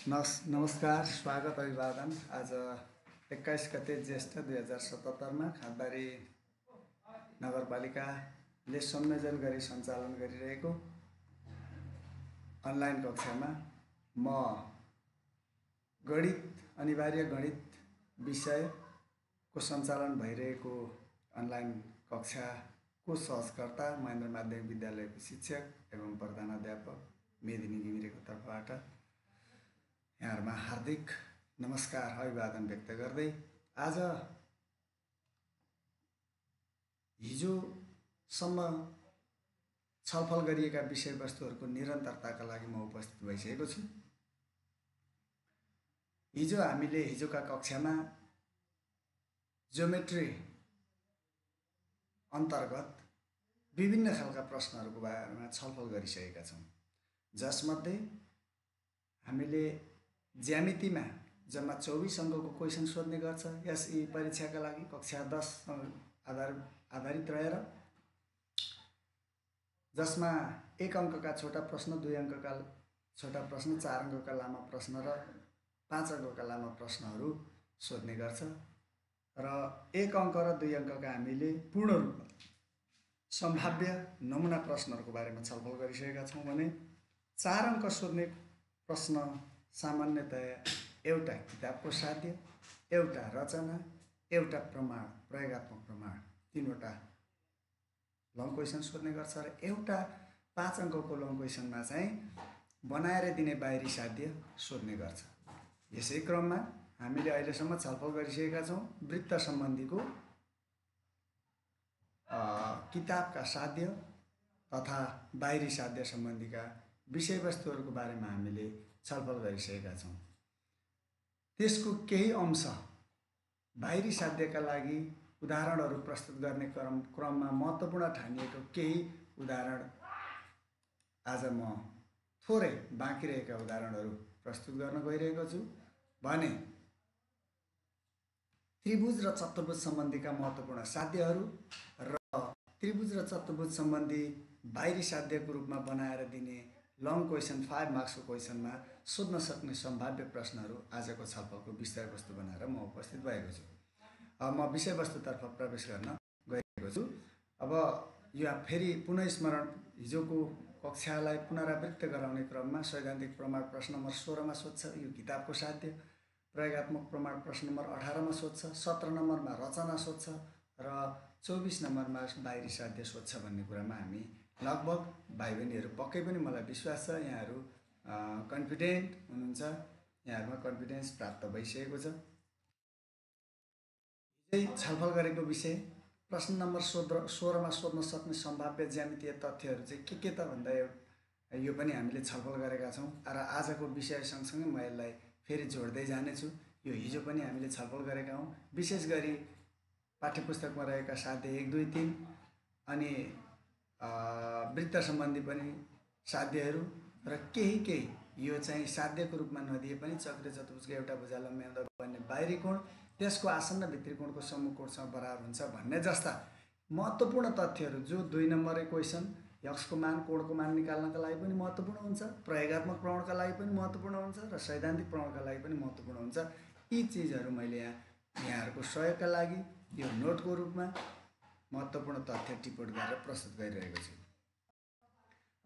नमस्कार, स्वागत, अभिवादन। आज 21 गते ज्येष्ठ 2077मा खाँदबारी नगरपालिकाले संयोजन गरी सञ्चालन गरिरहेको अनलाइन कक्षामा म अनिवार्य गणित विषयको सञ्चालन भइरहेको अनलाइन कक्षाको सहजकर्ता महेन्द्र माध्यमिक विद्यालयको शिक्षक एवं प्रधानाध्यापक मेदिनी घिमिरेको तर्फबाट यहाँहरुमा हार्दिक नमस्कार, अभिवादन व्यक्त गर्दै आज हिजोसम्म छलफल गरिएका विषयवस्तुहरूको निरन्तरताका लागि म उपस्थित भइसकेको छु। हिजोका कक्षामा ज्योमेट्री अन्तर्गत विभिन्न खालका प्रश्नहरूको बारेमा छलफल गरिसकेका छौँ, जसमध्ये हामीले ज्यामितिमा जम्मा 24 अङ्कको क्वेसन सोध्ने गर्छ यस परीक्षाका लागि कक्षा 10 आधारित रहेर, जसमा 1 अङ्कका छोटा प्रश्न, 2 अङ्कका छोटा प्रश्न, 4 अङ्कका लामा प्रश्न र 5 अङ्कका लामा प्रश्नहरू सोध्ने गर्छ र 1 अङ्क र 2 अङ्कका हामीले पूर्ण रूपमा सम्भाव्य नमुना प्रश्नहरूको बारेमा छलफल गरिसकेका छौँ भने 4 अङ्क सोध्ने प्रश्न सामान्यतया एउटा किताबको साध्य, एउटा रचना, एउटा प्रमाण, प्रयोगात्मक प्रमाण, 3वटा लङ क्वेसन सोध्ने गर्छ र एउटा 5 अङ्कको लङ क्वेसनमा चाहिँ बनाएर दिने बाहिरी साध्य सोध्ने गर्छ। यसै क्रममा हामीले अहिलेसम्म छलफल गरिसकेका छौँ वृत्त सम्बन्धीको किताबका साध्य तथा बाहिरी साध्य सम्बन्धीका विषयवस्तुहरूको बारेमा हामीले छलफल गरिसकेका छौँ। त्यसको केही अंश बाहिरी साध्यका लागि उदाहरणहरू प्रस्तुत गर्ने क्रममा महत्त्वपूर्ण ठानिएको केही उदाहरण आज म थोरै बाँकी रहेका उदाहरणहरू प्रस्तुत गर्न गइरहेको छु भने त्रिभुज र चतुर्भुज सम्बन्धीका महत्त्वपूर्ण साध्यहरू र त्रिभुज र चतुर्भुज सम्बन्धी बाहिरी साध्यको रूपमा बनाएर दिने लङ क्वेसन 5 मार्क्सको क्वेसनमा सोध्न सक्ने सम्भाव्य प्रश्नहरू आजको छलफलको विषयवस्तु बनाएर म उपस्थित भएको छु। अब म विषयवस्तुतर्फ प्रवेश गर्न गइरहेको छु। अब यो फेरि पुनः स्मरण, हिजोको कक्षालाई पुनरावृत्त गराउने क्रममा सैद्धान्तिक प्रमाण प्रश्न नम्बर 16 मा सोध्छ, यो किताबको साध्य। प्रयोगात्मक प्रमाण प्रश्न नम्बर 18 मा सोध्छ, 17 नम्बरमा रचना सोध्छ र 24 नम्बरमा बाहिरी साध्य सोध्छ भन्ने कुरामा हामी लगभग भाइ बहिनीहरू पक्कै पनि मलाई विश्वास छ यहाँहरू कन्फिडेन्ट हुनुहुन्छ, यहाँहरूमा कन्फिडेन्स प्राप्त भइसकेको छ। हिजै छलफल गरेको विषय प्रश्न नम्बर 16 मा सोध्न सक्ने सम्भाव्य ज्यामितीय तथ्यहरू चाहिँ के त भन्दा यो पनि हामीले छलफल गरेका छौँ र आजको विषय सँगसँगै म यसलाई फेरि जोड्दै जानेछु। यो हिजो पनि हामीले छलफल गरेका हौँ, विशेष गरी पाठ्यपुस्तकमा रहेका साध्य 1, 2, 3 अनि वृत्त सम्बन्धी पनि साध्यहरू र केही यो चाहिँ साध्यको रूपमा नदिए पनि चक्र चतुर्भुजको एउटा भुजा लम्ब्याउँदा बन्ने बाहिरी कोण त्यसको आसन्न भित्री कोणको सम्मुख कोणसँग बराबर हुन्छ भन्ने जस्ता महत्त्वपूर्ण तथ्यहरू जो 2 नम्बर क्वेसन यक्सको मान, कोणको मान निकाल्नका लागि पनि महत्त्वपूर्ण हुन्छ, प्रयोगात्मक प्रमाणका लागि पनि महत्त्वपूर्ण हुन्छ र सैद्धान्तिक प्रमाणका लागि पनि महत्त्वपूर्ण हुन्छ। यी चिजहरू मैले यहाँहरूको सहयोगका लागि यो नोटको रूपमा महत्त्वपूर्ण तथ्य टिप्पणी गरेर प्रस्तुत गरिरहेको छु।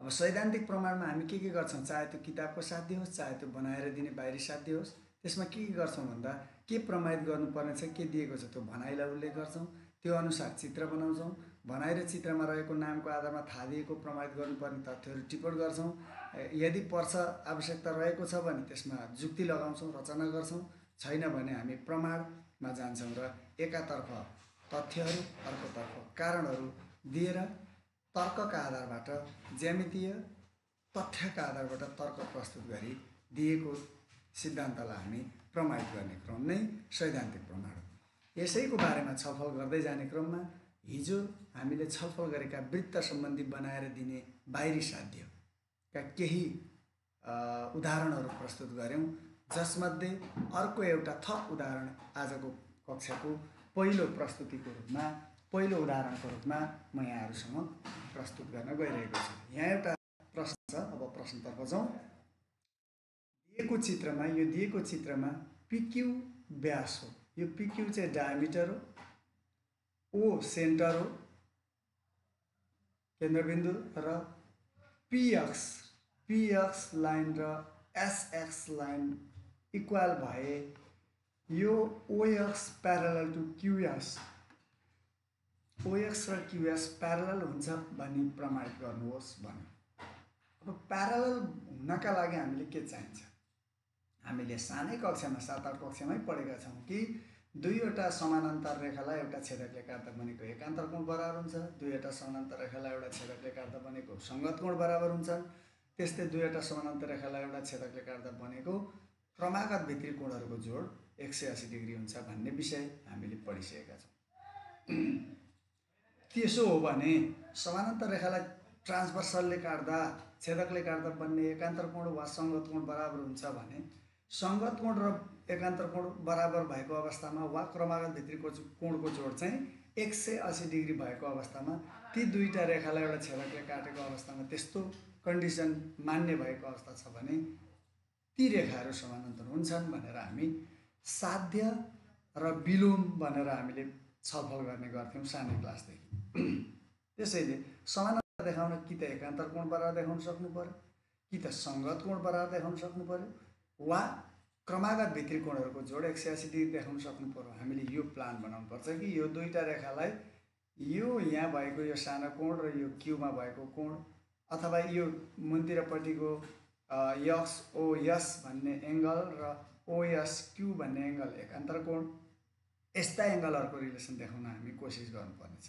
अब सैद्धान्तिक प्रमाणमा हामी के गर्छौँ, चाहे त्यो किताबको साध्य होस्, चाहे त्यो बनाएर दिने बाहिरी साध्य होस्, त्यसमा के गर्छौँ भन्दा के प्रमाणित गर्नुपर्ने छ, के दिएको छ त्यो भनाइलाई उल्लेख गर्छौँ, त्यो अनुसार चित्र बनाउँछौँ, भनाइ र चित्रमा रहेको नामको आधारमा थाहा दिएको प्रमाणित गर्नुपर्ने तथ्यहरू टिप्पण गर्छौँ, यदि पर्छ आवश्यकता रहेको छ भने त्यसमा जुक्ति लगाउँछौँ, रचना गर्छौँ, छैन भने हामी प्रमाणमा जान्छौँ र एकातर्फ तथ्यहरू अर्कोतर्फ कारणहरू दिएर तर्कका आधारबाट ज्यामितीय तथ्यका आधारबाट तर्क प्रस्तुत गरी दिएको सिद्धान्तलाई हामी प्रमाणित गर्ने क्रम नै सैद्धान्तिक प्रमाण हो। यसैको बारेमा छलफल गर्दै जाने क्रममा हिजो हामीले छलफल गरेका वृत्त सम्बन्धी बनाएर दिने बाहिरी साध्यका केही उदाहरणहरू प्रस्तुत गऱ्यौँ, जसमध्ये अर्को एउटा थप उदाहरण आजको कक्षाको पहिलो प्रस्तुतिको रूपमा, पहिलो उदाहरणको रूपमा म यहाँहरूसँग प्रस्तुत गर्न गइरहेको छु। यहाँ एउटा प्रश्न छ, अब प्रश्नतर्फ जाउँ। दिएको चित्रमा पिक्यू व्यास हो। यो पिक्यू चाहिँ डायमिटर हो, ओ सेन्टर हो केन्द्रबिन्दु, र पिएक्स लाइन र एसएक्स लाइन इक्वल भए यो OX parallel to QS, OX र क्युएस प्यारलल हुन्छ भनी प्रमाणित गर्नुहोस् भन्यो। अब प्यारलल हुनका लागि हामीले के चाहिन्छ? हामीले सानै कक्षामा 7-8 कक्षामै पढेका छौँ कि दुईवटा समानान्तर रेखालाई एउटा छेदकले काट्दा बनेको एकान्तर कोण बराबर हुन्छ, दुईवटा समानान्तर रेखालाई एउटा छेदकले काट्दा बनेको संगत कोण बराबर हुन्छन्। त्यस्तै दुईवटा समानान्तर रेखालाई एउटा छेदकले काट्दा बनेको क्रमागत भित्री कोणहरूको जोड 180 डिग्री हुन्छ भन्ने विषय हामीले पढिसकेका छौँ। त्यसो हो भने समानान्तर रेखालाई ट्रान्सभर्सलले काट्दा, छेदकले काट्दा बन्ने एकान्तर कोण वा संगत कोण बराबर हुन्छ भने संगत कोण र एकान्तर कोण बराबर भएको अवस्थामा वा क्रमागत भित्री कोणको जोड चाहिँ 180 डिग्री भएको अवस्थामा ती दुईटा रेखालाई एउटा छेदकले काटेको अवस्थामा त्यस्तो कन्डिसन मान्य भएको अवस्था छ भने ती रेखाहरू समानान्तर हुन्छन् भनेर हामी साध्य र विलोम भनेर हामीले छलफल गर्ने गर्थ्यौँ सानै क्लासदेखि। त्यसैले समानान्तर देखाउन कि त एकान्तर कोण बराबर देखाउन सक्नु पर्यो, कि त संगत कोण बराबर देखाउन सक्नु पर्यो, वा क्रमागत भित्री कोणहरूको जोड 180 डिग्री देखाउन सक्नु पर्यो। हामीले यो प्लान बनाउनु पर्छ कि यो दुईटा रेखालाई यो यहाँ भएको यो सानो कोण र यो क्यूमा भएको कोण, अथवा यो मुन्तिरपट्टिको यक्स ओएस भन्ने एङ्गल र ओएस क्यू भन्ने एङ्गल एकान्तर कोण, यस्ता एङ्गलहरूको रिलेसन देखाउन हामी कोसिस गर्नुपर्नेछ।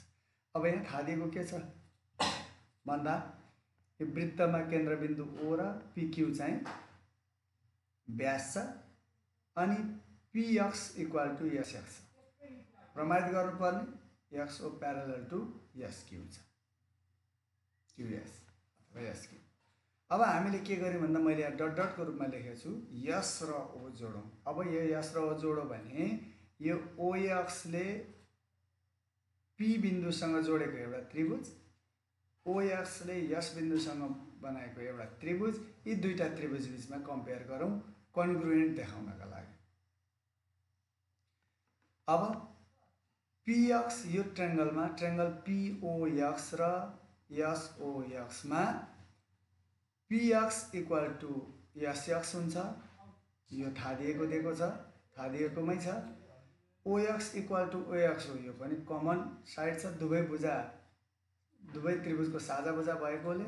अब यहाँ थाहा दिएको के छ भन्दा यो वृत्तमा केन्द्रबिन्दु ओ र पिक्यू चाहिँ व्यास छ अनि पिएक्स इक्वल टु एसएक्स प्रमाणित गर्नुपर्ने X O parallel to SQ छ, क्युएस अथवा एसक्यू। अब हामीले के गर्यौँ भन्दा मैले यहाँ डट डटको रूपमा लेखेको छु यस र ओ जोडौँ। अब यो यस र ओ जोडौँ भने यो ओएक्सले पी बिन्दुसँग जोडेको एउटा त्रिभुज, ओएक्सले यस बिन्दुसँग बनाएको एउटा त्रिभुज, यी दुईटा त्रिभुज बिचमा कम्पेयर गरौँ कन्ग्रुएन्ट देखाउनका लागि। अब पिएक्स यो ट्रायंगलमा ट्रायंगल पिओएक्स र एसओएक्समा पिएक्स इक्वल टु एसएक्स हुन्छ, यो थाहा दिएको छ, थाहा दिएकोमै छ। ओएक्स इक्वल टु ओएक्स हो, यो पनि कमन साइड छ, दुवै त्रिभुजको साझा भुजा भएकोले।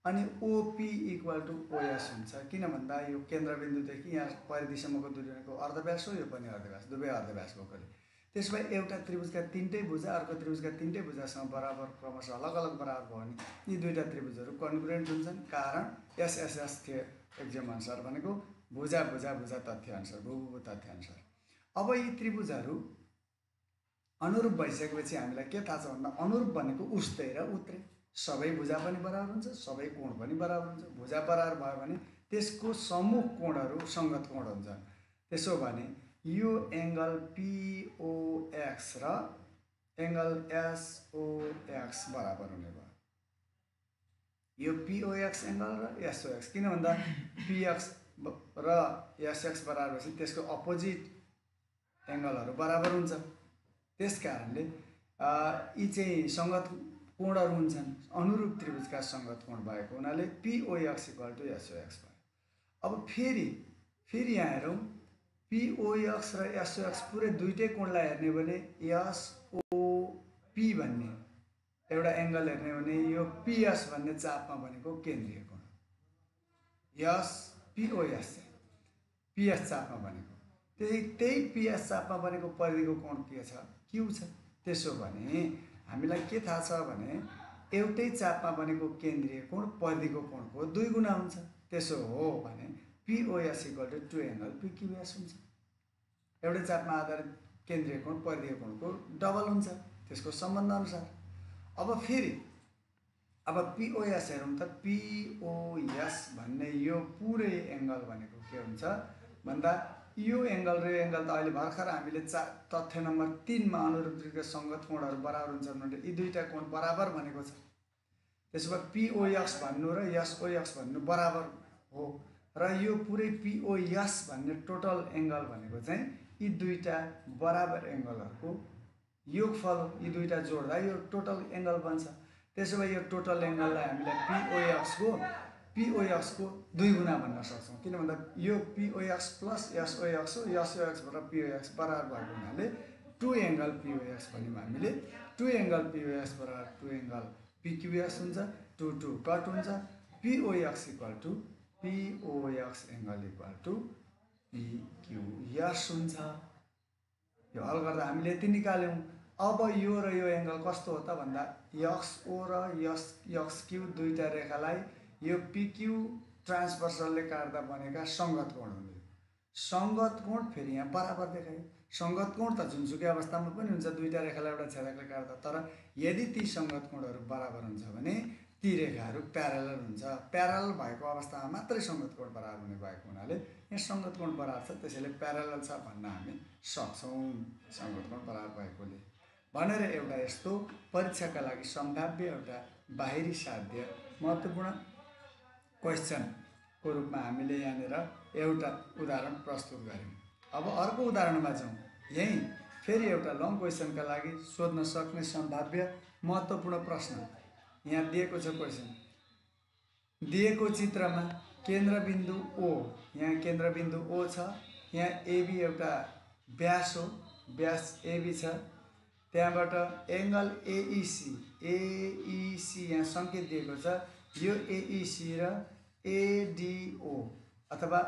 अनि ओपी इक्वल टु ओएस हुन्छ, किन भन्दा यो केन्द्रबिन्दुदेखि यहाँ परिधिसम्मको दूरी भनेको अर्धव्यास हो, यो पनि अर्धव्यास, दुवै अर्धव्यास भएकोले त्यसमा एउटा त्रिभुजका तीनटै भुजा अर्को त्रिभुजका तीनटै भुजासँग बराबर क्रमशः अलग अलग बराबर भयो भने यी दुईटा त्रिभुजहरू कन्ग्रुएन्ट हुन्छन्। कारण एसएसएस थियो एक्जियम अनुसार भनेको भुजा भुजा भुजा तथ्य अनुसार, भूभू तथ्य अनुसार। अब यी त्रिभुजहरू अनुरूप भइसकेपछि हामीलाई के थाहा छ भन्दा अनुरूप भनेको उस्तै र उत्रै, सबै भुजा पनि बराबर हुन्छ, सबै कोण पनि बराबर हुन्छ। भुजा बराबर भयो भने त्यसको सम्मुख कोणहरू संगत कोण हुन्छ। त्यसो भने यो एङ्गल पिओएक्स र एङ्गल एसओएक्स बराबर हुने भयो। यो पिओएक्स एङ्गल र एसओएक्स, किन भन्दा पिएक्स र एसएक्स बराबर भएपछि त्यसको अपोजिट एङ्गलहरू बराबर हुन्छ। त्यस कारणले यी चाहिँ संगत कोणहरू हुन्छन्, अनुरूप त्रिभुजका संगत कोण भएको हुनाले पिओएक्स इक्वल टु एसओएक्स भयो। अब फेरि यहाँ हेरौँ, पिओएक्स र एसओएक्स पुरै दुईटै कोणलाई हेर्ने भने एसओपी भन्ने एउटा एङ्गल हेर्ने भने यो पिएस भन्ने चापमा बनेको केन्द्रीय कोण, यस पिओएस पिएस चापमा बनेको, त्यही पिएस चापमा बनेको परिधिको कोण के छ, क्यू छ। त्यसो भने हामीलाई के थाहा छ भने एउटै चापमा बनेको केन्द्रीय कोण परिधिको कोणको 2 गुणा हुन्छ। त्यसो हो भने पिओएस इक्वल टु 2 एङ्गल पिक्युएस हुन्छ। एउटै चापमा आधारित केन्द्रीय कोण परिधिको कोणको डबल हुन्छ त्यसको सम्बन्ध अनुसार। अब फेरि पिओएस हेरौँ त, पिओएस भन्ने यो पुरै एङ्गल भनेको के हुन्छ भन्दा यो एङ्गल र यो एङ्गल त अहिले भर्खर हामीले तथ्य नम्बर 3 मा अनुरूप त्रिभुजका संगत कोणहरू बराबर हुन्छन् भने यी दुईटा कोण बराबर भनेको छ। त्यसो भए पिओएक्स भन्नु र एसओएक्स भन्नु बराबर हो र यो पुरै पिओएस भन्ने टोटल एङ्गल भनेको चाहिँ यी दुईटा बराबर एङ्गलहरूको योगफल हो। यी दुईटा जोड्दा यो टोटल एङ्गल बन्छ। त्यसो भए यो टोटल एङ्गललाई हामीले पिओएक्सको 2 गुणा भन्न सक्छौँ। किन भन्दा यो पिओएक्स प्लस एसओएक्स हो, एसओएक्सबाट पिओएक्स बराबर भएको हुनाले 2 एङ्गल पिओएक्स भन्यौँ हामीले। 2 एङ्गल पिओएक्स बराबर 2 एङ्गल पिक्युएस हुन्छ, 2 2 कट हुन्छ, POX equal to POX angle equal to PQS हुन्छ। यो हल गर्दा हामीले यति निकाल्यौँ। अब यो र यो एङ्गल कस्तो हो त भन्दा एक्सओ र एक्सक्यू दुईटा रेखालाई यो पिक्यू ट्रान्सभर्सलले काट्दा बनेका सङ्गत कोण हुन्। सङ्गत कोण फेरि यहाँ बराबर देखायो। सङ्गत कोण त जुनसुकै अवस्थामा पनि हुन्छ दुईटा रेखालाई एउटा छेदकले काट्दा, तर यदि ती सङ्गत कोणहरू बराबर हुन्छ भने ती रेखाहरू प्यारलल हुन्छ। प्यारलल भएको अवस्थामा मात्रै सङ्गत कोण बराबर हुने भएको हुनाले यहाँ सङ्गत कोण बराबर छ, त्यसैले प्यारलल छ भन्न हामी सक्छौँ सङ्गत कोण बराबर भएकोले भनेर। एउटा यस्तो परीक्षाका लागि सम्भाव्य एउटा बाहिरी साध्य महत्त्वपूर्ण क्वेसनको रूपमा हामीले यहाँनिर एउटा उदाहरण प्रस्तुत गऱ्यौँ। अब अर्को उदाहरणमा जाउँ। यहीँ फेरि एउटा लङ क्वेसनका लागि सोध्न सक्ने सम्भाव्य महत्त्वपूर्ण प्रश्न यहाँ दिएको छ। क्वेसन दिएको चित्रमा केन्द्रबिन्दु ओ, यहाँ केन्द्रबिन्दु ओ छ, यहाँ एबी एउटा व्यास हो, व्यास एबी छ, त्यहाँबाट एङ्गल एइसी यहाँ सङ्केत दिएको छ। यो एइसी र एडिओ अथवा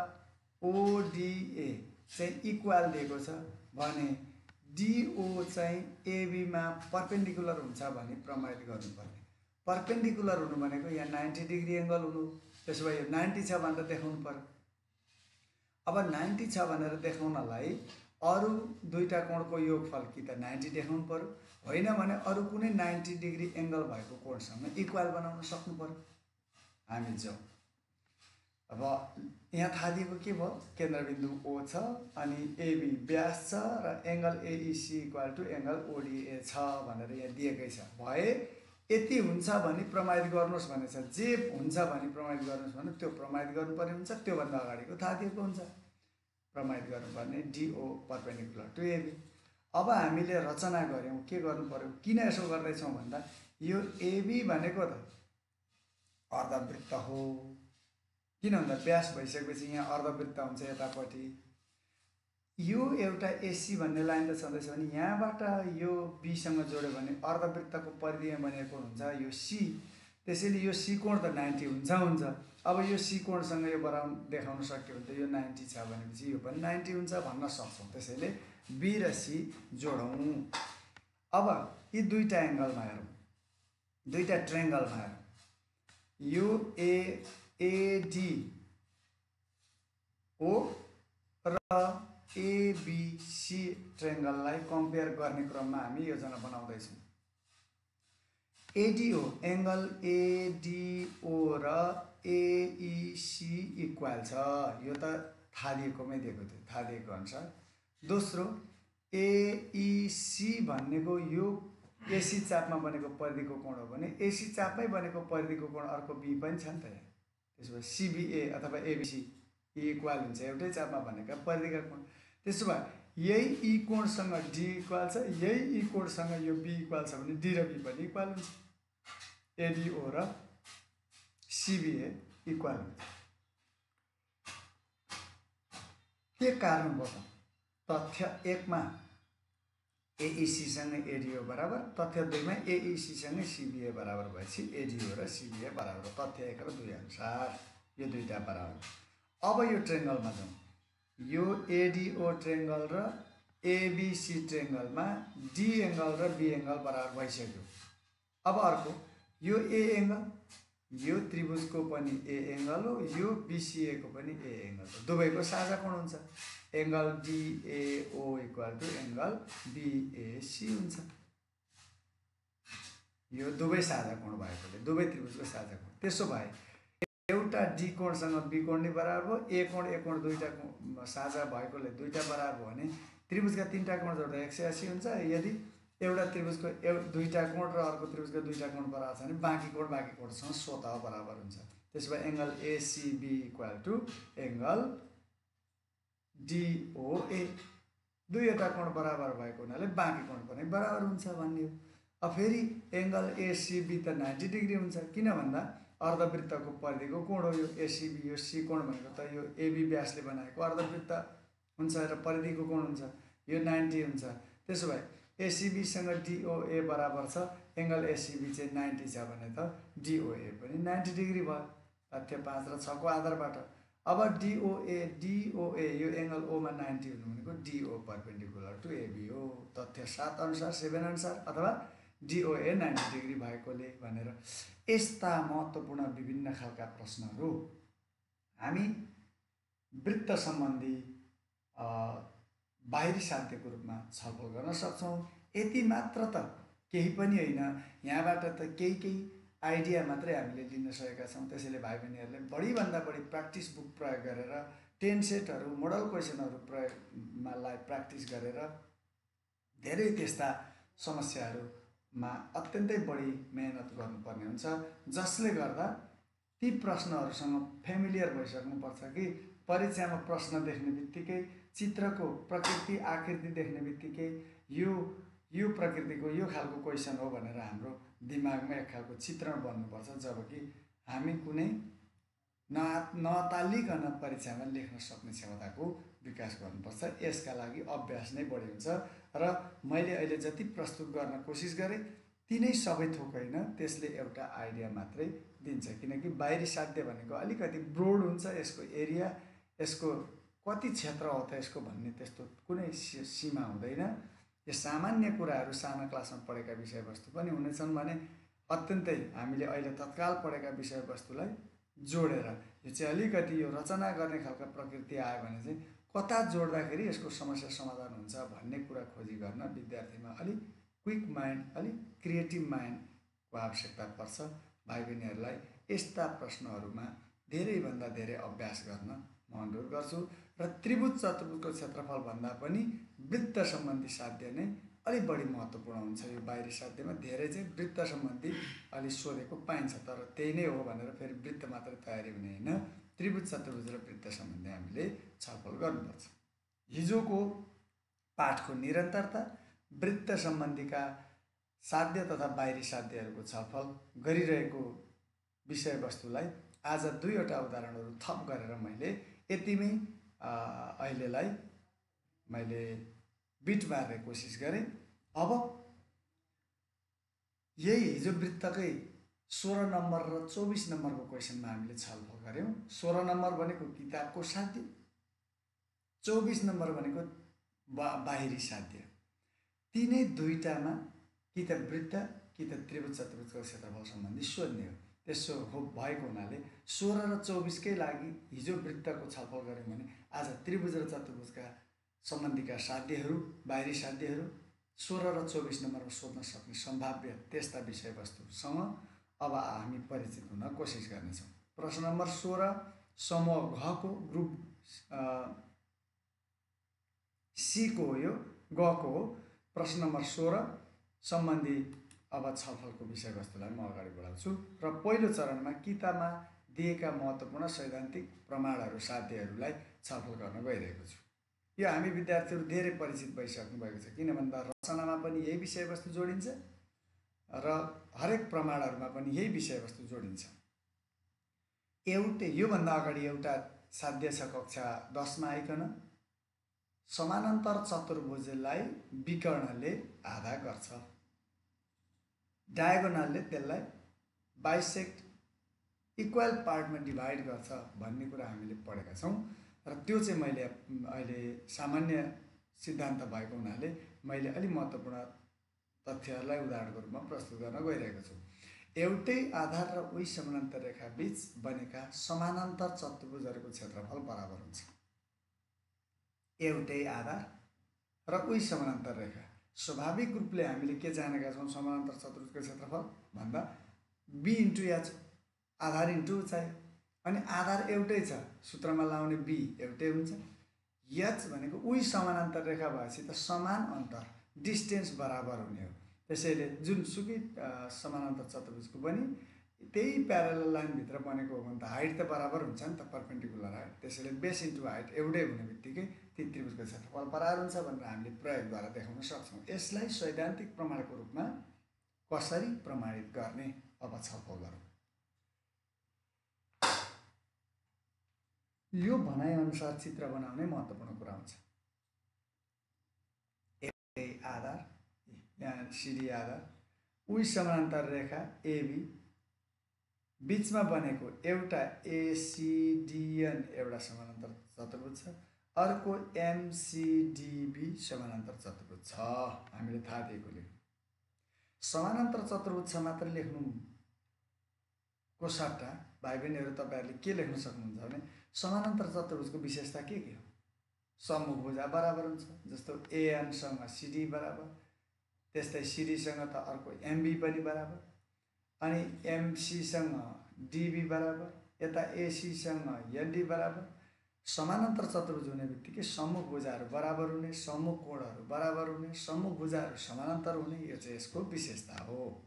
ओडिए चाहिँ इक्वल दिएको छ भने डिओ चाहिँ एबीमा पर्पेन्डिकुलर हुन्छ भने प्रमाणित गर्नुपर्ने। पर्पेन्डिकुलर हुनु भनेको यहाँ 90 डिग्री एङ्गल हुनु। त्यसो भए यो 90 छ भनेर देखाउनु पर्यो। अब 90 छ भनेर देखाउनलाई अरू दुईटा कोणको योगफल कि त 90 देखाउनु पर्यो, होइन भने अरू कुनै 90 डिग्री एङ्गल भएको कोणसँग इक्वल बनाउन सक्नु पर्यो। हामी जाउँ। अब यहाँ थाहा दिएको के भयो, केन्द्रबिन्दु ओ छ अनि एबी व्यास छ र angle AC equal to angle ओडिए छ भनेर यहाँ दिएकै छ। भए यति हुन्छ भने प्रमाणित गर्नुहोस् भनेछ। जे हुन्छ भने प्रमाणित गर्नुहोस् भने त्यो प्रमाणित गर्नुपर्ने हुन्छ। त्योभन्दा अगाडिको थाहा दिएको हुन्छ। प्रमाणित गर्नुपर्ने डिओ पर्पेन्डिकुलर टु एबी। अब हामीले रचना गऱ्यौँ, के गर्नु पर्यो, किन यसो गर्दैछौँ भन्दा यो एबी भनेको त अर्धवृत्त हो। किन भन्दा व्यास भइसकेपछि यहाँ अर्धवृत्त हुन्छ यतापट्टि। यो एउटा एसी भन्ने लाइन त छँदैछ भने यहाँबाट यो बीसँग जोड्यो भने अर्धवृत्तको परिधिमा बनेको हुन्छ यो सी। त्यसैले यो सी कोण त 90 हुन्छ। अब यो सी कोणसँग यो बराउन देखाउन सक्यो भने त यो 90 छ भनेपछि यो पनि 90 हुन्छ भन्न सक्छौँ। त्यसैले बी र सी जोडौँ। अब यी दुईटा एङ्गलमा हेरौँ, दुईटा ट्रायङ्गलमा हेरौँ। यो एडी ओ र एबिसी ट्रायङ्गललाई कम्पेयर गर्ने क्रममा हामी योजना बनाउँदैछौँ। एडिओ एङ्गल एडिओ र एइसी इक्वल छ, यो त थाहा दिएकोमै दिएको थियो, थाहा दिएको अनुसार। दोस्रो एइसी भनेको यो एसी चापमा बनेको परिधिको कोण हो भने एसी चापमै बनेको परिधिको कोण अर्को बी पनि छ नि त यहाँ। त्यसो भए सिबिए अथवा एबिसी इक्वल हुन्छ एउटै चापमा बनेका परिधिका कोण। त्यसो भए यही ई कोणसँग डी इक्वल छ, यही ई कोणसँग यो बी इक्वल छ भने डी र बी पनि इक्वल हुन्छ। एडिओ र सिबिए इक्वल हुन्छ। के कारण भयो? तथ्य 1 मा एइसीसँग एडिओ बराबर, तथ्य 2 मा एइसीसँग सिबिए बराबर भएपछि एडिओ र सिबिए बराबर। तथ्य 1 र 2 अनुसार यो दुईटा बराबर। अब यो ट्रायङ्गलमा जाउँ। यो एडिओ ट्रायङ्गल र एबिसी ट्रायङ्गलमा डी एङ्गल र बी एङ्गल बराबर भइसक्यो। अब अर्को यो ए एङ्गल, यो त्रिभुजको पनि ए एङ्गल हो, यो बिसिएको पनि ए एङ्गल हो। दुवैको साझा कोण हुन्छ। Angle DAO equal to angle BAC हुन्छ। यो दुवै साझा कोण भएकोले दुवै त्रिभुजको साझा कोण। त्यसो भए एउटा डी कोणसँग बी कोण नि बराबर हो, ए कोण दुईटा साझा भएकोले दुईटा बराबर हो भने त्रिभुजका तीनटा कोण जोड्दा 180 हुन्छ। यदि एउटा त्रिभुजको दुईटा कोण र अर्को त्रिभुजको दुईटा कोण बराबर छ भने बाँकी कोणसँग स्वतः बराबर हुन्छ। त्यसो भए angle ACB equal to angle DOA. दुईवटा कोण बराबर भएको हुनाले बाँकी कोण पनि बराबर हुन्छ भन्ने हो। अब फेरि एङ्गल एसिबी त 90 डिग्री हुन्छ, किन भन्दा अर्धवृत्तको परिधिको कोण हो यो एसिबी। यो सी कोण भनेको त यो एबी व्यासले बनाएको अर्धवृत्त हुन्छ र परिधिको कोण हुन्छ यो 90 हुन्छ। त्यसो भए एसिबीसँग डिओए बराबर छ, एङ्गल एसिबी चाहिँ 90 छ भने त डिओए पनि 90 डिग्री भयो तथ्य 5 र 6 को आधारबाट। अब डिओए यो एङ्गल ओमा 90 हुनु भनेको डिओ परपेन्डिकुलर टु एबी हो, तथ्य 7 अनुसार 7 अनुसार, अथवा डिओए 90 डिग्री भएकोले भनेर। यस्ता महत्त्वपूर्ण विभिन्न खालका प्रश्नहरू हामी वृत्त सम्बन्धी बाहिरी साध्यको रूपमा छलफल गर्न सक्छौँ। यति मात्र त केही पनि होइन, यहाँबाट त केही आइडिया मात्रै हामीले लिन सकेका छौँ। त्यसैले भाइ बहिनीहरूले बढीभन्दा बढी प्र्याक्टिस बुक प्रयोग गरेर 10 सेटहरू मोडल क्वेसनहरू प्रयोगमालाई प्र्याक्टिस गरेर धेरै त्यस्ता समस्याहरूमा अत्यन्तै बढी मेहनत गर्नुपर्ने हुन्छ, जसले गर्दा ती प्रश्नहरूसँग फेमिलियर भइसक्नुपर्छ कि परीक्षामा प्रश्न देख्ने बित्तिकै चित्रको प्रकृति आकृति देख्ने बित्तिकै यो प्रकृतिको यो खालको क्वेसन हो भनेर हाम्रो दिमागमा एक खालको चित्रण बन्नुपर्छ, जबकि हामी कुनै नतालिकन परीक्षामा लेख्न सक्ने क्षमताको विकास गर्नुपर्छ। यसका लागि अभ्यास नै बढी हुन्छ र मैले अहिले जति प्रस्तुत गर्न कोसिस गरेँ तिनै सबै थोक होइन, त्यसले एउटा आइडिया मात्रै दिन्छ। किनकि बाहिरी साध्य भनेको अलिकति ब्रोड हुन्छ, यसको एरिया, यसको कति क्षेत्र हो त यसको भन्ने त्यस्तो कुनै सीमा हुँदैन। यो सामान्य कुराहरू साना क्लासमा पढेका विषयवस्तु पनि हुनेछन् भने अत्यन्तै हामीले अहिले तत्काल पढेका विषयवस्तुलाई जोडेर यो चाहिँ अलिकति यो रचना गर्ने खालको प्रकृति आयो भने चाहिँ कता जोड्दाखेरि यसको समस्या समाधान हुन्छ भन्ने कुरा खोजी गर्न विद्यार्थीमा अलिक क्विक माइन्ड, अलिक क्रिएटिभ माइन्डको आवश्यकता पर्छ। भाइ बहिनीहरूलाई यस्ता प्रश्नहरूमा धेरैभन्दा धेरै अभ्यास गर्न म अनुरोध गर्छु र त्रिभुज चतुर्भुजको क्षेत्रफल भन्दा पनि वृत्त सम्बन्धी साध्य नै अलिक बढी महत्त्वपूर्ण हुन्छ। यो बाहिरी साध्यमा धेरै चाहिँ वृत्त सम्बन्धी अलि सोधेको पाइन्छ, तर त्यही नै हो भनेर फेरि वृत्त मात्रै तयारी हुने होइन, त्रिभुज चतुर्भुज र वृत्त सम्बन्धी हामीले छलफल गर्नुपर्छ। हिजोको पाठको निरन्तरता, वृत्त सम्बन्धीका साध्य तथा बाहिरी साध्यहरूको छलफल गरिरहेको विषयवस्तुलाई आज दुईवटा उदाहरणहरू थप गरेर मैले यतिमै अहिलेलाई मैले बिट मार्ने कोसिस गरेँ। अब यही हिजो वृत्तकै 16 नम्बर र 24 नम्बरको क्वेसनमा हामीले छलफल गऱ्यौँ। 16 नम्बर भनेको किताबको साध्य, 24 नम्बर भनेको बाहिरी साध्य। तिनै दुईटामा कि त वृत्त कि त त्रिभुज चतुर्भुजको क्षेत्रफल सम्बन्धी सोध्ने हो। त्यसो हो भएको हुनाले 16 र 24कै लागि हिजो वृत्तको छलफल गऱ्यौँ भने आज त्रिभुज र चतुर्भुजका सम्बन्धीका साध्यहरू, बाहिरी साध्यहरू 16 र 24 नम्बरमा सोध्न सक्ने सम्भाव्य त्यस्ता विषयवस्तुसँग अब हामी परिचित हुन कोसिस गर्नेछौँ। प्रश्न नम्बर 16 समूह घको ग्रुप सी को हो, यो गको हो। प्रश्न नम्बर 16 सम्बन्धी अब छलफलको विषयवस्तुलाई म अगाडि बढाउँछु र पहिलो चरणमा किताबमा दिएका महत्त्वपूर्ण सैद्धान्तिक प्रमाणहरू साध्यहरूलाई छलफल गर्न गइरहेको छु। यो हामी विद्यार्थीहरू धेरै परिचित भइसक्नु भएको छ, किन भन्दा रचनामा पनि यही विषयवस्तु जोडिन्छ र हरेक प्रमाणहरूमा पनि यही विषयवस्तु जोडिन्छ। योभन्दा अगाडि एउटा साध्य छ कक्षा 10मा आइकन, समानान्तर चतुर्भुजलाई विकर्णले आधा गर्छ, डायगोनलले त्यसलाई बाइसेक्ट इक्वल पार्टमा डिभाइड गर्छ भन्ने कुरा हामीले पढेका छौँ र त्यो चाहिँ मैले अहिले सामान्य सिद्धान्त भएको हुनाले मैले अलि महत्त्वपूर्ण तथ्यहरूलाई उदाहरणको रूपमा प्रस्तुत गर्न गइरहेको छु। एउटै आधार र उही समानान्तर रेखा बीच बनेका समानान्तर चतुर्भुजहरूको क्षेत्रफल बराबर हुन्छ। एउटै आधार र उही समानान्तर रेखा, स्वाभाविक रूपले हामीले के जानेका छौँ समानान्तर चतुर्भुजको क्षेत्रफल भन्दा बी इन्टु एच, आधार इन्टु उचाइ, अनि आधार एउटै छ सूत्रमा लाउने बी एउटै हुन्छ। एच भनेको उही समानान्तर रेखा भएपछि त समान अन्तर डिस्टेन्स बराबर हुने हो। त्यसैले जुनसुकै समानान्तर चतुर्भुजको पनि त्यही प्यारालल लाइनभित्र बनेको हो भने त हाइट त बराबर हुन्छ नि त, पर्पेन्डिकुलर हाइट। त्यसैले बेस इन्टु हाइट एउटै हुने बित्तिकै ती त्रिभुजको क्षेत्रफल बराबर हुन्छ भनेर हामीले प्रयोगद्वारा देखाउन सक्छौँ। यसलाई सैद्धान्तिक प्रमाणको रूपमा कसरी प्रमाणित गर्ने अब छलफल गरौँ। यो भनाइअनुसार चित्र बनाउने महत्त्वपूर्ण कुरा हुन्छ। आधार, यहाँ सिडी आधार, उही समानान्तर रेखा एबी, बीचमा बनेको एउटा एसिडिएन एउटा समानान्तर चतुर्भुज छ, अर्को एमसिडिबी समानान्तर चतुर्भुज छ। हामीले थाहा दिएकोले समानान्तर चतुर्भुज छ मात्र लेख्नुको सट्टा भाइ बहिनीहरू तपाईँहरूले के लेख्न सक्नुहुन्छ भने समानान्तर चतुर्भुजको विशेषता के हो? सम्मुख भुजा बराबर हुन्छ, जस्तो एएनसँग सिडी बराबर, त्यस्तै सिडीसँग त अर्को एमबी पनि बराबर, अनि एमसीसँग डिबी बराबर, यता एसीसँग एनडी बराबर। समानान्तर चतुर्भुज हुने बित्तिकै सम्मुख भुजाहरू बराबर हुने, सम्मुख कोणहरू बराबर हुने, सम्मुख भुजाहरू समानान्तर हुने, यो चाहिँ यसको विशेषता हो।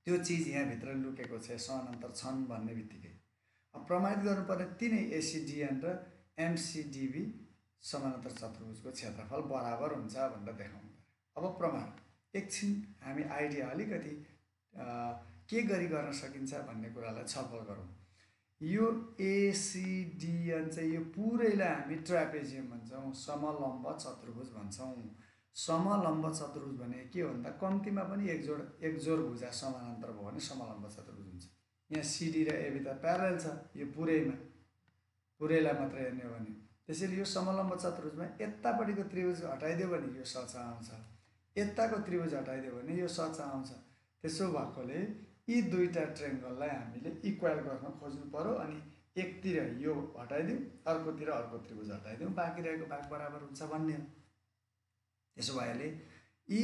त्यो चिज यहाँभित्र लुकेको छ समानान्तर छन् भन्ने बित्तिकै। अब प्रमाणित गर्नुपर्ने तिनै एसिडिएन र एमसिडिबी समानान्तर चतुर्भुजको क्षेत्रफल बराबर हुन्छ भनेर देखाउनु पर्यो। अब प्रमाण एकछिन हामी आइडिया अलिकति के गरी गर्न सकिन्छ भन्ने कुरालाई छलफल गरौँ। यो एसिडिएन चाहिँ यो पुरैलाई हामी ट्र्यापेजियम भन्छौँ, समलम्ब चतुर्भुज भन्छौँ। समलम्ब चतुर्भुज भने के हो भन्दा कम्तीमा पनि एक जोड भुजा समानान्तर भयो भने समलम्ब चतुर्भुज हुन्छ। यहाँ सिडी र एबी त प्यारल छ, यो पुरैलाई मात्र हेर्ने हो भने। त्यसैले यो समलम्ब चतुर्भुजमा यतापट्टिको त्रिभुज हटाइदियो भने यो सचा आउँछ, यताको त्रिभुज हटाइदियो भने यो सचा आउँछ। त्यसो भएकोले यी दुईटा ट्रायंगललाई हामीले इक्वल गर्न खोज्नु पर्यो। अनि एकतिर यो हटाइदिउँ, अर्कोतिर अर्को त्रिभुज हटाइदिउँ, बाँकी रहेको भाग बराबर हुन्छ भन्ने हो। त्यसो भएले यी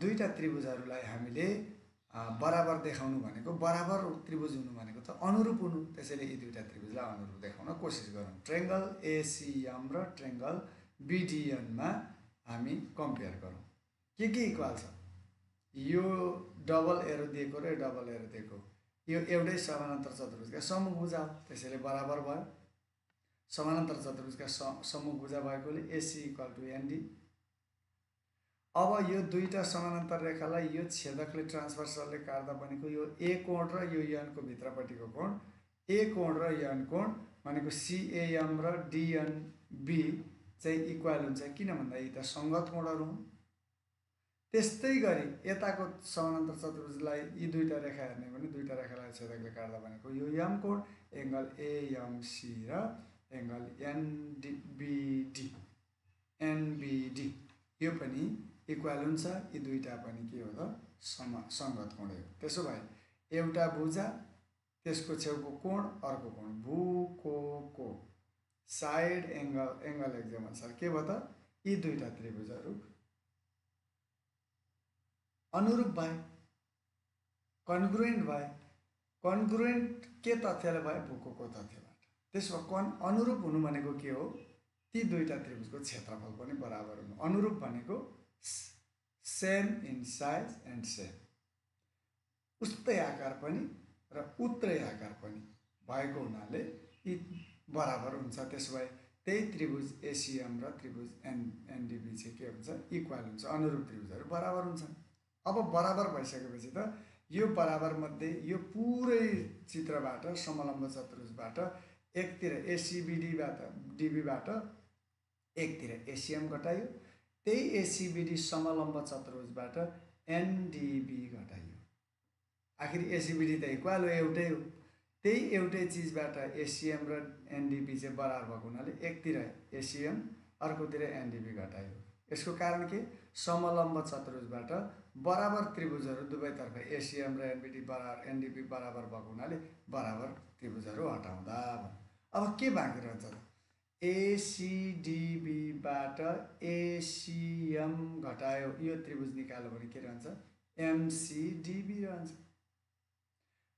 दुईटा त्रिभुजहरूलाई हामीले बराबर देखाउनु भनेको, बराबर त्रिभुज हुनु भनेको त अनुरूप हुनु। त्यसैले यी दुईटा त्रिभुजलाई अनुरूप देखाउन कोसिस गरौँ। ट्रायंगल एसिएम र ट्रायंगल बिडिएनमा हामी कम्पेयर गरौँ के इक्वल छ। यो डबल एरो दिएको र डबल एरो दिएको, यो एउटै समानान्तर चतुर्भुजका सम्मुख भुजा हो, त्यसैले बराबर भयो। समानान्तर चतुर्भुजका सम्मुख भुजा भएकोले एसी इक्वल टु एनडी। अब यो दुईटा समानान्तर रेखालाई यो छेदकले ट्रान्सभर्सलले काट्दा बनेको यो ए कोण र यो एनको भित्रपट्टिको कोण, ए कोण र एन कोण भनेको सिएएम र डिएनबी चाहिँ इक्वल हुन्छ। किन भन्दा यी त सङ्गत कोणहरू हुन्। त्यस्तै गरी यताको समानान्तर चतुर्भुजलाई यी दुईटा रेखा हेर्ने भने दुईटा रेखालाई छेदकले काट्दा भनेको यो एम कोण एङ्गल एएमसी र एङ्गल एनबिडी यो पनि इक्वल हुन्छ। यी दुईटा पनि के हो त सङ्गत कोणै हो। त्यसो भए एउटा भुजा, त्यसको छेउको कोण, अर्को कोण, भूको साइड एङ्गल एक्जाम अनुसार के भयो त यी दुईटा त्रिभुजहरू अनुरूप भए, कन्ग्रुएन्ट भए। कन्ग्रुएन्ट के तथ्यले भए? भूको तथ्यबाट। त्यसो भए अनुरूप हुनु भनेको के हो? ती दुईटा त्रिभुजको क्षेत्रफल पनि बराबर हुनु। अनुरूप भनेको same in size and same, उस्तै आकार पनि र उत्रै आकार पनि भएको हुनाले यी बराबर हुन्छ। त्यसो भए त्यही त्रिभुज एसिएम र त्रिभुज एनडिबी चाहिँ के हुन्छ? इक्वल हुन्छ, अनुरूप त्रिभुजहरू बराबर हुन्छन्। अब बराबर भइसकेपछि त यो बराबर मध्ये यो पुरै चित्रबाट समलम्ब चतुर्भुजबाट एकतिर एसिबिडीबाट डिबीबाट एकतिर एसिएम घटाइयो, त्यही एसिबिडी समलम्ब चतुर्भुजबाट एनडिबी घटाइयो। आखिर एसिबिडी त इक्वल हो, एउटै हो। त्यही एउटै चिजबाट एसिएम र एनडिबी चाहिँ बराबर भएको हुनाले एकतिर एसिएम अर्कोतिर एनडिबी घटाइयो। यसको कारण के? समलम्ब चतुर्भुजबाट बराबर त्रिभुजहरू दुवैतर्फ एसिएम र एनडिबी बराबर भएको हुनाले बराबर त्रिभुजहरू हटाउँदा अब के बाँकी रहन्छ त? एसिडिबीबाट एसिएम घटायो, यो त्रिभुज निकाल्यो भने के रहन्छ? एमसिडिबी रहन्छ।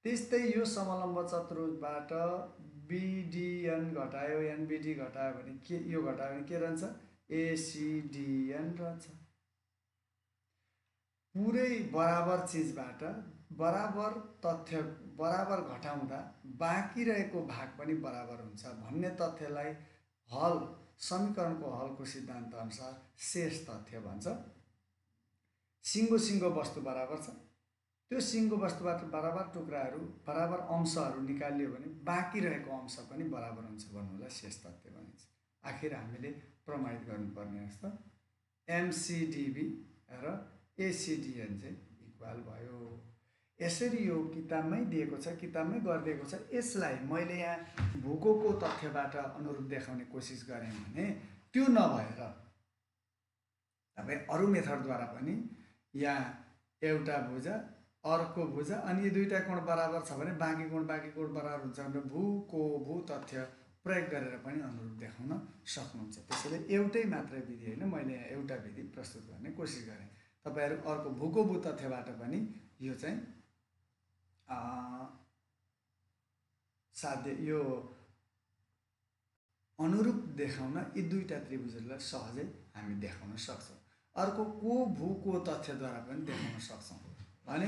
त्यस्तै यो समलम्ब चतुर्भुजबाट बिडिएन घटायो, एनबिडी घटायो भने के, यो घटायो भने के रहन्छ? एसिडिएन रहन्छ। पुरै बराबर चिजबाट बराबर तथ्य बराबर घटाउँदा बाँकी रहेको भाग पनि बराबर हुन्छ भन्ने तथ्यलाई हल समीकरणको हलको सिद्धान्त अनुसार शेष तथ्य भन्छ। सिङ्गो सिङ्गो वस्तु बराबर छ, त्यो सिङ्गो वस्तुबाट बराबर टुक्राहरू बराबर अंशहरू निकालियो भने बाँकी रहेको अंश पनि बराबर हुन्छ भन्नुलाई शेष तथ्य भनिन्छ। आखिर हामीले प्रमाणित गर्नुपर्ने हुन्छ त एमसिडिबी र एसिडिएन चाहिँ इक्वल भयो। यसरी यो किताबमै दिएको छ, किताबमै गरिदिएको छ। यसलाई मैले यहाँ भूगोलको तथ्यबाट अनुरूप देखाउने कोसिस गरेँ भने त्यो नभएर तपाईँ अरू मेथडद्वारा पनि यहाँ एउटा भुजा अर्को भुजा अनि यो दुईटा कोण बराबर छ भने बाँकी कोण बराबर हुन्छ भनेर भू तथ्य प्रयोग गरेर पनि अनुरूप देखाउन सक्नुहुन्छ। त्यसैले एउटै मात्रै विधि होइन, मैले यहाँ एउटा विधि प्रस्तुत गर्ने कोसिस गरेँ। तपाईँहरू अर्को भू तथ्यबाट पनि यो चाहिँ साध्य यो अनुरूप देखाउन यी दुईटा त्रिभुजहरूलाई सहजै हामी देखाउन सक्छौँ। अर्को भूको तथ्यद्वारा पनि देखाउन सक्छौँ भने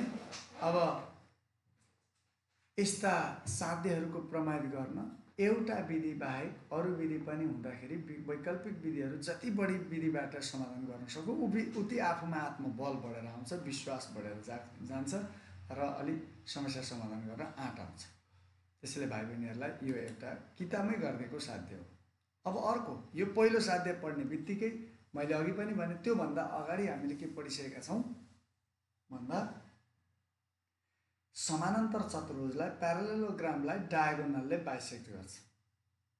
अब यस्ता साध्यहरूको प्रमाणित गर्न एउटा विधि बाहेक अरू विधि पनि हुँदाखेरि वैकल्पिक विधिहरू जति बढी विधिबाट समाधान गर्न सकौँ उति आफूमा आत्मबल बढेर आउँछ, विश्वास बढेर जान्छ र अलिक समस्या समाधान गर्न आँट आउँछ। त्यसैले भाइ बहिनीहरूलाई यो एउटा किताबमै गरिदिएको साध्य हो। अब अर्को यो पहिलो साध्य पढ्ने बित्तिकै मैले अघि पनि भने त्योभन्दा अगाडि हामीले के पढिसकेका छौँ भन्दा समानान्तर चतुर्भुजलाई प्यारालेलोग्रामलाई डायगोनलले बाइसेक्ट गर्छ,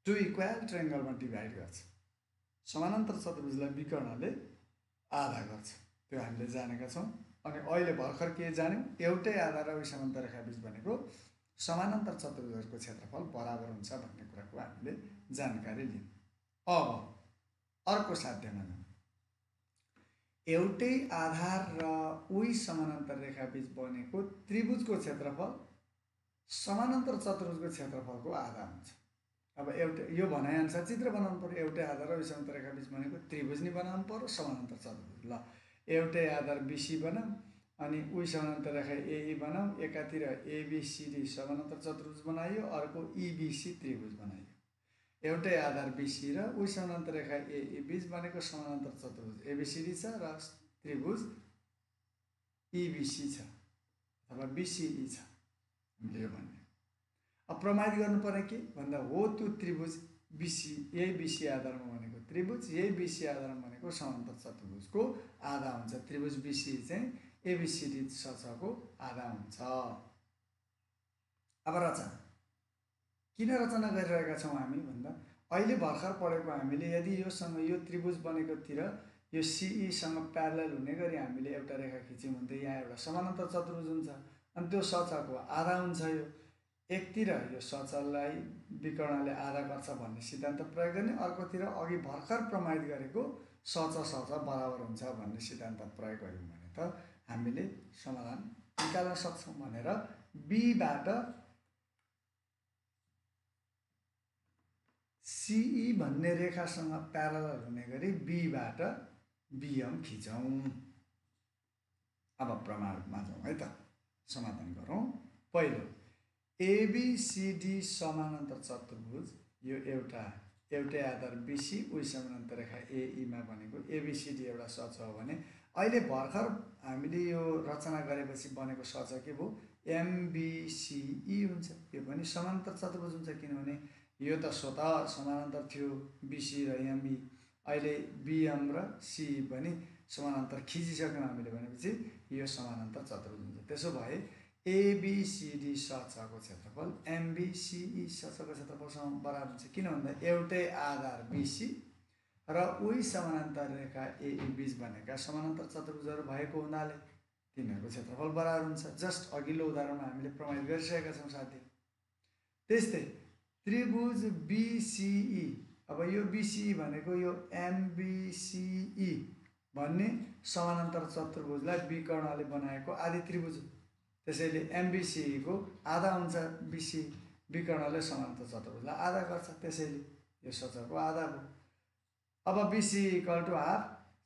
टु इक्वल ट्रायंगलमा डिभाइड गर्छ। समानान्तर चतुर्भुजलाई विकर्णले आधा गर्छ, त्यो हामीले जानेका छौँ। अनि अहिले भर्खर के जान्यौँ, एउटै आधार र समानान्तर रेखा बीच बनेको समानान्तर चतुर्भुजहरूको क्षेत्रफल बराबर हुन्छ भन्ने कुराको हामीले जानकारी लियौँ। अब अर्को साध्यमा जाउँ। एउटै आधार र उही समानान्तर रेखा बीच बनेको त्रिभुजको क्षेत्रफल समानान्तर चतुर्भुजको क्षेत्रफलको आधा हुन्छ। अब एउटा यो भनाइअनुसार चित्र बनाउनु पर्यो। एउटै आधार र उही समानान्तर रेखा बीच बनेको त्रिभुज नि बनाउनु पर्यो, समानान्तर चतुर्भुज। ल एउटै आधार बीसी बनाऊँ अनि उही समानान्तर रेखा एई बनाऊँ, एकातिर एबिसिडी समानान्तर चतुर्भुज बनाइयो, अर्को इबिसी त्रिभुज बनाइयो। एउटै आधार बीसी र उही समानान्तर रेखा एई बीच बनेको समानान्तर चतुर्भुज एबिसिडी छ र त्रिभुज इबिसी छ अथवा बिसिई छ। हामीले यो भन्ने अब प्रमाणित गर्नुपर्ने के भन्दा हो त्यो त्रिभुज बिसी यही बिसी आधारमा बनेको त्रिभुज यही बिसी आधारमा बनेको समानान्तर चतुर्भुजको आधा हुन्छ। त्रिभुज बिसी चाहिँ एबिसिडी सचको आधा हुन्छ। अब रचना किन रचना गरिरहेका छौँ हामी भन्दा अहिले भर्खर पढेको हामीले यदि योसँग यो त्रिभुज बनेकोतिर यो सिईसँग प्यारलल हुने गरी हामीले एउटा रेखा खिच्यौँ भने यहाँ एउटा समानान्तर चतुर्भुज हुन्छ अनि त्यो सचको आधा हुन्छ। यो एकतिर यो सचलाई विकर्णले आधा गर्छ भन्ने सिद्धान्त प्रयोग गर्ने, अर्कोतिर अघि भर्खर प्रमाणित गरेको सच बराबर हुन्छ भन्ने सिद्धान्त प्रयोग गऱ्यौँ भने त हामीले समाधान निकाल्न सक्छौँ भनेर बीबाट सिई भन्ने रेखासँग प्यारलल हुने गरी बीबाट बिएम खिचौँ। अब प्रमाणमा जाउँ है त, समाधान गरौँ। पहिलो एबिसिडी समानान्तर चतुर्भुज यो एउटै आधार बिसी उही समानान्तर रेखा एईमा बनेको एबिसिडी एउटा सच हो भने अहिले भर्खर हामीले यो रचना गरेपछि बनेको सच के भयो, एमबिसिई हुन्छ। यो पनि समानान्तर चतुर्भुज हुन्छ किनभने यो त स्वतः समानान्तर थियो बिसी र एमई, अहिले बिएम र सिई पनि समानान्तर खिचिसक्यौँ हामीले भनेपछि यो समानान्तर चतुर्भुज हुन्छ। त्यसो भए एबिसिडी सचको क्षेत्रफल एमबिसिई सचको क्षेत्रफलसँग बराबर हुन्छ। किन भन्दा एउटै आधार बिसी र उही समानान्तर रेखा एई बीच बनेका समानान्तर चतुर्भुजहरू भएको हुनाले तिनीहरूको क्षेत्रफल बराबर हुन्छ। जस्ट अघिल्लो उदाहरणमा हामीले प्रमाणित गरिसकेका छौँ साथी। त्यस्तै त्रिभुज बिसिई, अब यो बिसिई भनेको यो एमबिसिई भन्ने समानान्तर चतुर्भुजलाई विकर्णले बनाएको आदि त्रिभुज हो। त्यसैले एमबिसिईको आधा हुन्छ बिसी, विकर्णले समानान्तर चतुर्भुजलाई आधा गर्छ, त्यसैले यो सचको आधा भयो। अब बिसी इक्वल टु हाफ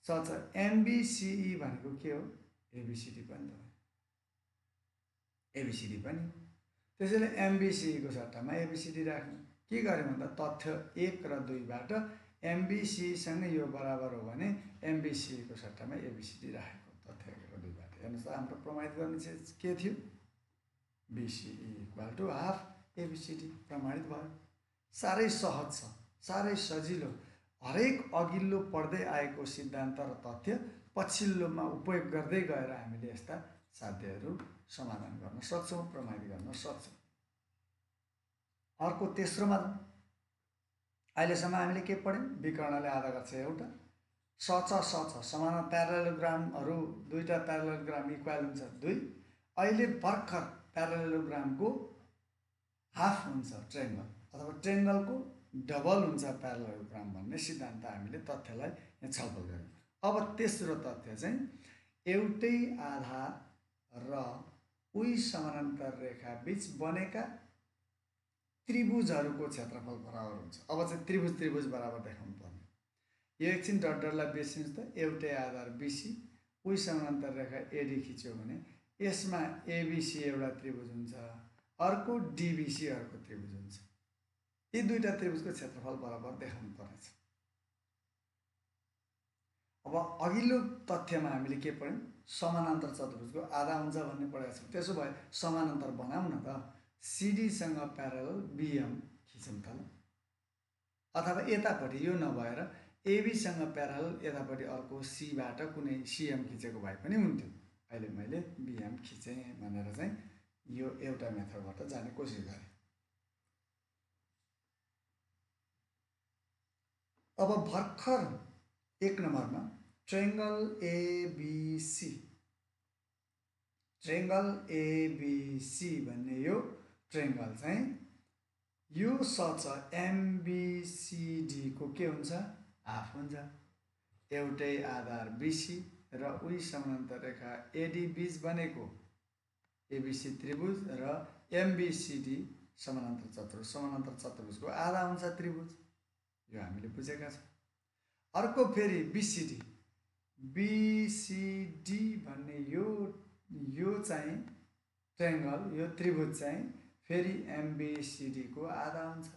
सच एमबिसिई भनेको के हो, एबिसिडी पनि त हो, एबिसिडी पनि त्यसैले एमबिसीको सट्टामा एबिसिडी राख्नु। के गर्यो भन्दा तथ्य 1 र 2बाट एमबिसीसँग यो बराबर हो भने एमबिसीको सट्टामा एबिसिडी राखेको तथ्य 1 र 2बाट। हेर्नुहोस् त हाम्रो प्रमाणित गर्ने चाहिँ के थियो? बिसिई इक्वल टु हाफ एबिसिडी प्रमाणित भयो। साह्रै सहज छ, साह्रै सजिलो। हरेक अघिल्लो पढ्दै आएको सिद्धान्त र तथ्य पछिल्लोमा उपयोग गर्दै गएर हामीले यस्ता साध्यहरू समाधान गर्न सक्छौँ, प्रमाणित गर्न सक्छौँ। अर्को तेस्रोमा अहिलेसम्म हामीले के पढ्यौँ? विकर्णले आधा गर्छ एउटा, सच समान प्यारालेलोग्रामहरू दुईटा प्यारालेलोग्राम इक्वल हुन्छ 2। अहिले भर्खर प्यारालेलोग्रामको हाफ हुन्छ ट्रायंगल अथवा ट्रायंगलको डबल हुन्छ प्यारालेलोग्राम भन्ने सिद्धान्त हामीले तथ्यलाई यहाँ छलफल गऱ्यौँ। अब तेस्रो तथ्य चाहिँ एउटै आधार र उही समानान्तर रेखा बीच बनेका त्रिभुजहरूको क्षेत्रफल बराबर हुन्छ। अब चाहिँ त्रिभुज बराबर देखाउनु पर्ने। यो एकछिन डटलाई बेच्नुहोस् त। एउटै आधार बिसी, उही समानान्तर रेखा एडी खिच्यो भने यसमा एबिसी एउटा त्रिभुज हुन्छ, अर्को डिबिसी अर्को त्रिभुज हुन्छ। यी दुईटा त्रिभुजको क्षेत्रफल बराबर देखाउनु पर्नेछ। अब अघिल्लो तथ्यमा हामीले के पढ्यौँ? समानान्तर चतुर्भुजको आधा हुन्छ भन्ने पढेका छौँ। त्यसो भए समानान्तर बनाऊँ न त। सिडीसँग प्यारलल बिएम खिचौँ त ल। अथवा यतापट्टि यो नभएर एबीसँग प्यारलल यतापट्टि अर्को सीबाट कुनै सिएम खिचेको भए पनि हुन्थ्यो। अहिले मैले बिएम खिचेँ भनेर चाहिँ यो एउटा मेथडबाट जाने कोसिस गरेँ। अब भर्खर 1 नम्बरमा ट्रायंगल एबिसी भन्ने यो ट्रायंगल चाहिँ यो सच एमबिसिडी को के हुन्छ? हाफ हुन्छ। एउटै आधार बिसी र उही समानान्तर रेखा एडी बीच बनेको एबिसी त्रिभुज र एमबिसिडी समानान्तर चतुर्भुजको आधा हुन्छ त्रिभुज। यो हामीले बुझेका छौँ। अर्को फेरि बिसिडी भन्ने यो चाहिँ ट्रायंगल, यो त्रिभुज चाहिँ फेरि एमबिसिडी को आधा हुन्छ।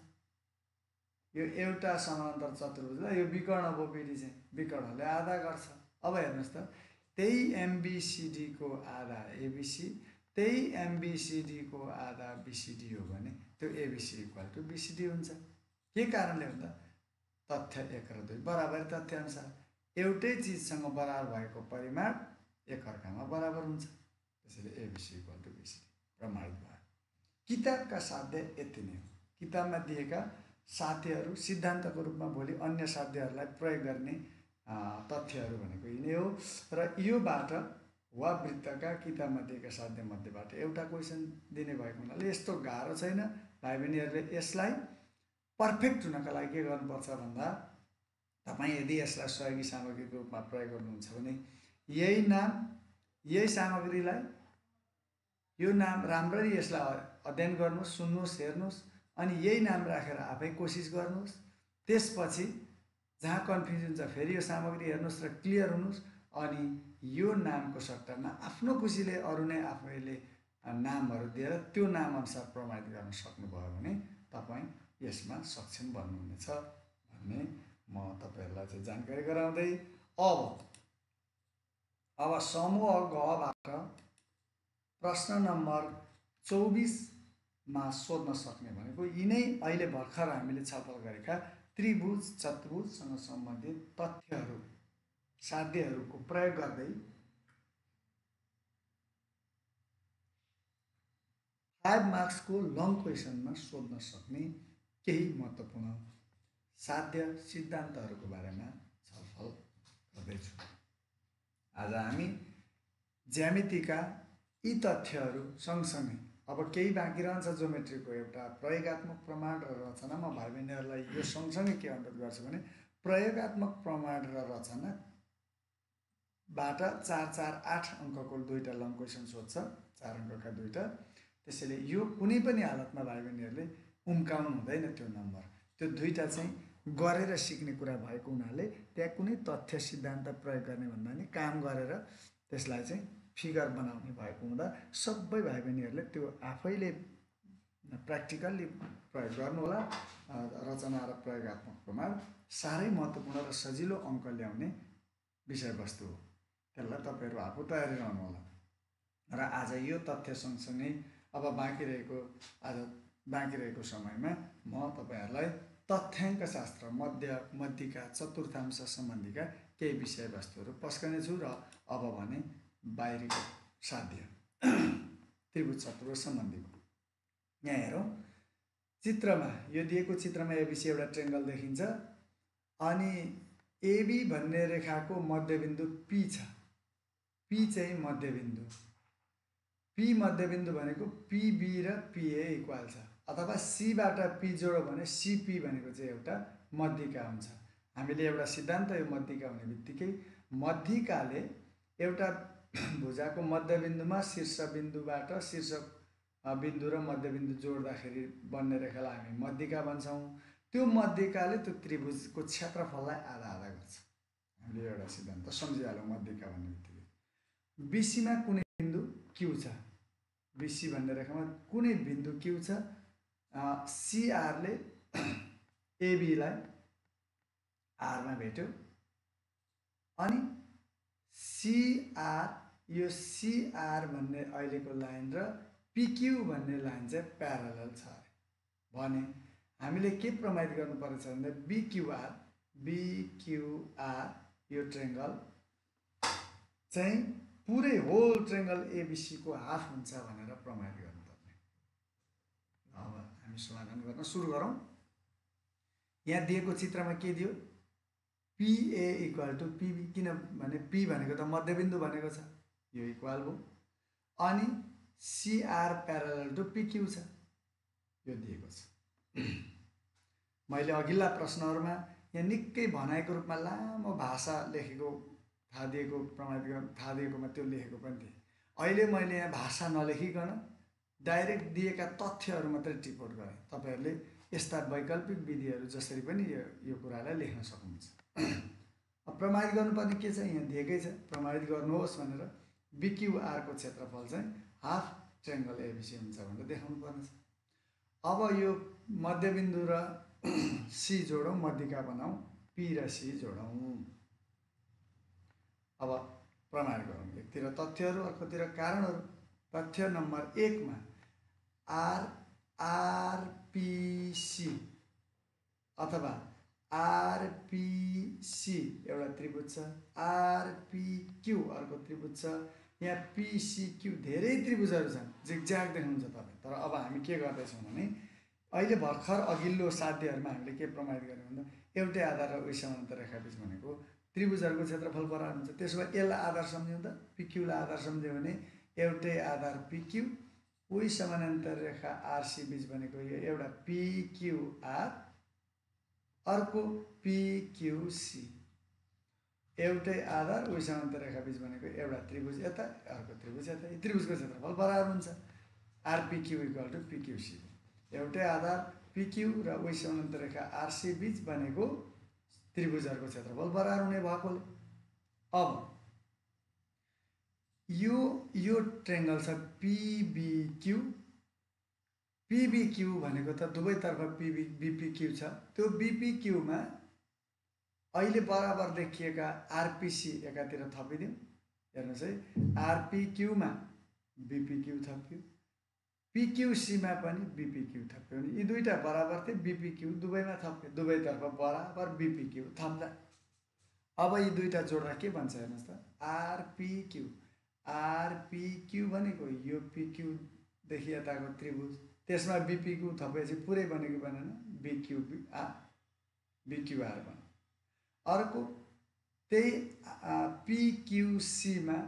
यो एउटा समानान्तर चतुर्भुजलाई यो विकर्ण बोपेडी चाहिँ विकर्णले आधा गर्छ। अब हेर्नुहोस् त, त्यही एमबिसिडी को आधा एबिसी, त्यही एमबिसिडी को आधा बिसिडी हो भने त्यो एबिसी इक्वल टु बिसिडी हुन्छ। के कारणले भन्दा तथ्य 1 र 2 बराबर तथ्यानुसार एउटै चिजसँग बराबर भएको परिमाण एकअर्कामा बराबर हुन्छ। त्यसैले एबिसी इक्वल टु बिसिडी प्रमाणित भयो। किताबका साध्य यति नै हो। किताबमा दिएका साध्यहरू सिद्धान्तको रूपमा भोलि अन्य साध्यहरूलाई प्रयोग गर्ने तथ्यहरू भनेको यिनै हो। र योबाट वा वृत्तका किताबमा दिएका साध्यमध्येबाट एउटा क्वेसन दिने भएको हुनाले यस्तो गाह्रो छैन। भाइ बहिनीहरूले यसलाई पर्फेक्ट हुनका लागि के गर्नुपर्छ भन्दा तपाईँ यदि यसलाई सहयोगी सामग्रीको रूपमा प्रयोग गर्नुहुन्छ भने यही सामग्रीलाई यो नाम राम्ररी यसलाई अध्ययन गर्नुहोस्, सुन्नुहोस्, हेर्नुहोस्, अनि यही नाम राखेर आफै कोसिस गर्नुहोस्। त्यसपछि जहाँ कन्फ्युजन छ फेरि यो सामग्री हेर्नुहोस् र क्लियर हुनुहोस्। अनि यो नामको सट्टामा आफ्नो खुसीले अरू नै आफैले नामहरू दिएर त्यो नामअनुसार प्रमाणित गर्न सक्नुभयो भने तपाईँ यसमा सक्षम बन्नुहुनेछ भन्ने म तपाईहरुलाई चाहिँ जानकारी गराउँदै अब समूह गबाट प्रश्न नम्बर 24 मा सोध्न सक्ने भनेको यिनै अहिले भर्खर हामीले छलफल गरेका त्रिभुज चतुर्भुजसँग सम्बन्धित तथ्यहरू साध्यहरूको प्रयोग गर्दै 5 मार्क्स को लङ क्वेसनमा सोध्न सक्ने केही महत्त्वपूर्ण साध्य सिद्धान्तहरूको बारेमा छलफल गर्दैछु। आज हामी ज्यामितिका यी तथ्यहरू सँगसँगै अब केही बाँकी रहन्छ ज्योमेट्रीको एउटा प्रयोगात्मक प्रमाण र रचना। म भाइ बहिनीहरूलाई यो सँगसँगै के अनुरोध गर्छु भने प्रयोगात्मक प्रमाण र रचना बाट 4 4 8 अङ्कको दुईटा लङ क्वेसन सोध्छ, 4 अङ्कका दुईटा। त्यसैले यो कुनै पनि हालतमा भाइ बहिनीहरूले उम्काउनु हुँदैन। त्यो नम्बर त्यो दुईटा चाहिँ गरेर सिक्ने कुरा भएको हुनाले त्यहाँ कुनै तथ्य सिद्धान्त प्रयोग गर्ने भन्दा नि काम गरेर त्यसलाई चाहिँ फिगर बनाउने भएको हुँदा सबै भाइ बहिनीहरूले त्यो आफैले प्र्याक्टिकल्ली प्रयोग गर्नु होला। रचना र प्रयोगात्मकमा साह्रै महत्त्वपूर्ण र सजिलो अङ्क ल्याउने विषयवस्तु हो। त्यसलाई तपाईँहरू आफू तयारी रहनु होला। र आज यो तथ्य सँगसँगै अब बाँकी रहेको समयमा म तपाईँहरूलाई तथ्याङ्कशास्त्र मध्यिका चतुर्थांश सम्बन्धीका केही विषयवस्तुहरू पस्कने छु। र अब भने बाहिरीको साध्य त्रिभुज चतुर्भुज सम्बन्धीको। यहाँ हेरौँ चित्रमा, यो दिएको चित्रमा एबिसी एउटा ट्रेङ्गल देखिन्छ अनि एबी भन्ने रेखाको मध्यबिन्दु पी छ। पी चाहिँ मध्यबिन्दु, पी मध्यबिन्दु भनेको पिबी र पिए इक्वल छ। अथवा सीबाट पी जोड्यो भने सिपी भनेको चाहिँ एउटा मध्यिका हुन्छ। हामीले एउटा सिद्धान्त, यो मध्यिका हुने बित्तिकै मध्यिकाले एउटा भुजाको मध्यबिन्दुमा शीर्षबिन्दुबाट शीर्ष बिन्दु र मध्यबिन्दु जोड्दाखेरि बन्ने रेखालाई हामी मध्यिका भन्छौँ। त्यो मध्यिकाले त्यो त्रिभुजको क्षेत्रफललाई आधा आधा गर्छ। हामीले एउटा सिद्धान्त सम्झिहालौँ मध्यिका भन्ने बित्तिकै। बिसीमा कुनै बिन्दु क्यू छ, बिसी भन्ने रेखामा कुनै बिन्दु क्यू छ। सिआरले एबीलाई आरमा भेट्यो अनि सिआर, यो सिआर भन्ने अहिलेको लाइन र पिक्यू भन्ने लाइन चाहिँ प्यारलल छ अरे भने हामीले के प्रमाणित गर्नुपर्छ भन्दा बिक्युआर यो ट्रेङ्गल चाहिँ पुरै होल ट्रेङ्गल एबिसीको हाफ हुन्छ भनेर प्रमाणित गर्नुपर्ने। अब हामी समाधान गर्न सुरु गरौँ। यहाँ दिएको चित्रमा के दियो, पिए इक्वल टु पिबी, किनभने पी भनेको त मध्यबिन्दु भनेको छ, यो इक्वल हो। अनि सिआर प्यारलल टु पिक्यू छ, यो दिएको छ। मैले अघिल्ला प्रश्नहरूमा यहाँ निकै भनाइको रूपमा लामो भाषा लेखेको थाहा दिएकोमा त्यो लेखेको पनि थिएँ। अहिले मैले यहाँ भाषा नलेखिकन डाइरेक्ट दिएका तथ्यहरू मात्रै टिपोट गरेँ। तपाईँहरूले यस्ता वैकल्पिक विधिहरू जसरी पनि यो कुरालाई लेख्न सक्नुहुन्छ। प्रमाणित गर्नुपर्ने के छ, यहाँ दिएकै छ, प्रमाणित गर्नुहोस् भनेर बिक्युआरको क्षेत्रफल चाहिँ हाफ ट्रेङ्गल एबिसी हुन्छ भनेर देखाउनु पर्ने छ। अब यो मध्यबिन्दु र सी जोडौँ, मध्यिका बनाऊँ, पी र सी जोडौँ। अब प्रमाण गरौँ। एकतिर तथ्यहरू, अर्कोतिर कारणहरू। तथ्य नम्बर 1 मा आरपिसी अथवा आरपिसी एउटा त्रिभुज छ, आरपिक्यू अर्को त्रिभुज छ। यहाँ पिसिक्यू धेरै त्रिभुजहरू छन्, जिगज्याग देख्नुहुन्छ तपाईँ। तर अब हामी के गर्दैछौँ भने अहिले भर्खर अघिल्लो साध्यहरूमा हामीले के प्रमाणित गर्यौँ भन्दा एउटै आधार र उही समानान्तर रेखाबीच भनेको त्रिभुजहरूको क्षेत्रफल बराबर हुन्छ। त्यसो भए यसलाई आधार सम्झ्यौँ त, पिक्यूलाई आधार सम्झ्यौँ भने एउटै आधार पिक्यू, उही समानान्तर रेखा आरसी बीच भनेको यो एउटा पिक्यूआर अर्को पिक्यूसी, एउटै आधार उही समानान्तर रेखा बीच भनेको एउटा त्रिभुज यता अर्को त्रिभुज यता, यी त्रिभुजको क्षेत्रफल बराबर हुन्छ। आरपिक्यू इक्वल टु पिक्यूसी, एउटै आधार पिक्यू र उही समानान्तर रेखा आरसी बीच भनेको त्रिभुजहरूको क्षेत्रफल बराबर हुने भएकोले अब यो ट्रेङ्गल छ पिबिक्यू। पिबिक्यू भनेको त दुवैतर्फ बिपिक्यू छ। त्यो बिपिक्यूमा अहिले बराबर देखिएका आरपिसी एकातिर थपिदिउँ। हेर्नुहोस् है, आरपिक्यूमा बिपिक्यू थप्यो, पिक्यूसीमा पनि बिपिक्यू थप्यो भने यी दुईटा बराबर थिए, बिपिक्यू दुवैमा थप्यो, दुवैतर्फ बराबर बिपिक्यू थप्दा अब यी दुईटा जोड्दा के भन्छ हेर्नुहोस् त, आरपिक्यू। आरपिक्यू भनेको यो पिक्यूदेखि यताको त्रिभुज, त्यसमा बिपिक्यू थपेपछि पुरै बनेको बनेन, बिक्युआर बन्यो। अर्को त्यही पिक्युसीमा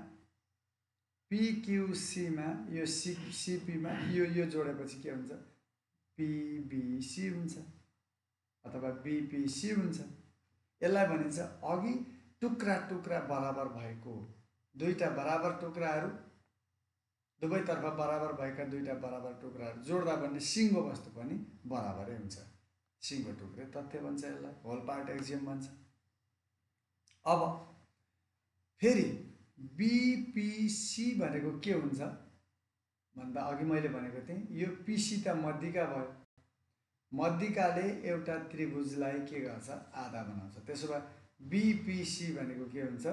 यो सिपीमा यो जोडेपछि के हुन्छ, पिबिसी हुन्छ अथवा बिपिसी हुन्छ। यसलाई भनिन्छ अघि टुक्रा टुक्रा बराबर भएको दुईटा बराबर टुक्राहरू, दुवैतर्फ बराबर भएका दुईटा बराबर टुक्राहरू जोड्दा बन्ने सिङ्गो वस्तु पनि बराबरै हुन्छ। सिङ्गो टुक्रे तथ्य भन्छ, यसलाई होल पार्ट एक्जियम भन्छ। अब फेरि बिपिसी भनेको के हुन्छ भन्दा अघि मैले भनेको थिएँ यो पिसी त मध्यिका भयो, मध्यिकाले एउटा त्रिभुजलाई के गर्छ आधा बनाउँछ। त्यसो भए बिपिसी भनेको के हुन्छ,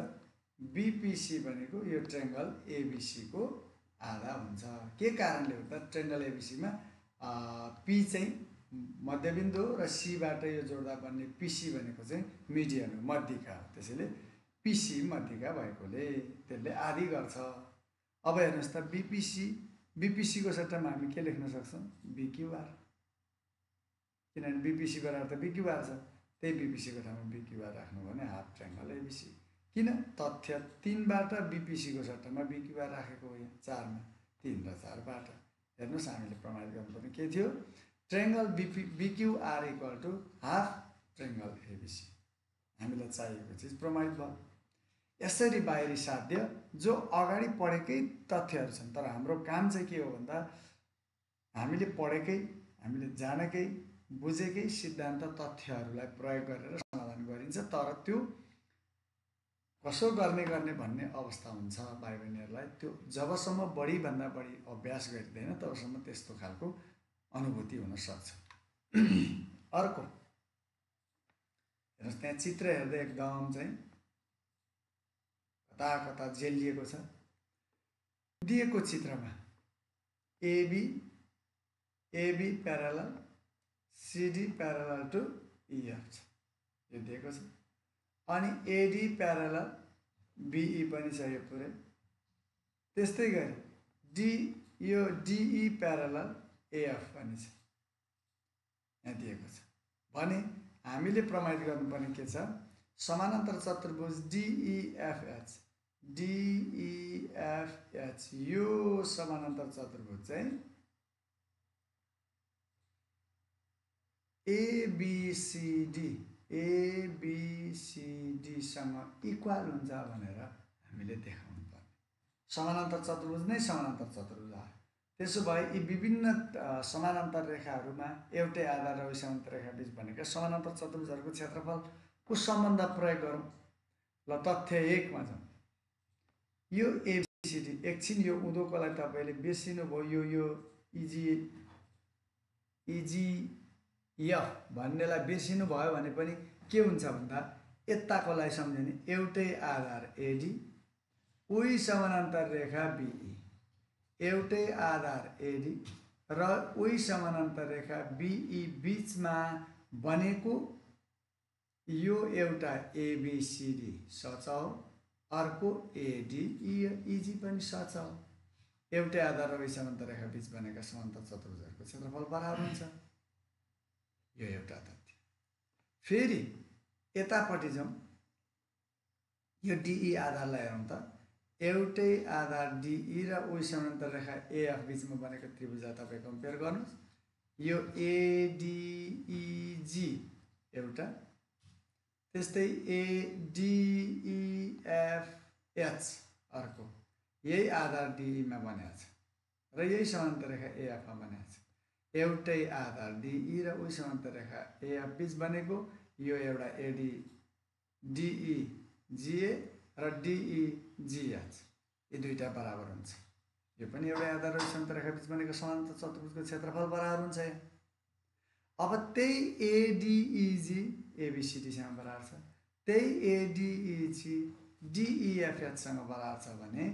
बिपिसी भनेको यो ट्रायंगल एबिसीको आधा हुन्छ। के कारणले गर्दा ट्रायंगल एबिसीमा पी चाहिँ मध्यबिन्दु हो र सीबाट यो जोड्दा बन्ने पिसी भनेको चाहिँ मिडियन हो, मध्यिका हो। त्यसैले पिसी मध्यिका भएकोले त्यसले आधी गर्छ। अब हेर्नुहोस् त बिपिसीको सट्टामा हामी के लेख्न सक्छौँ, बिक्युआर, किनभने बिपिसी बराबर त बिक्युआर छ। त्यही बिपिसीको ठाउँमा बिक्युआर राख्नु भने हाफ ट्रायंगल एबिसी। किन तथ्य 3बाट बिपिसीको सट्टामा बिक्युआर राखेको हो, यहाँ 4मा 3 र 4बाट। हेर्नुहोस् हामीले प्रमाणित गर्नुपर्ने के थियो, triangle BQR equal to half triangle ABC. हामीलाई चाहिएको चिज प्रमाणित भयो। यसरी बाहिरी साध्य जो अगाडि पढेकै तथ्यहरू छन्, तर हाम्रो काम चाहिँ के हो भन्दा हामीले पढेकै, हामीले जानेकै, बुझेकै सिद्धान्त तथ्यहरूलाई प्रयोग गरेर समाधान गरिन्छ। तर त्यो कसो गर्ने भन्ने अवस्था हुन्छ भाइ बहिनीहरूलाई। त्यो जबसम्म बढीभन्दा बढी अभ्यास गरिँदैन तबसम्म त्यस्तो खालको अनुभूति हुन सक्छ। अर्को हेर्नुहोस्, त्यहाँ चित्र हेर्दा एकदम चाहिँ कता कता जेलिएको छ। दिएको चित्रमा AB parallel CD parallel to EF छ, यो दिएको छ। अनि एडी प्यारलल बिई पनि छ यो पुरै। त्यस्तै गरी यो डिई प्यारलल एएफ पनि छ, यहाँ दिएको छ। भने हामीले प्रमाणित गर्नुपर्ने के छ, समानान्तर चतुर्भुज डिइएफएच यो समानान्तर चतुर्भुज चाहिँ एबीसीडीसँग इक्वल हुन्छ भनेर हामीले देखाउनु पर्ने। समानान्तर चतुर्भुज नै समानान्तर चतुर्भुज हो। त्यसो भए यी विभिन्न समानान्तर रेखाहरूमा एउटै आधार र वही समानान्तर रेखा बीच बनेका समानान्तर चतुर्भुजहरूको क्षेत्रफलको सम्बन्ध प्रयोग गरौँ। ल तथ्य 1 मा जाउँ। यो एबीसीडी एकछिन यो उँधोकोलाई तपाईँले बिर्सिनुभयो, यो इजिएफ भन्नेलाई बिर्सिनु भयो भने पनि के हुन्छ भन्दा यताकोलाई सम्झिने एउटै आधार एडी, उही समानान्तर रेखा बिई, एउटै आधार एडी र उही समानान्तर रेखा बिई बीचमा बनेको यो एउटा एबीसीडी सच हो, अर्को एडीइजी पनि सच हो। एउटै आधार र उही समानान्तर रेखा बीच बनेका समानान्तर चतुर्भुजहरूको क्षेत्रफल बराबर हुन्छ। यो एउटा तथ्य। फेरि यतापट्टि जाउँ, यो डिई आधारलाई हेरौँ त। एउटै आधार डिई र उही समानान्तर रेखा एएफ बीचमा बनेको त्रिभुजलाई तपाईँ कम्पेयर गर्नुहोस्। यो एडिइजी एउटा, त्यस्तै एडिइएफएच अर्को, यही आधार डिईमा बनेको छ र यही समानान्तर रेखा एएफमा बनेको छ। एउटै आधार डिई र उही समानान्तर रेखा एएफ बीच बनेको यो एउटा डिइजिए र डिइजिएच, यी दुईटा बराबर हुन्छ। यो पनि एउटै आधार र समानान्तर रेखा बीच बनेको समानान्तर चतुर्भुजको क्षेत्रफल बराबर हुन्छ। अब त्यही एडिइजी एबीसीडीसँग बराबर छ, त्यही एडिइजी डिइएफएचसँग बराबर छ भने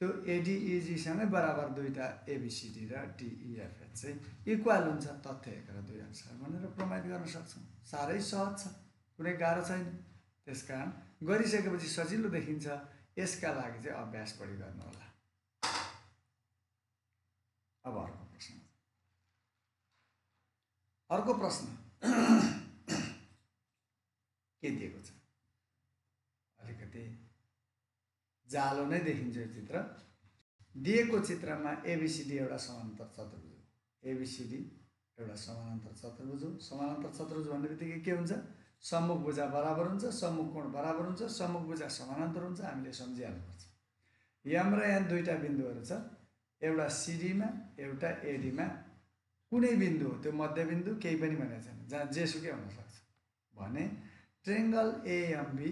त्यो एडिइजीसँगै बराबर दुईटा एबीसीडी र डिइएफएच चाहिँ इक्वल हुन्छ। तथ्य 1 र 2 अनुसार भनेर प्रमाणित गर्न सक्छौँ। साह्रै सहज छ, कुनै गाह्रो छैन। त्यसकारण गरिसकेपछि सजिलो देखिन्छ। यसका लागि चाहिँ अभ्यास बढी गर्नु होला। अब अर्को प्रश्न के दिएको छ, अलिकति जालो नै देखिन्छ यो चित्र। दिएको चित्रमा एबीसीडी एउटा समानान्तर चतुर्भुज हो। एबीसीडी एउटा समानान्तर चतुर्भुज हो। समानान्तर चतुर्भुज भन्ने बित्तिकै के हुन्छ, सम्मुख भुजा बराबर हुन्छ, सम्मुख कोण बराबर हुन्छ, सम्मुख भुजा समानान्तर हुन्छ। हामीले सम्झिहाल्नुपर्छ। यम र यहाँ दुईटा बिन्दुहरू छ, एउटा सिडीमा एउटा एडीमा। कुनै बिन्दु हो त्यो मध्यबिन्दु केही पनि भनेको छैन, जहाँ जेसुकै हुन सक्छ भने ट्रायंगल एएमबी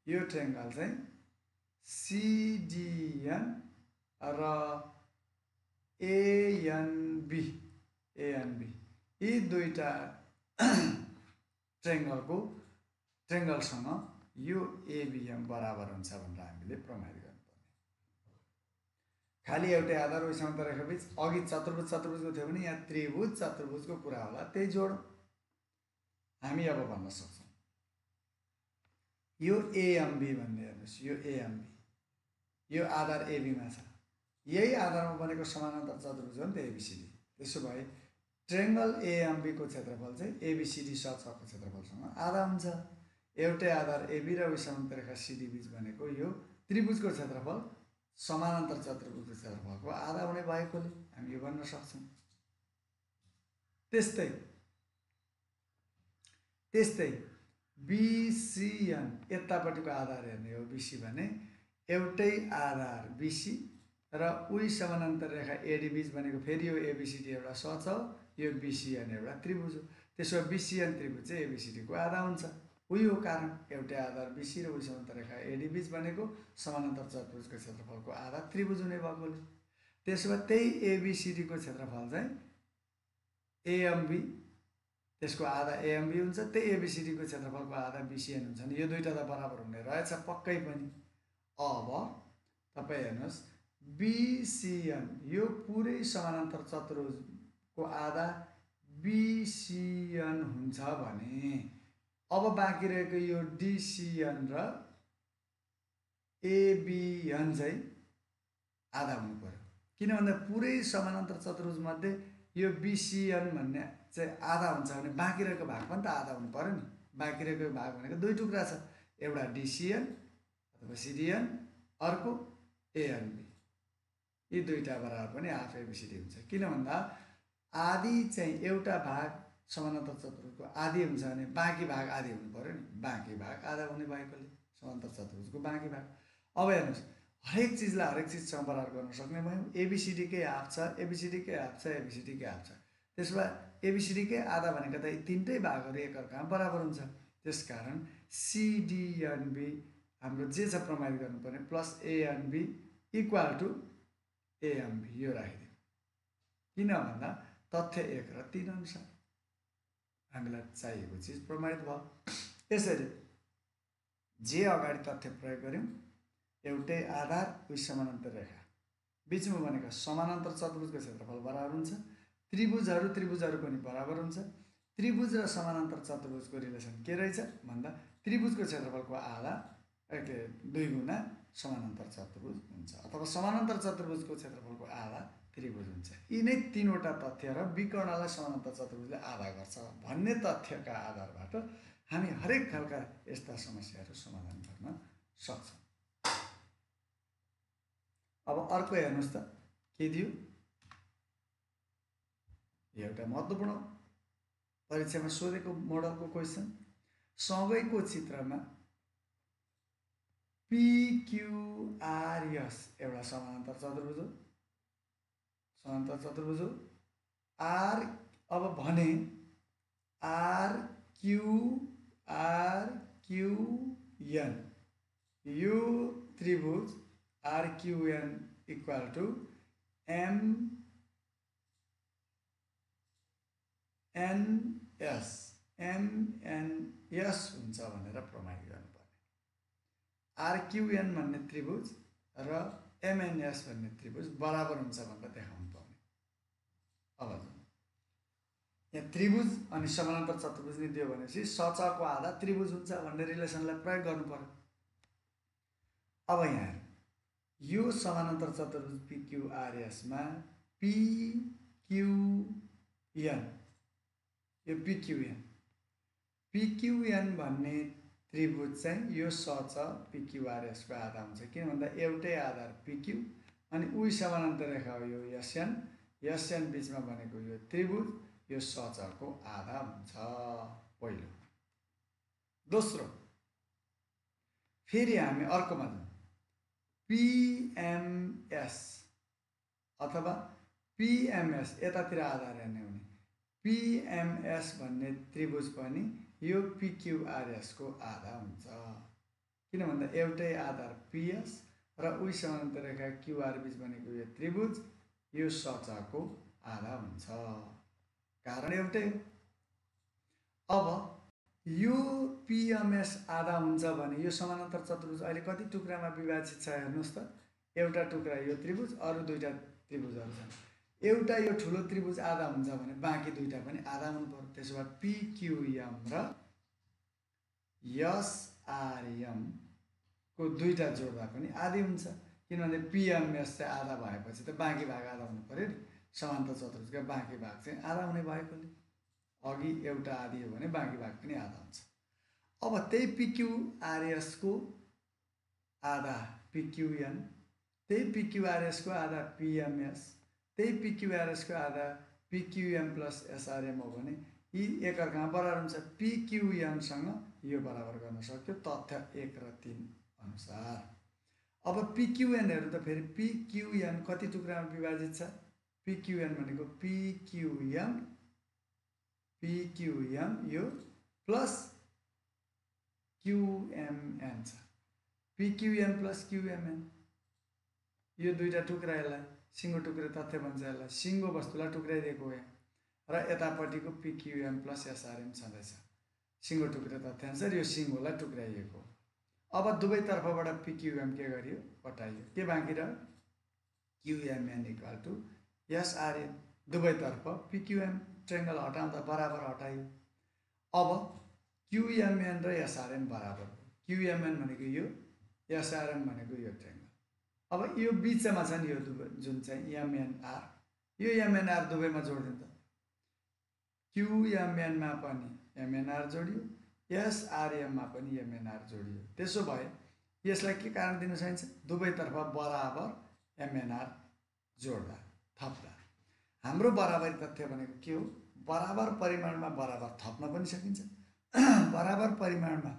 यो ट्रायंगल चाहिँ CDN र ANB यी दुईटा ट्रेङ्गलसँग यो ABM बराबर हुन्छ भनेर हामीले प्रमाणित गर्नुपर्ने। खालि एउटै आधार उही समान्तराल रेखा बीच अघि चतुर्भुजको थियो भने यहाँ त्रिभुज चतुर्भुजको कुरा होला, त्यही जोड हामी अब भन्न सक्छौँ। यो AMB भन्ने हेर्नुहोस्, यो AMB यो आधार AB मा छ, यही आधारमा बनेको समानान्तर चतुर्भुज हो नि त ABCD। त्यसो भए ट्रेङ्गल AMB को क्षेत्रफल चाहिँ ABCD सचको क्षेत्रफलसँग आधा हुन्छ। एउटै आधार AB र उही समान्तराल रेखा CD बीच बनेको यो त्रिभुजको क्षेत्रफल समानान्तर चतुर्भुजको क्षेत्रफलको आधा हुने भएकोले हामी यो भन्न सक्छौँ। त्यस्तै BCN यतापट्टिको आधार हेर्ने हो BC भने एउटै आधार BC र उही समानान्तर रेखा AD बीच बनेको फेरि यो ABCD एउटा सच हो, यो BCN एउटा त्रिभुज हो। त्यसो भए BCN त्रिभुज चाहिँ ABCD को आधा हुन्छ। उही हो कारण, एउटै आधार BC र उही समानान्तर रेखा AD बीच बनेको समानान्तर चतुर्भुजको क्षेत्रफलको आधा त्रिभुज हुने भएकोले। त्यसो भए त्यही ABCD को क्षेत्रफल चाहिँ AMB, त्यसको आधा AMB हुन्छ, त्यही ABCD को क्षेत्रफलको आधा BCN हुन्छ नि। यो दुईटा त बराबर हुने रहेछ पक्कै पनि। अब तपाईँ हेर्नुहोस्, BCN यो पुरै समानान्तर चतुर्भुजको आधा BCN हुन्छ भने अब बाँकी रहेको यो DCN र ABN चाहिँ आधा हुनु पर्यो। किन भन्दा पुरै समानान्तर चतुर्भुज मध्ये यो BCN भन्ने चाहिँ आधा हुन्छ भने बाँकी रहेको भाग पनि त आधा हुनु पर्यो नि। बाँकी रहेको भाग भनेको दुई टुक्रा छ, एउटा DCN अथवा CDN, अर्को ANB। यी दुईटा बराबर पनि हाफ ABCD हुन्छ। किन भन्दा आधी चाहिँ एउटा भाग समानान्तर चतुर्भुजको आधी हुन्छ भने बाँकी भाग आधी हुनु पर्यो नि। बाँकी भाग आधा हुने भएकोले समानान्तर चतुर्भुजको बाँकी भाग। अब हेर्नुहोस्, हरेक चिजलाई हरेक चिजसँग बराबर गर्न सक्ने भयौँ। ABCD कै हाफ छ, ABCD कै हाफ छ, ABCD कै हाफ छ। त्यसो भए ABCD कै आधा भनेको त यी तिनटै भागहरू एकअर्कामा बराबर हुन्छ। त्यसकारण CDNB हाम्रो जे छ प्रमाणित गर्नुपर्ने plus ANB equal to AMB यो राखिदिउँ। किन भन्दा तथ्य 1 र 3 अनुसार हामीलाई चाहिएको चिज प्रमाणित भयो। यसरी जे अगाडि तथ्य प्रयोग गर्यौँ, एउटै आधार उही समानान्तर रेखा बीचमा बनेका समानान्तर चतुर्भुजको क्षेत्रफल बराबर हुन्छ। त्रिभुजहरू पनि बराबर हुन्छ। त्रिभुज र समानान्तर चतुर्भुजको रिलेसन के रहेछ भन्दा त्रिभुजको क्षेत्रफलको आधा 2 गुणा समानान्तर चतुर्भुज हुन्छ, अथवा समानान्तर चतुर्भुजको क्षेत्रफलको आधा त्रिभुज हुन्छ। यी नै तीनवटा तथ्य र विकर्णलाई समानान्तर चतुर्भुजले आधा गर्छ भन्ने तथ्यका आधारबाट हामी हरेक खालका यस्ता समस्याहरू समाधान गर्न सक्छौँ। अब अर्को हेर्नुहोस् त के दियो। एउटा महत्त्वपूर्ण परीक्षामा सोधेको मोडलको क्वेसन, सँगैको चित्रमा PQRS एउटा समानान्तर चतुर्भुज हो, R अब भने RQN यो त्रिभुज RQN इक्वल टु MNS हुन्छ भनेर प्रमाणित गर्नुपर्ने। RQN भन्ने त्रिभुज र MNS भन्ने त्रिभुज बराबर हुन्छ भनेर देखाउनु पर्ने। अब यहाँ त्रिभुज अनि समानान्तर चतुर्भुज नि दियो भनेपछि सचको आधा त्रिभुज हुन्छ भन्ने रिलेसनलाई प्रयोग गर्नु पर्यो। अब यहाँ यो समानान्तर चतुर्भुज PQRS मा PQN यो PQN भन्ने त्रिभुज चाहिँ यो सच PQRS को आधा हुन्छ। किन भन्दा एउटै आधार PQ अनि उही समानान्तर रेखा हो यो SN बीचमा बनेको यो त्रिभुज यो सचको आधा हुन्छ पहिलो। दोस्रो, फेरि हामी अर्कोमा जाउँ, PMS अथवा PMS यतातिर आधार हेर्ने हो भने PMS भन्ने त्रिभुज पनि यो PQRS को आधा हुन्छ। किन भन्दा एउटै आधार PS र उही समानान्तर रेखा क्युआर बीच बनेको यो त्रिभुज यो सचको आधा हुन्छ। कारण एउटै। अब यो पिएमएस आधा हुन्छ भने यो समानान्तर चतुर्भुज अहिले कति टुक्रामा विभाजित छ हेर्नुहोस् त। एउटा टुक्रा यो त्रिभुज, अरू दुईटा त्रिभुजहरू छन्। एउटा यो ठुलो त्रिभुज आधा हुन्छ भने बाँकी दुईटा पनि आधा हुनु पर्यो। त्यसो भए पिक्युएम र एसआरएम को दुईटा जोड्दा पनि आधी हुन्छ, किनभने पिएमएस चाहिँ आधा भएपछि त बाँकी भाग आधा हुनु पर्यो नि। समान्तर चतुर्भुजका बाँकी भाग चाहिँ आधा हुने भएकोले अघि एउटा आधी हो भने बाँकी भाग पनि आधा हुन्छ। अब त्यही पिक्युआरएसको आधा पिक्युएन, त्यही पिक्युआरएसको आधा पिएमएस, त्यही पिक्युआरएसको आधा पिक्युएम प्लस एसआरएम हो भने यी एकअर्कामा बराबर हुन्छ। पिक्युएनसँग यो बराबर गर्न सक्यो तथ्य 1 र 3 अनुसार। अब पिक्युएन हेर्नु त फेरि पिक्युएन कति टुक्रामा विभाजित छ। पिक्युएन भनेको पिक्युएम यो प्लस क्युएमएन छ। पिक्युएम प्लस क्युएमएन यो दुईटा टुक्रा, यसलाई सिङ्गो टुक्रा तथ्य भन्छ। यसलाई सिङ्गो वस्तुलाई टुक्राइदिएको हो र यतापट्टिको पिक्युएम प्लस एसआरएम छँदैछ। सिङ्गो टुक्रा तथ्यानुसार यो सिङ्गोलाई टुक्राइएको। अब दुवैतर्फबाट पिक्युएम के गरियो, हटाइयो। के बाँकी रह्यो, क्युएमएन इक्वल टु एसआरएम। दुवैतर्फ पिक्युएम ट्रेङ्गल हटाउँदा बराबर हटाइयो। अब क्युएमएन र एसआरएम बराबर, क्युएमएन भनेको यो, एसआरएम भनेको यो ट्रेङ्गल। अब यो बिचमा छ नि यो जुन चाहिँ एमएनआर, यो एमएनआर दुवैमा जोडिदिन्छ। क्युएमएनमा पनि एमएनआर जोडियो, एसआरएममा पनि एमएनआर जोडियो। त्यसो भए यसलाई के कारण दिन सकिन्छ, दुवैतर्फ बराबर एमएनआर जोड्दा थप्दा। हाम्रो बराबरी तथ्य भनेको के हो, बराबर परिमाणमा बराबर थप्न पनि सकिन्छ, बराबर परिमाणमा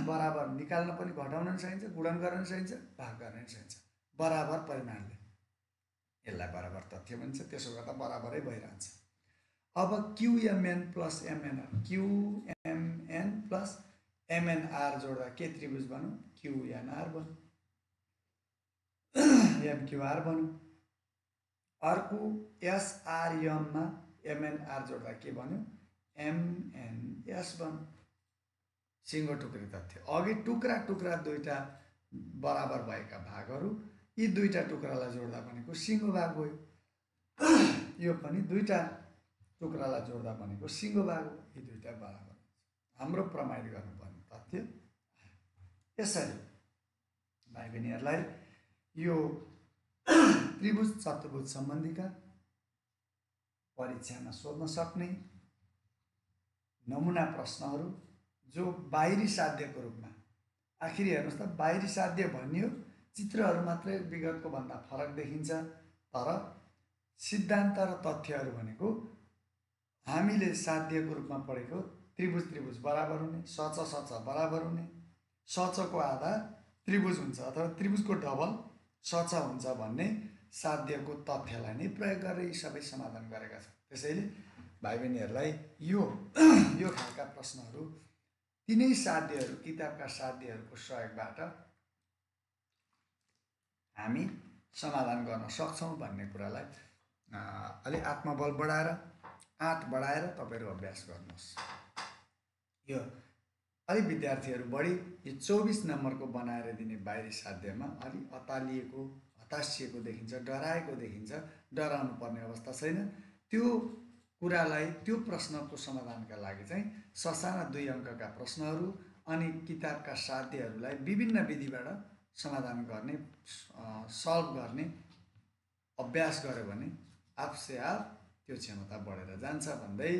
बराबर निकाल्न पनि घटाउन पनि सकिन्छ, गुणन गर्न पनि सकिन्छ, भाग गर्न पनि सकिन्छ। बराबर परिमाणले यसलाई बराबर तथ्य भन्छ। त्यसो गर्दा बराबरै भइरहन्छ। अब क्युएमएन प्लस एमएनआर, क्युएमएन प्लस एमएनआर जोड्दा के त्रिभुज बन्यो, क्युएनआर बन्यो, एमक्युआर बन्यो। अर्को एसआरएममा एमएनआर जोड्दा के बन्यो, एमएनएस बन्यो। सिङ्गो टुक्री तथ्य। अघि टुक्रा टुक्रा दुईटा बराबर भएका भागहरू, यी दुईटा टुक्रालाई जोड्दा भनेको सिङ्गो भाग भयो। यो पनि दुईटा टुक्रालाई जोड्दा भनेको सिङ्गो भाग हो। यी दुईटा बराबर हाम्रो प्रमाणित गर्नुपर्ने तथ्य। यसरी भाइ बहिनीहरूलाई यो त्रिभुज चतुर्भुज सम्बन्धीका परीक्षामा सोध्न सक्ने नमुना प्रश्नहरू जो बाहिरी साध्यको रूपमा, आखिर हेर्नुहोस् त, बाहिरी साध्य भनियो चित्रहरू मात्रै विगतको भन्दा फरक देखिन्छ, तर सिद्धान्त र तथ्यहरू भनेको हामीले साध्यको रूपमा पढेको त्रिभुज त्रिभुज बराबर हुने, सच सच बराबर हुने, सचको आधा त्रिभुज हुन्छ अथवा त्रिभुजको डबल सच हुन्छ भन्ने साध्यको तथ्यलाई नै प्रयोग गरेर यी सबै समाधान गरेका छन्। त्यसैले भाइ बहिनीहरूलाई यो खालका प्रश्नहरू तिनै साध्यहरू, किताबका साध्यहरूको सहयोगबाट हामी समाधान गर्न सक्छौँ भन्ने कुरालाई अलि आत्मबल बढाएर, आँट बढाएर तपाईँहरू अभ्यास गर्नुहोस्। यो अलि विद्यार्थीहरू बढी यो 24 नम्बरको बनाएर दिने बाहिरी साध्यमा अलि अतालिएको, हतासिएको देखिन्छ, डराएको देखिन्छ। डराउनु पर्ने अवस्था छैन। त्यो कुरालाई, त्यो प्रश्नको समाधानका लागि चाहिँ ससाना 2 अङ्कका प्रश्नहरू अनि किताबका साध्यहरूलाई विभिन्न विधिबाट समाधान गर्ने, सल्भ गर्ने अभ्यास गर्यो भने आफसे आफ त्यो क्षमता बढेर जान्छ भन्दै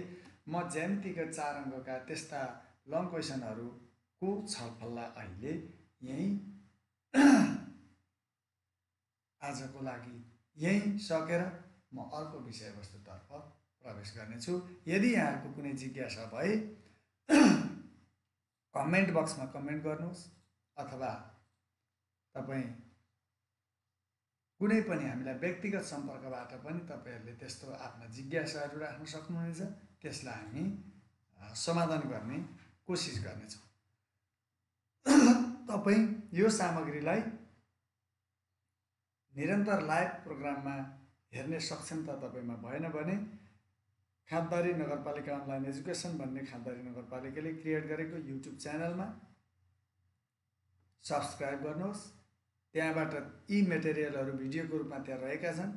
म ज्यामितिका 4 अङ्कका त्यस्ता लङ क्वेसनहरूको छलफललाई अहिले यहीँ आजको लागि यहीँ सकेर म अर्को विषयवस्तुतर्फ प्रवेश गर्नेछु। यदि यहाँहरूको कुनै जिज्ञासा भए कमेन्ट बक्समा कमेन्ट गर्नुहोस्, अथवा तपाईँ कुनै पनि हामीलाई व्यक्तिगत सम्पर्कबाट पनि तपाईँहरूले त्यस्तो आफ्ना जिज्ञासाहरू राख्न सक्नुहुनेछ। त्यसलाई हामी समाधान गर्ने कोसिस गर्नेछौँ। तपाईँ यो सामग्रीलाई निरन्तर लाइभ प्रोग्राममा हेर्ने सक्षमता तपाईँमा भएन भने खाँदबारी नगरपालिका अनलाइन एजुकेसन भन्ने खाँदबारी नगरपालिकाले क्रिएट गरेको युट्युब च्यानलमा सब्सक्राइब गर्नुहोस्। त्यहाँबाट यी मेटेरियलहरू भिडियोको रूपमा त्यहाँ रहेका छन्,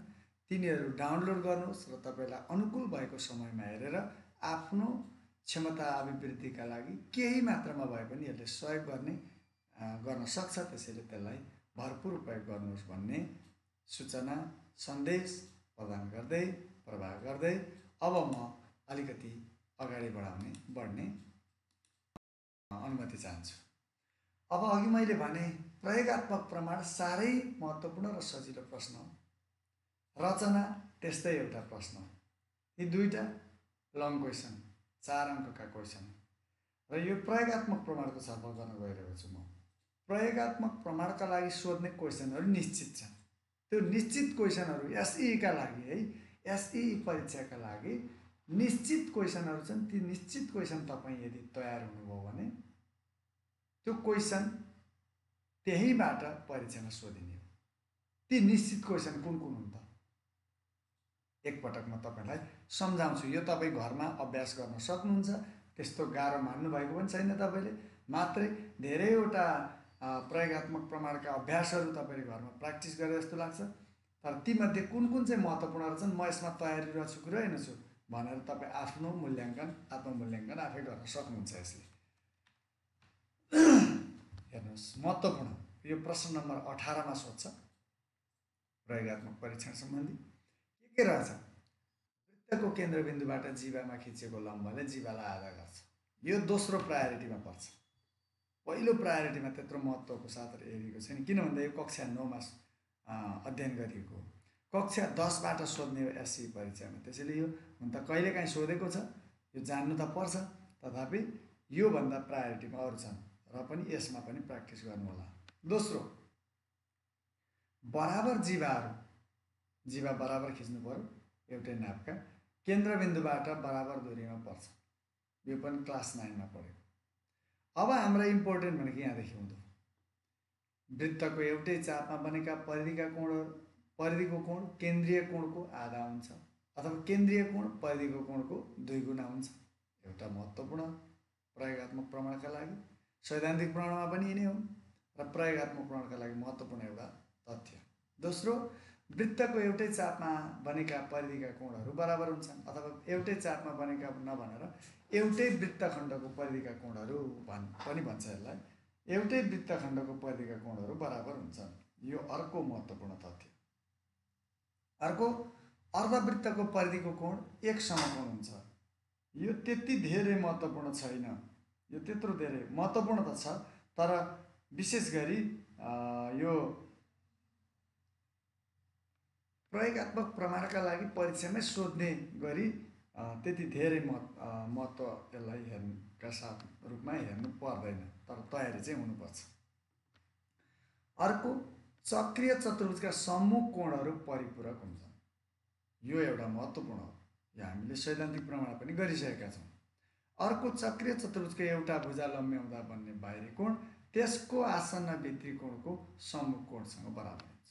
तिनीहरू डाउनलोड गर्नुहोस् र तपाईँलाई अनुकूल भएको समयमा हेरेर आफ्नो क्षमता अभिवृद्धिका लागि केही मात्रामा भए पनि यसले सहयोग गर्न सक्छ। त्यसैले त्यसलाई भरपुर उपयोग गर्नुहोस् भन्ने सूचना सन्देश प्रदान गर्दै प्रवाह गर्दै अब म अलिकति अगाडि बढ्ने अनुमति चाहन्छु। अब अघि मैले भने प्रयोगात्मक प्रमाण साह्रै महत्त्वपूर्ण र सजिलो प्रश्न हो। रचना त्यस्तै एउटा प्रश्न हो। यी दुईटा लङ क्वेसन, 4 अङ्कका क्वेसन र यो प्रयोगात्मक प्रमाणको छलफल गर्न गइरहेको छु म। प्रयोगात्मक प्रमाणका लागि सोध्ने क्वेसनहरू निश्चित छन्। त्यो निश्चित क्वेसनहरू एसई का लागि है, एसई परीक्षाका लागि निश्चित क्वेसनहरू छन्। ती निश्चित क्वेसन तपाईँ यदि तयार हुनुभयो भने त्यो क्वेसन त्यहीबाट परीक्षामा सोधिने हो। ती निश्चित क्वेसन कुन कुन हुन् त? एकपटक म तपाईँलाई सम्झाउँछु। यो तपाईँ घरमा अभ्यास गर्न सक्नुहुन्छ। त्यस्तो गाह्रो मान्नुभएको पनि छैन तपाईँले, मात्रै धेरैवटा प्रयोगात्मक प्रमाणका अभ्यासहरू तपाईँले घरमा प्र्याक्टिस गरे जस्तो लाग्छ। तर तीमध्ये कुन कुन चाहिँ महत्त्वपूर्ण रहेछन्, म यसमा तयारी रहेछु कि रहेनछु भनेर तपाईँ आफ्नो मूल्याङ्कन, आत्ममूल्याङ्कन आफै गर्न सक्नुहुन्छ। यसले हेर्नुहोस्, महत्त्वपूर्ण यो प्रश्न नम्बर 18 मा सोध्छ प्रयोगात्मक परीक्षण सम्बन्धी के रहेछ? वृत्तको केन्द्रबिन्दुबाट जीवामा खिचेको लम्बले जीवालाई आधा गर्छ। यो दोस्रो प्रायोरिटीमा पर्छ। पहिलो प्रायोरिटीमा त्यत्रो महत्त्वको साथ हेरेको छैन, किन भन्दा यो कक्षा 9 मा अध्ययन गरिएको हो। कक्षा 10 बाट सोध्ने हो एसई परीक्षामा। त्यसैले यो हुन त कहिलेकाहीँ सोधेको छ, यो जान्नु त पर्छ, तथापि योभन्दा प्रायोरिटीमा अरू छन् र पनि यसमा पनि प्र्याक्टिस गर्नु होला। दोस्रो, बराबर जीवा बराबर खिच्नु पर्यो एउटै नापका, केन्द्रबिन्दुबाट बराबर दूरीमा पर्छ। यो पनि क्लास 9 मा पढ्यो। अब हाम्रो इम्पोर्टेन्ट भनेको यहाँदेखि हुँदो, वृत्तको एउटै चापमा बनेका परिधिको कोण केन्द्रीय कोणको आधा हुन्छ अथवा केन्द्रीय कोण परिधिको कोणको 2 गुणा हुन्छ। एउटा महत्त्वपूर्ण प्रयोगात्मक प्रमाणका लागि, सैद्धान्तिक प्रमाणमा पनि यिनै हुन् र प्रयोगात्मक प्रमाणका लागि महत्त्वपूर्ण एउटा तथ्य। दोस्रो, वृत्तको एउटै चापमा बनेका परिधिका कोणहरू बराबर हुन्छन् अथवा एउटै चापमा बनेका नभनेर एउटै वृत्तखण्डको परिधिका कोणहरू पनि भन्छ यसलाई। एउटै वृत्तखण्डको परिधिका कोणहरू बराबर हुन्छन्। यो अर्को महत्त्वपूर्ण तथ्य। अर्को, अर्धवृत्तको परिधिको कोण एक समकोण हुन्छ। यो त्यति धेरै महत्त्वपूर्ण छैन। यो त्यत्रो धेरै महत्त्वपूर्ण त छ, तर विशेष गरी यो प्रयोगात्मक प्रमाणका लागि परीक्षामै सोध्ने गरी त्यति धेरै महत्त्व यसलाई हेर्नुका साथ रूपमा हेर्नु पर्दैन, तर तयारी चाहिँ हुनुपर्छ। अर्को, चक्रीय चतुर्भुजका सम्मुख कोणहरू परिपूरक हुन्छन्। यो एउटा महत्त्वपूर्ण हो। यो हामीले सैद्धान्तिक प्रमाण पनि गरिसकेका छौँ। अर्को, चक्रीय चतुर्भुजको एउटा भुजा लम्ब्याउँदा बन्ने बाहिरी कोण त्यसको आसन्न भित्री कोणको सम्मुख कोणसँग बराबर हुन्छ।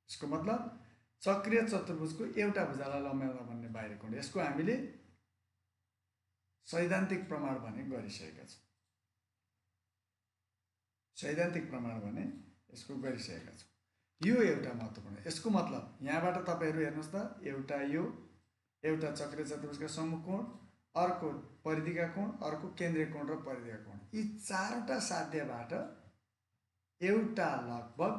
यसको मतलब चक्रीय चतुर्भुजको एउटा भुजालाई लम्ब्याउँदा बन्ने बाहिरी कोण, यसको हामीले सैद्धान्तिक प्रमाण भने गरिसकेका छौँ। सैद्धान्तिक प्रमाण भने यसको गरिसकेका छौँ। यो एउटा महत्त्वपूर्ण। यसको मतलब यहाँबाट तपाईँहरू हेर्नुहोस् त, एउटा चक्रीय चतुर्भुजका सम्मुख कोण, अर्को परिधिका कोण, अर्को केन्द्रीय कोण र परिधिका कोण, यी 4वटा साध्यबाट एउटा लगभग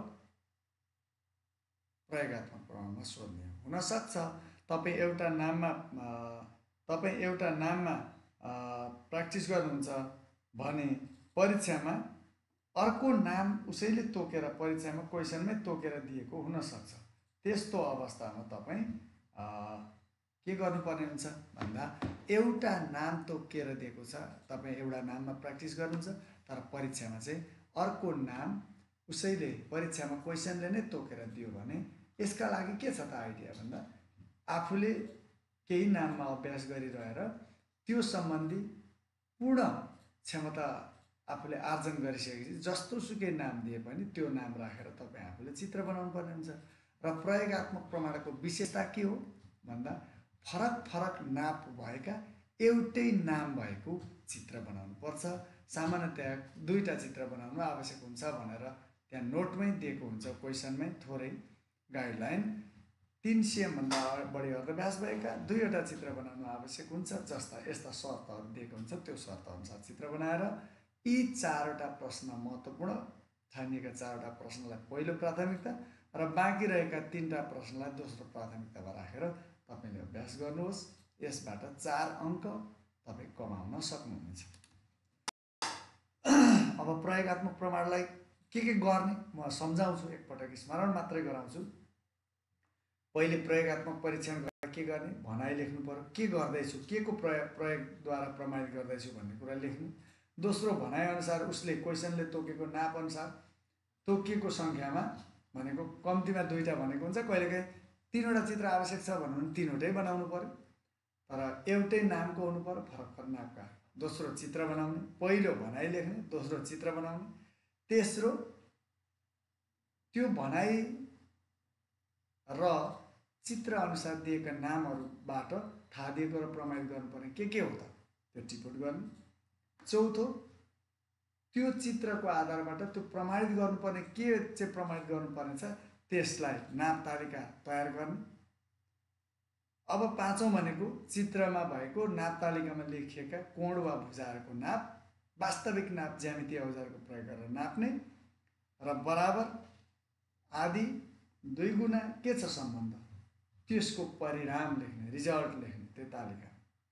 प्रयोगात्मक प्रमाणमा सोध्ने हो। हुनसक्छ तपाईँ एउटा नाममा प्र्याक्टिस गर्नुहुन्छ भने परीक्षामा अर्को नाम उसैले तोकेर परीक्षामा क्वेसनमै तोकेर दिएको हुनसक्छ। त्यस्तो अवस्थामा तपाईँ के गर्नुपर्ने हुन्छ भन्दा एउटा नाम तोकेर दिएको छ, तपाईँ एउटा नाममा प्र्याक्टिस गर्नुहुन्छ, तर परीक्षामा चाहिँ अर्को नाम उसैले परीक्षामा क्वेसनले नै तोकेर दियो भने यसका लागि के छ त आइडिया भन्दा आफूले केही नाममा अभ्यास गरिरहेर त्यो सम्बन्धी पूर्ण क्षमता आफूले आर्जन गरिसकेपछि जस्तो सुकै नाम दिए पनि त्यो नाम राखेर तपाईँ आफूले चित्र बनाउनु पर्ने हुन्छ। र प्रयोगात्मक प्रमाणको विशेषता के हो भन्दा फरक फरक नाप भएका एउटै नाम भएको चित्र बनाउनु पर्छ। सामान्यतया दुईवटा चित्र बनाउनु आवश्यक हुन्छ भनेर त्यहाँ नोटमै दिएको हुन्छ, क्वेसनमै थोरै गाइडलाइन। 300 भन्दा बढी अर्धव्यास भएका दुईवटा चित्र बनाउनु आवश्यक हुन्छ, जस्ता यस्ता शर्तहरू दिएको हुन्छ। त्यो शर्त अनुसार चित्र बनाएर यी 4वटा प्रश्न महत्त्वपूर्ण ठानिएका 4वटा प्रश्नलाई पहिलो प्राथमिकता र बाँकी रहेका 3टा प्रश्नलाई दोस्रो प्राथमिकतामा राखेर तपाईँले अभ्यास गर्नुहोस्। यसबाट 4 अङ्क तपाईँ कमाउन सक्नुहुनेछ। अब प्रयोगात्मक प्रमाणलाई के गर्ने म सम्झाउँछु, एकपटक स्मरण मात्रै गराउँछु। पहिले प्रयोगात्मक परीक्षण गरेर के गर्ने, भनाइ लेख्नु पर्यो, के गर्दैछु, के को प्रयोगद्वारा प्रमाणित गर्दैछु भन्ने कुरा लेख्नु। दोस्रो, भनाइअनुसार उसले क्वेसनले तोकेको नाप अनुसार तोकिएको सङ्ख्यामा भनेको कम्तीमा 2टा भनेको हुन्छ, कहिलेकाहीँ 3वटा चित्र आवश्यक छ भन्नु भने 3वटै बनाउनु पर्यो, तर एउटै नामको हुनु पर्यो, फरक फरक नापका। दोस्रो, चित्र बनाउने। पहिलो भनाइ लेख्ने, दोस्रो चित्र बनाउने, तेस्रो त्यो भनाइ र चित्र अनुसार दिएका नामहरूबाट थाहा दिएको र प्रमाणित गर्नुपर्ने के हो त त्यो टिप्पणी गर्ने। चौथो, त्यो चित्रको आधारबाट त्यो प्रमाणित गर्नुपर्ने के चाहिँ प्रमाणित गर्नुपर्ने छ त्यसलाई नाप तालिका तयार गर्ने। अब 5औं भनेको चित्रमा भएको नाप तालिकामा लेखिएका कोण वा भुजाहरूको नाप वास्तविक नाप ज्यामितीय औजारको प्रयोग गरेर नाप्ने र बराबर आदि 2 गुणा के छ सम्बन्ध त्यसको परिणाम लेख्ने, रिजल्ट लेख्ने। त्यो तालिका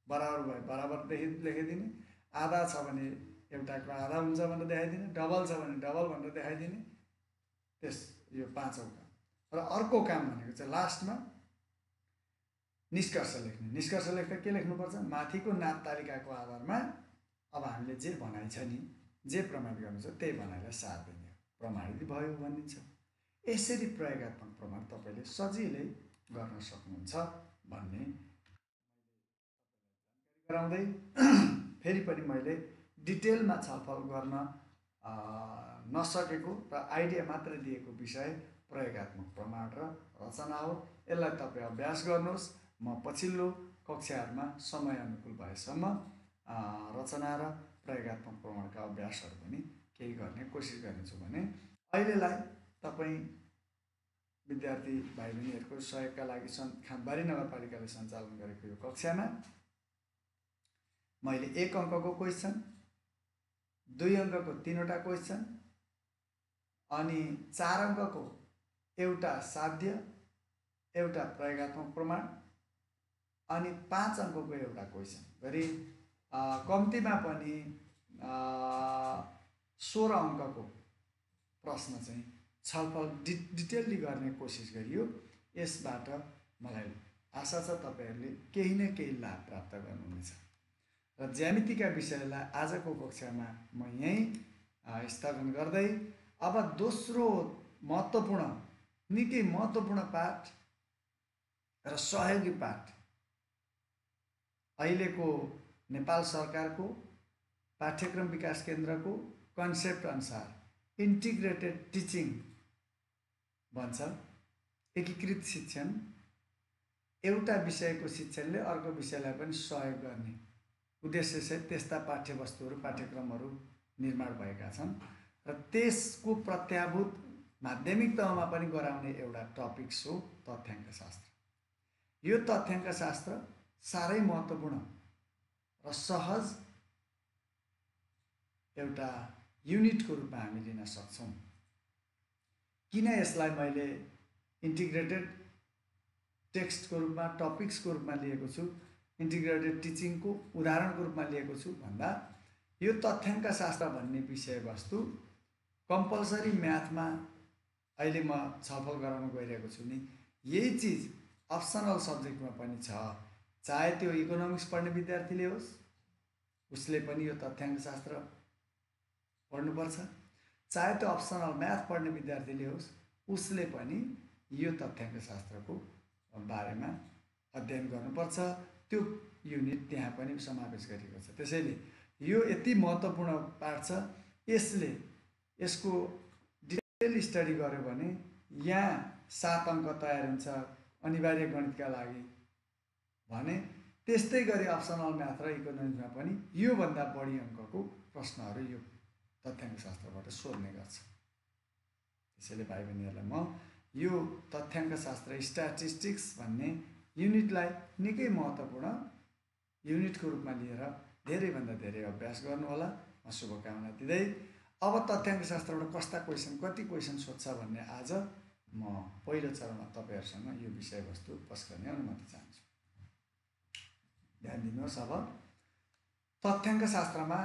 बराबर भए बराबर लेखिदिने, आधा छ भने एउटाको आधा हुन्छ भनेर देखाइदिने, डबल छ भने डबल भनेर देखाइदिने। यो 5औं काम। र अर्को काम भनेको चाहिँ लास्टमा निष्कर्ष लेख्ने। निष्कर्ष लेख्दा के लेख्नुपर्छ, माथिको नाप तालिकाको आधारमा अब हामीले जे भनाइ छ नि, जे प्रमाणित गर्नु छ त्यही भनाइलाई सार दिने, प्रमाणित भयो भनिन्छ। यसरी प्रयोगात्मक प्रमाण तपाईँले सजिलै गर्न सक्नुहुन्छ भन्ने गराउँदै फेरि पनि मैले डिटेलमा छलफल गर्न नसकेको र आइडिया मात्र दिएको विषय प्रयोगात्मक प्रमाण र रचना हो। यसलाई तपाईँ अभ्यास गर्नुहोस्। म पछिल्लो कक्षाहरूमा समय अनुकूल भएसम्म रचना र प्रयोगात्मक प्रमाणका अभ्यासहरू पनि केही गर्ने कोसिस गर्नेछु भने अहिलेलाई तपाईँ विद्यार्थी भाइ बहिनीहरूको सहयोगका लागि खाँदबारी नगरपालिकाले सञ्चालन गरेको यो कक्षामा मैले 1 अङ्कको क्वेसन, 2 अङ्कको 3वटा क्वेसन अनि 4 अङ्कको एउटा साध्य, एउटा प्रयोगात्मक प्रमाण अनि 5 अङ्कको एउटा क्वेसन गरी कम्तीमा पनि 16 अङ्कको प्रश्न चाहिँ छलफल डिटेलली गर्ने कोसिस गरियो। यसबाट मलाई आशा छ तपाईहरुले केही न केही लाभ प्राप्त गर्नुहुनेछ। र ज्यामितिका विषयलाई आजको कक्षामा म यही स्थगन गर्दै अब दोस्रो महत्त्वपूर्ण निकै महत्त्वपूर्ण पाठ र सहयोगी पाठ अहिलेको नेपाल सरकारको पाठ्यक्रम विकास केन्द्रको कन्सेप्ट अनुसार इन्टिग्रेटेड टिचिङ भन्छ, एकीकृत शिक्षण। एउटा विषयको शिक्षणले अर्को विषयलाई पनि सहयोग गर्ने उद्देश्यसहित त्यस्ता पाठ्यवस्तुहरू पाठ्यक्रमहरू निर्माण भएका छन् र त्यसको प्रत्याभूत माध्यमिक तहमा पनि गराउने एउटा टपिक्स हो तथ्याङ्कशास्त्र। यो तथ्याङ्कशास्त्र साह्रै महत्त्वपूर्ण र सहज एउटा युनिटको रूपमा हामी लिन सक्छौँ। किन यसलाई मैले इन्टिग्रेटेड टेक्स्टको रूपमा टपिक्सको रूपमा लिएको छु, इन्टिग्रेटेड टिचिङको उदाहरणको रूपमा लिएको छु भन्दा यो तथ्याङ्कशास्त्र भन्ने विषयवस्तु कम्पलसरी म्याथमा अहिले म छलफल गराउन गइरहेको छु नि, यही चिज अप्सनल सब्जेक्टमा पनि छ। चाहे त्यो इकोनोमिक्स पढ्ने विद्यार्थीले होस् उसले पनि यो तथ्याङ्कशास्त्र पढ्नुपर्छ, चाहे त्यो अप्सनल म्याथ पढ्ने विद्यार्थीले होस् उसले पनि यो तथ्याङ्कशास्त्रको बारेमा अध्ययन गर्नुपर्छ। त्यो युनिट त्यहाँ पनि समावेश गरिएको छ। त्यसैले यो यति महत्त्वपूर्ण पाठ छ यसको डिटेल स्टडी गर्यो भने यहाँ 7 अङ्क तयार हुन्छ अनिवार्य गणितका लागि भने त्यस्तै गरी अप्सनल म्याथ र इकोनोमिक्समा पनि योभन्दा बढी अङ्कको प्रश्नहरू यो तथ्याङ्क शास्त्रबाट सोध्ने गर्छ। त्यसैले भाइ बहिनीहरूलाई म यो तथ्याङ्क शास्त्र स्ट्याटिस्टिक्स भन्ने युनिटलाई निकै महत्त्वपूर्ण युनिटको रूपमा लिएर धेरैभन्दा धेरै अभ्यास गर्नुहोला। म शुभकामना दिँदै अब तथ्याङ्क शास्त्रबाट कस्ता क्वेसन कति क्वेसन सोध्छ भन्ने आज म पहिलो चरणमा तपाईँहरूसँग यो विषयवस्तु पेश गर्ने अनुमति चाहन्छु। ध्यान दिनुहोस्। अब तथ्याङ्क शास्त्रमा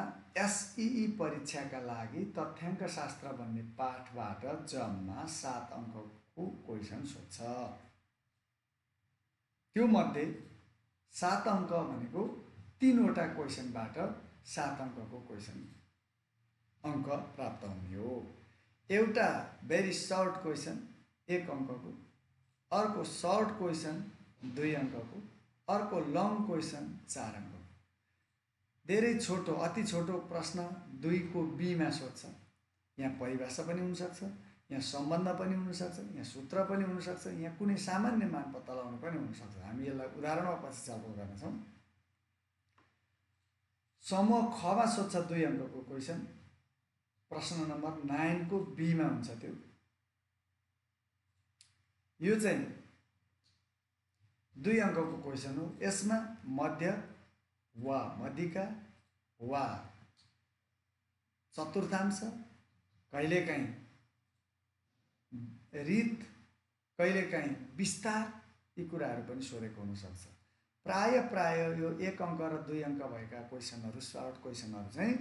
एसइई परीक्षाका लागि तथ्याङ्क शास्त्र भन्ने पाठबाट जम्मा 7 अङ्कको क्वेसन सोध्छ। त्यो मध्ये 7 अङ्क भनेको 3 वटा क्वेसनबाट 7 अङ्कको क्वेसन अङ्क प्राप्त हुने हो। एउटा भेरी सर्ट क्वेसन 1 अङ्कको, अर्को सर्ट क्वेसन 2 अङ्कको, अर्को लङ क्वेसन 4 अङ्कको। धेरै छोटो अति छोटो प्रश्न 2 को बीमा सोध्छ। यहाँ परिभाषा पनि हुनसक्छ, यहाँ सम्बन्ध पनि हुनसक्छ, यहाँ सूत्र पनि हुनसक्छ, यहाँ कुनै सामान्य मान पत्ता लगाउनु पनि हुनसक्छ। हामी यसलाई उदाहरणमा पछि छलफल गर्नेछौँ। समूह खमा सोध्छ 2 अङ्कको क्वेसन, प्रश्न नम्बर 9 को बीमा हुन्छ त्यो। यो चाहिँ 2 अङ्कको क्वेसन हो। यसमा मध्य वा मध्यिका वा चतुर्थांश, कहिलेकाहीँ रित, कहिलेकाहीँ विस्तार, यी कुराहरू पनि सोधेको हुनसक्छ। प्राय यो 1 अङ्क र 2 अङ्क भएका क्वेसनहरू सर्ट क्वेसनहरू चाहिँ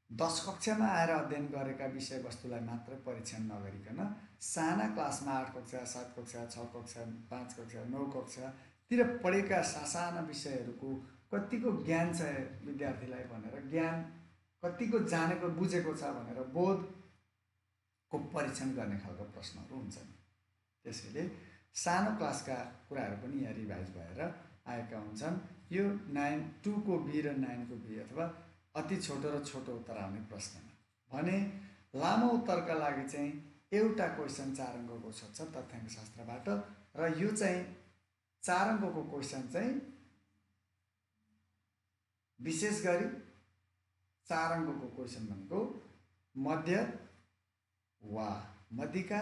10 कक्षामा आएर अध्ययन गरेका विषयवस्तुलाई मात्र परीक्षण नगरिकन साना क्लासमा 8 कक्षा 7 कक्षा 6 कक्षा 5 कक्षा 9 कक्षातिर पढेका साना विषयहरूको कतिको ज्ञान छ विद्यार्थीलाई भनेर, ज्ञान कतिको जानेको बुझेको छ भनेर बोधको परीक्षण गर्ने खालको प्रश्नहरू हुन्छन्। त्यसैले सानो क्लासका कुराहरू पनि यहाँ रिभाइज भएर आएका हुन्छन्। यो 2 को बी र 9 को बी अथवा अति छोटो र छोटो उत्तर आउने प्रश्नमा भने लामो उत्तरका लागि चाहिँ एउटा क्वेसन 4 अङ्कको सोध्छ तथ्याङ्क शास्त्रबाट। र यो चाहिँ 4 अङ्कको क्वेसन चाहिँ विशेष गरी 4 अङ्कको क्वेसन भनेको मध्य वा मध्यिका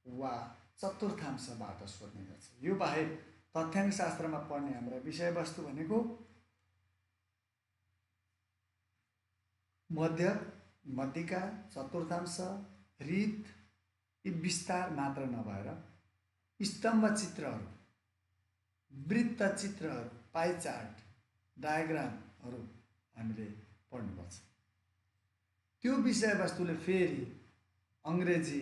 वा चतुर्थांशबाट सोध्ने गर्छ। यो बाहेक तथ्याङ्क शास्त्रमा पढ्ने हाम्रा विषयवस्तु भनेको मध्य, मध्यिका, चतुर्थांश, रित, यी विस्तार मात्र नभएर स्तम्भ चित्रहरू, वृत्त चित्रहरू, पाइ चार्ट, डायग्रामहरू हामीले पढ्नुपर्छ। त्यो विषयवस्तुले फेरि अङ्ग्रेजी,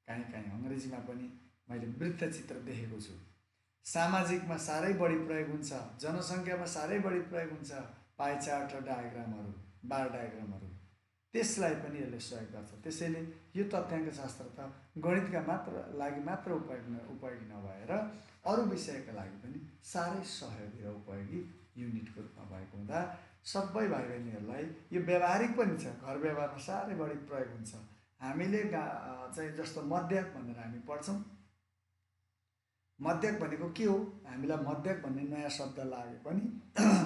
कहीँ अङ्ग्रेजीमा पनि मैले वृत्तचित्र देखेको छु। सामाजिकमा साह्रै बढी प्रयोग हुन्छ, जनसङ्ख्यामा साह्रै बढी प्रयोग हुन्छ पाइ चार्ट र डायग्रामहरू, बार डायग्रामहरू, त्यसलाई पनि यसले सहयोग गर्छ। त्यसैले यो तथ्याङ्क शास्त्र त गणितका लागि मात्र उपयोगी नभएर अरू विषयका लागि पनि साह्रै सहयोगी र उपयोगी युनिटको रूपमा भएको हुँदा सबै भाइ बहिनीहरूलाई यो व्यावहारिक पनि छ, घर व्यवहारमा साह्रै बढी प्रयोग हुन्छ। हामीले चाहिँ जस्तो मध्यक भनेर हामी पढ्छौँ। मध्यक भनेको के हो? हामीलाई मध्यक भन्ने नयाँ शब्द लागे पनि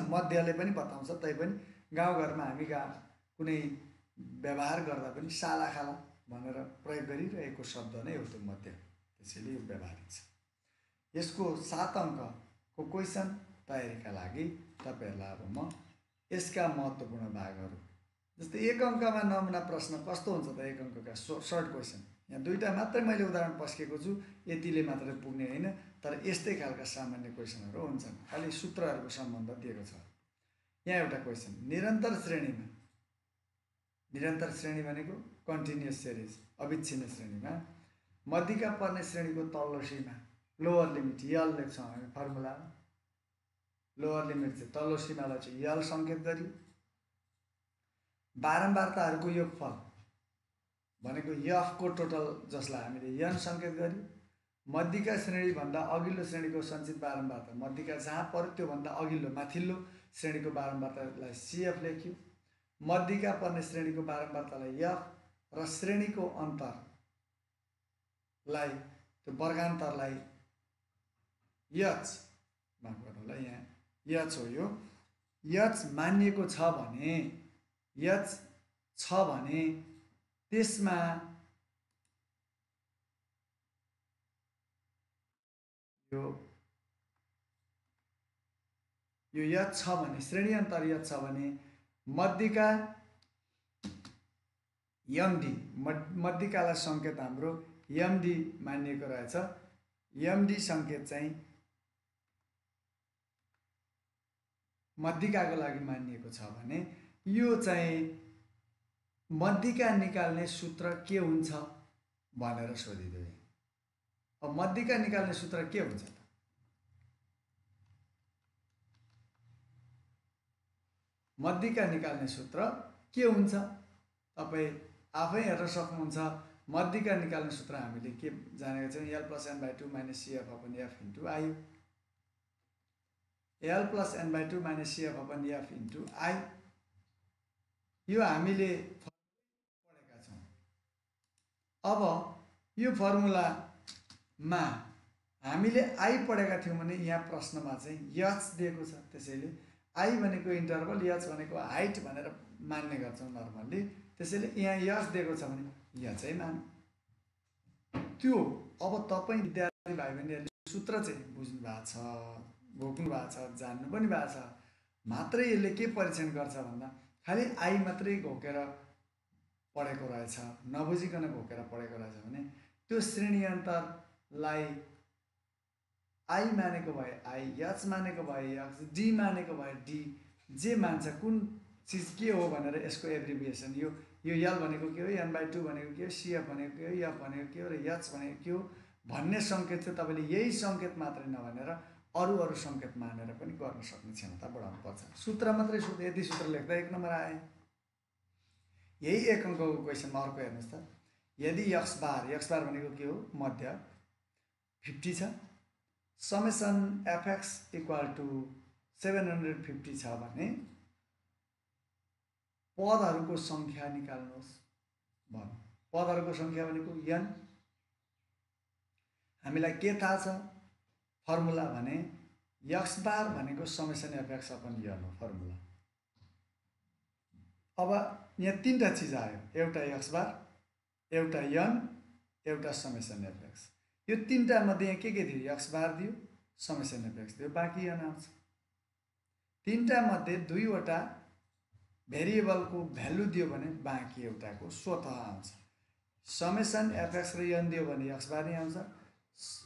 मध्यले पनि बताउँछ, तैपनि गाउँघरमा हामी कुनै व्यवहार गर्दा पनि सालाखाला भनेर प्रयोग गरिरहेको शब्द नै हो त्यो मध्य। त्यसैले यो व्यावहारिक छ। यसको 7 अङ्कको क्वेसन तयारीका लागि तपाईँहरूलाई अब म यसका महत्त्वपूर्ण भागहरू, जस्तै 1 अङ्कमा नमुना प्रश्न कस्तो हुन्छ त? 1 अङ्कका सर्ट क्वेसन यहाँ 2टा मात्रै मैले उदाहरण पस्केको छु, यतिले मात्रै पुग्ने होइन, तर यस्तै खालका सामान्य क्वेसनहरू हुन्छन्। खालि सूत्रहरूको सम्बन्ध दिएको छ। यहाँ एउटा क्वेसन, निरन्तर श्रेणीमा, निरन्तर श्रेणी भनेको कन्टिन्युअस सिरिज, अविच्छिन्न श्रेणीमा मध्यिका पर्ने श्रेणीको तल्लो सीमा, लोअर लिमिट यल लेख्छौँ हामी फर्मुलामा। लोअर लिमिट चाहिँ तल्लो सीमालाई चाहिँ यल सङ्केत गरी, बारम्बारताहरूको योगफल भनेको यफको टोटल जसलाई हामीले यन सङ्केत गरी, मध्यिका श्रेणीभन्दा अघिल्लो श्रेणीको सञ्चित बारम्बारता, मध्यिका जहाँ पर्यो त्योभन्दा अघिल्लो माथिल्लो श्रेणीको बारम्बारतालाई सिएफ लेख्यो। मध्यिका पर्ने श्रेणीको बारम्बारतालाई एफ र श्रेणीको अन्तरलाई त्यो वर्गान्तरलाई एच, माफ गर्नु होला यहाँ एच हो, यो एच मानिएको छ भने एच छ भने त्यसमा यो एच छ भने श्रेणी अन्तर एच छ भने मध्यिका एमडी, मध्यिकालाई सङ्केत हाम्रो एमडी मानिएको रहेछ। एमडी सङ्केत चाहिँ मध्यिकाको लागि मानिएको छ भने यो चाहिँ मध्यिका निकाल्ने सूत्र के हुन्छ भनेर सोधिदियो। अब मध्यिका निकाल्ने सूत्र के हुन्छ त? मध्यिका निकाल्ने सूत्र के हुन्छ तपाईँ आफै हेर्न सक्नुहुन्छ। मध्यिका निकाल्ने सूत्र हामीले के जानेका छौँ? L plus N by two minus CF upon F into I. L plus N by two minus CF upon F into I, यो हामीले पढेका छौँ। अब यो फर्मुलामा हामीले आई पढेका थियौँ भने यहाँ प्रश्नमा चाहिँ एच दिएको छ, त्यसैले आई भनेको इन्टरभल, एच भनेको हाइट भनेर मान्ने गर्छौँ नर्मल्ली। त्यसैले यहाँ एच दिएको छ भने एचै मान त्यो। अब तपाईँ विद्यार्थी भाइ बहिनीहरूले सूत्र चाहिँ बुझ्नु भएको छ, भोग्नु भएको छ, जान्नु पनि भएको छ, मात्रै यसले के परीक्षण गर्छ भन्दा खालि आई मात्रै घोकेर पढेको रहेछ, नबुझिकन घोकेर पढेको रहेछ भने त्यो श्रेणी अन्तरलाई आई मानेको भए आई, एच मानेको भए एच, डी मानेको भए डी, जे मान्छ कुन चिज के हो भनेर यसको एब्रिभिएसन यो एल भनेको के हो, एन बाई टू भनेको के हो, सिएफ भनेको के हो, एफ भनेको के हो र एच भनेको के हो भन्ने सङ्केत चाहिँ तपाईँले यही सङ्केत मात्रै नभनेर अरू सङ्केत मानेर पनि गर्न सक्ने क्षमता बढाउनु पर्छ। सूत्र मात्रै यदि सूत्र लेख्दा 1 नम्बर आए। यही 1 अङ्कको क्वेसनमा अर्को हेर्नुहोस् त। यदि एक्स बार भनेको के हो? मध्य 50 छ, समेसन एफएक्स इक्वल टु 750 छ भने पदहरूको सङ्ख्या निकाल्नुहोस् भन्नु। पदहरूको सङ्ख्या भनेको एन। हामीलाई के थाहा छ फर्मुला भने एक्स बार भनेको समेसन एफएक्स अपन एन हो फर्मुला। अब यहाँ 3टा चिज आयो, एउटा एक्स बार, एउटा एन, एउटा समेसन एफएक्स। यो 3टा मध्ये यहाँ के दियो? एक्स बार दियो, समेसन एफएक्स दियो, बाँकी एन आउँछ। 3टा मध्ये 2वटा भेरिएबलको भ्यालु दियो भने बाँकी एउटाको स्वतः आउँछ। समेसन एफएक्स र एन दियो भने एक्स बार नै आउँछ,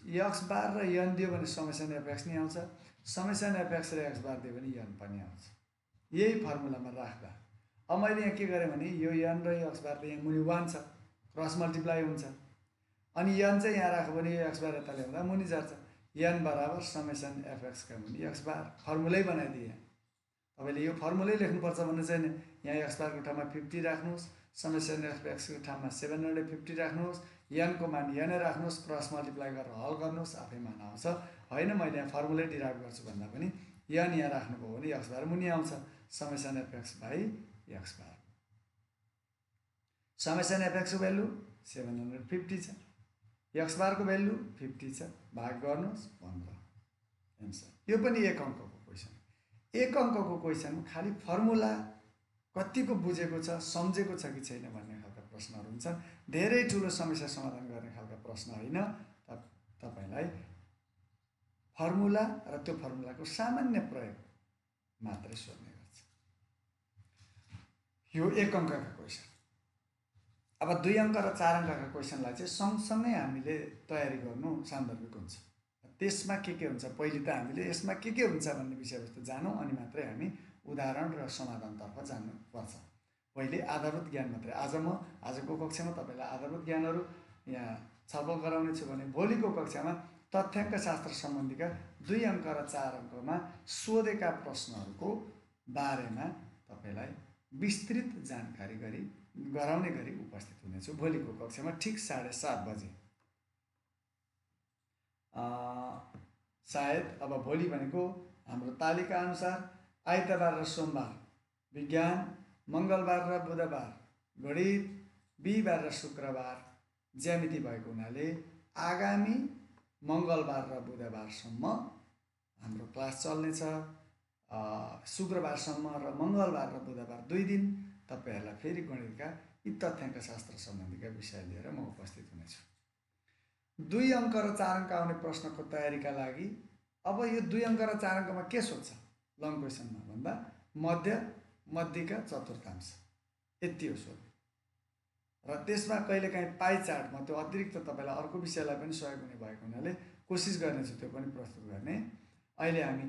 एक्स बार र एन दियो भने समेसन एफएक्स नै आउँछ, समेसन एफएक्स र एक्स बार दियो भने एन पनि आउँछ। यही फर्मुलामा राख्दा अब मैले यहाँ के गरेँ भने यो एन र एक्स बार त यहाँ मुनि 1 छ, क्रस मल्टिप्लाई हुन्छ, अनि एन चाहिँ यहाँ राख्यो भने यो एक्स बार यता ल्याउँदा मुनि झर्छ। एन बराबर समेसन एफएक्स का मुनि एक्स बार, फर्मुलै बनाइदिएँ। तपाईँले यो फर्मुलै लेख्नुपर्छ भन्ने छैन। यहाँ एक्स बारको ठाउँमा 50 राख्नुहोस्, समेसन एफएक्सको ठाउँमा 750 राख्नुहोस्, एनको मान एनै राख्नुहोस्, क्रस मल्टिप्लाई गरेर हल गर्नुहोस्, आफै मान आउँछ। होइन मैले यहाँ फर्मुलै डिराइभ गर्छु भन्दा पनि एन यहाँ राख्नुभयो भने एक्स बार मुनि आउँछ, summation FX by X bar. Summation एफएक्सको भ्यालु 750 छ, एक्स बारको भ्यालु 50 छ, भाग गर्नुहोस् 15 एन्सर। यो पनि 1 अङ्कको क्वेसन। 1 अङ्कको क्वेसन खालि फर्मुला कतिको बुझेको छ, सम्झेको छ कि छैन भन्ने खालका प्रश्नहरू हुन्छन्। धेरै ठुलो समस्या समाधान गर्ने खालका प्रश्न होइन। तपाईलाई फर्मुला र त्यो फर्मुलाको सामान्य प्रयोग मात्रै सोध्ने गर्छ। यो 1 अङ्कका क्वेसन। अब 2 अङ्क र 4 अङ्कका क्वेसनलाई चाहिँ सँगसँगै हामीले तयारी गर्नु सान्दर्भिक हुन्छ। त्यसमा के हुन्छ, पहिले त हामीले यसमा के हुन्छ भन्ने विषयवस्तु जानौँ, अनि मात्रै हामी उदाहरण र समाधानतर्फ जानुपर्छ। पहिले आधारभूत ज्ञान मात्रै। आजको कक्षामा तपाईँलाई आधारभूत ज्ञानहरू यहाँ छलफल गराउने छु भने भोलिको कक्षामा तथ्याङ्क शास्त्र सम्बन्धीका 2 अङ्क र 4 अङ्कमा सोधेका प्रश्नहरूको बारेमा तपाईँलाई विस्तृत जानकारी गराउने गरी उपस्थित हुनेछु भोलिको कक्षामा ठिक 7:30 बजे। सायद अब भोलि भनेको हाम्रो तालिका अनुसार आइतबार र सोमबार विज्ञान मङ्गलबार र बुधबार गणित, बिहिबार र शुक्रबार ज्यामिति भएको हुनाले आगामी मङ्गलबार र बुधबारसम्म हाम्रो क्लास चल्नेछ। शुक्रबारसम्म र मङ्गलबार र बुधबार 2 दिन तपाईँहरूलाई फेरि गणितका यी तथ्याङ्क शास्त्र सम्बन्धीका विषय लिएर म उपस्थित हुनेछु। 2 अङ्क र 4 अङ्क आउने प्रश्नको तयारीका लागि अब यो 2 अङ्क र 4 अङ्कमा के सोध्छ लङ क्वेसनमा भन्दा मध्यका चतुर्थांश यति हो सोध्ने। र त्यसमा कहिलेकाहीँ पाइ चार्टमा त्यो अतिरिक्त तपाईँलाई अर्को विषयलाई पनि सहयोग हुने भएको हुनाले कोसिस गर्नेछु त्यो पनि प्रस्तुत गर्ने। अहिले हामी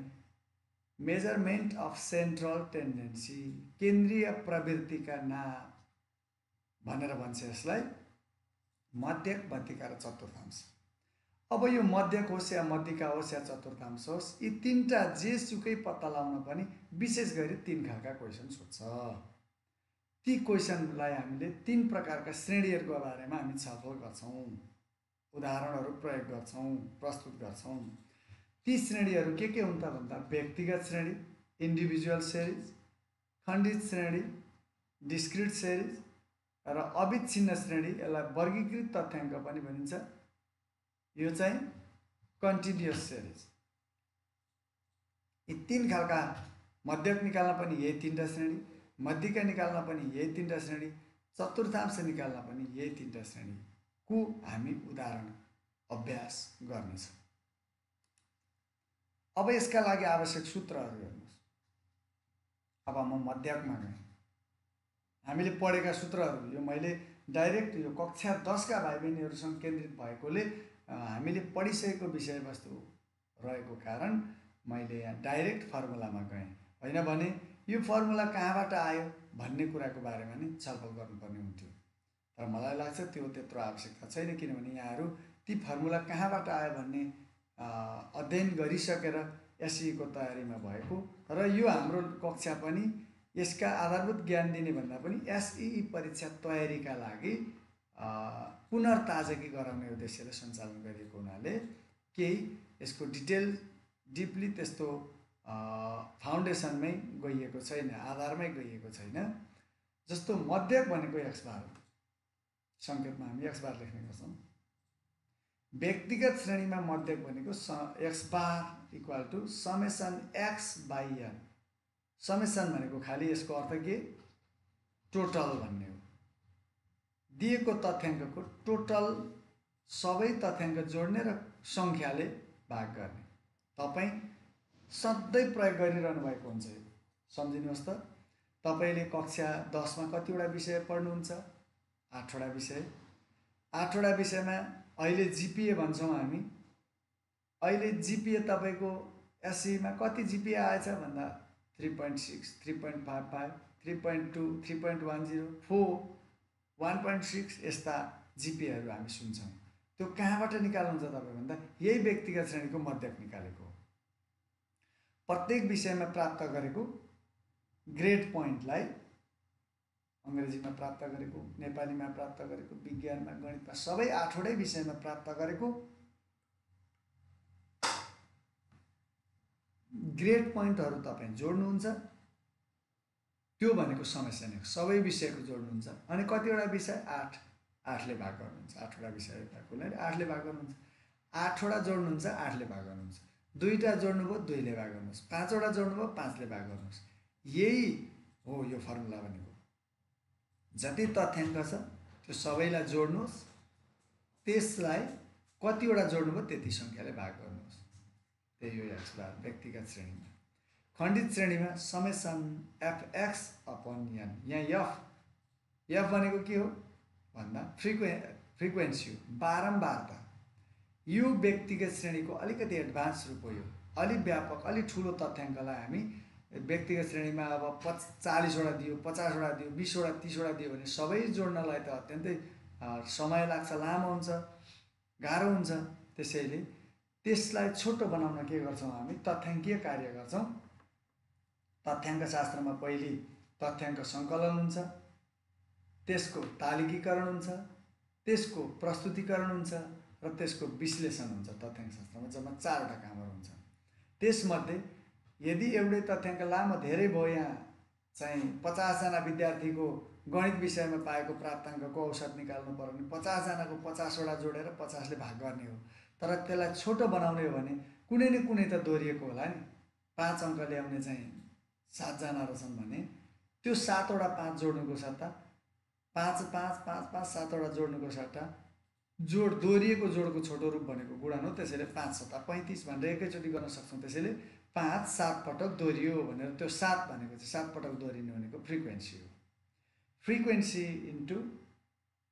मेजरमेन्ट अफ सेन्ट्रल टेन्डेन्सी, केन्द्रीय प्रवृत्तिका नाप भनेर भन्छ यसलाई, मध्यक, मध्यका र चतुर्थांश। अब यो मध्यक होस् या मध्यका होस् या चतुर्थांश होस्, यी तीनटा जेसुकै पत्ता लगाउन पनि विशेष गरी 3 खालका क्वेसन सोध्छ। ती क्वेसनलाई हामीले 3 प्रकारका श्रेणीहरूको बारेमा हामी छलफल गर्छौँ, उदाहरणहरू प्रयोग गर्छौँ, प्रस्तुत गर्छौँ। ती श्रेणीहरू के हुन् त भन्दा व्यक्तिगत श्रेणी इन्डिभिजुअल सिरिज, खण्डित श्रेणी डिस्क्रिट सिरिज र अविच्छिन्न श्रेणी, यसलाई वर्गीकृत तथ्याङ्क पनि भनिन्छ, यो चाहिँ कन्टिन्युअस सिरिज। यी 3 खालका मध्यक निकाल्न पनि यही 3टा श्रेणी, मध्यका निकाल्न पनि यही 3टा श्रेणी, चतुर्थांश निकाल्न पनि यही 3टा श्रेणीको हामी उदाहरण अभ्यास गर्नेछौँ। अब यसका लागि आवश्यक सूत्रहरू हेर्नुहोस्। अब म मध्यकमा गएँ। हामीले पढेका सूत्रहरू यो मैले डाइरेक्ट यो कक्षा 10 का भाइ बहिनीहरूसँग केन्द्रित भएकोले हामीले पढिसकेको विषयवस्तु रहेको कारण मैले यहाँ डाइरेक्ट फर्मुलामा गएँ, होइन भने यो फर्मुला कहाँबाट आयो भन्ने कुराको बारेमा नि छलफल गर्नुपर्ने हुन्थ्यो। तर मलाई लाग्छ त्यो त्यत्रो आवश्यकता छैन, किनभने यहाँहरू ती फर्मुला कहाँबाट आयो भन्ने अध्ययन गरिसकेर एसईको तयारीमा भएको र यो हाम्रो कक्षा पनि यसका आधारभूत ज्ञान दिने भन्दा पनि एसई परीक्षा तयारीका लागि पुनर्ताजगी गराउने उद्देश्यले सञ्चालन गरिएको हुनाले केही यसको डिपली त्यस्तो फाउन्डेसनमै गइएको छैन, आधारमै गइएको छैन। जस्तो मध्यक भनेको x बार हो, सङ्केतमा हामी x बार लेख्ने गर्छौँ। व्यक्तिगत श्रेणीमा मध्यक भनेको x bar equal to summation x by n। Summation भनेको खालि यसको अर्थ के टोटल भन्ने हो। दिएको तथ्याङ्कको टोटल सबै तथ्याङ्क जोड्ने र सङ्ख्याले भाग गर्ने। तपाईँ सधैँ प्रयोग गरिरहनु भएको हुन्छ यो, सम्झिनुहोस् त। तपाईँले कक्षा 10 मा कतिवटा विषय पढ्नुहुन्छ? 8 वटा विषय। 8 वटा विषयमा अहिले जिपिए भन्छौँ हामी। अहिले जिपिए तपाईँको एसईमा कति जिपिए आएछ भन्दा 3.6, 3.55, 3.2, 3.10, 4, 1.6 यस्ता जिपिएहरू हामी सुन्छौँ। त्यो कहाँबाट निकाल्नुहुन्छ तपाईँ भन्दा यही व्यक्तिगत श्रेणीको मध्यक निकालेको हो। प्रत्येक विषयमा प्राप्त गरेको ग्रेड पोइन्टलाई अङ्ग्रेजीमा प्राप्त गरेको, नेपालीमा प्राप्त गरेको, विज्ञानमा, गणितमा सबै 8 वटै विषयमा प्राप्त गरेको ग्रेड पोइन्टहरू तपाईँ जोड्नुहुन्छ। त्यो भनेको समस्या नै हो, सबै विषयको जोड्नुहुन्छ। अनि कतिवटा विषय 8 ले भाग गर्नुहुन्छ। 8 वटा विषय भएकोले 8 ले भाग गर्नुहुन्छ। 8 वटा जोड्नुहुन्छ, 8 ले भाग गर्नुहुन्छ। 2टा जोड्नुभयो, 2 ले भाग गर्नुहोस्। 5 वटा जोड्नुभयो, 5 ले भाग गर्नुहोस्। यही हो यो फर्मुला भनेको। जति तथ्याङ्क छ त्यो सबैलाई जोड्नुहोस्, त्यसलाई कतिवटा जोड्नुभयो त्यति सङ्ख्याले भाग गर्नुहोस्। त्यही हो x बार व्यक्तिगत श्रेणीमा। खण्डित श्रेणीमा समेसन fx अपन n। यहाँ f भनेको के हो भन्दा फ्रिक्वेन्सी हो, बारम्बारता। यो व्यक्तिगत श्रेणीको अलिकति एडभान्स रूप हो। यो अलि व्यापक, अलि ठुलो तथ्याङ्कलाई हामी व्यक्तिगत श्रेणीमा अब 40 वटा दियो, 50 वटा दियो, 20 वटा, 30 वटा दियो भने सबै जोड्नलाई त अत्यन्तै समय लाग्छ, लामो हुन्छ, गाह्रो हुन्छ। त्यसैले त्यसलाई छोटो बनाउन के गर्छौँ हामी? तथ्याङ्कीय कार्य गर्छौँ। तथ्याङ्क शास्त्रमा पहिले तथ्याङ्क सङ्कलन हुन्छ, त्यसको तालिकीकरण हुन्छ, त्यसको प्रस्तुतीकरण हुन्छ र त्यसको विश्लेषण हुन्छ। तथ्याङ्क शास्त्रमा जम्मा 4 वटा कामहरू हुन्छ। त्यसमध्ये यदि एउटै तथ्याङ्क लामो धेरै भयो, यहाँ चाहिँ 50 जना विद्यार्थीको गणित विषयमा पाएको प्राप्ताङ्कको औसत निकाल्नु पर्यो भने 50 जनाको 50 वटा जोडेर 50 ले भाग गर्ने हो। तर त्यसलाई छोटो बनाउने हो भने कुनै न कुनै त दोहोरिएको होला नि। 5 अङ्क ल्याउने चाहिँ 7 जना रहेछन् भने त्यो 7 वटा 5 जोड्नुको सट्टा 5 5 5 5 7 वटा जोड्नुको सट्टा जोड दोहोरिएको जोडको छोटो रूप भनेको गुणन हो। त्यसैले 5 सट्टा 35 भनेर एकैचोटि गर्न सक्छौँ। त्यसैले 5 7 पटक दोहोरियो भनेर त्यो 7 भनेको चाहिँ 7 पटक दोहोरिनु भनेको फ्रिक्वेन्सी हो। Frequency into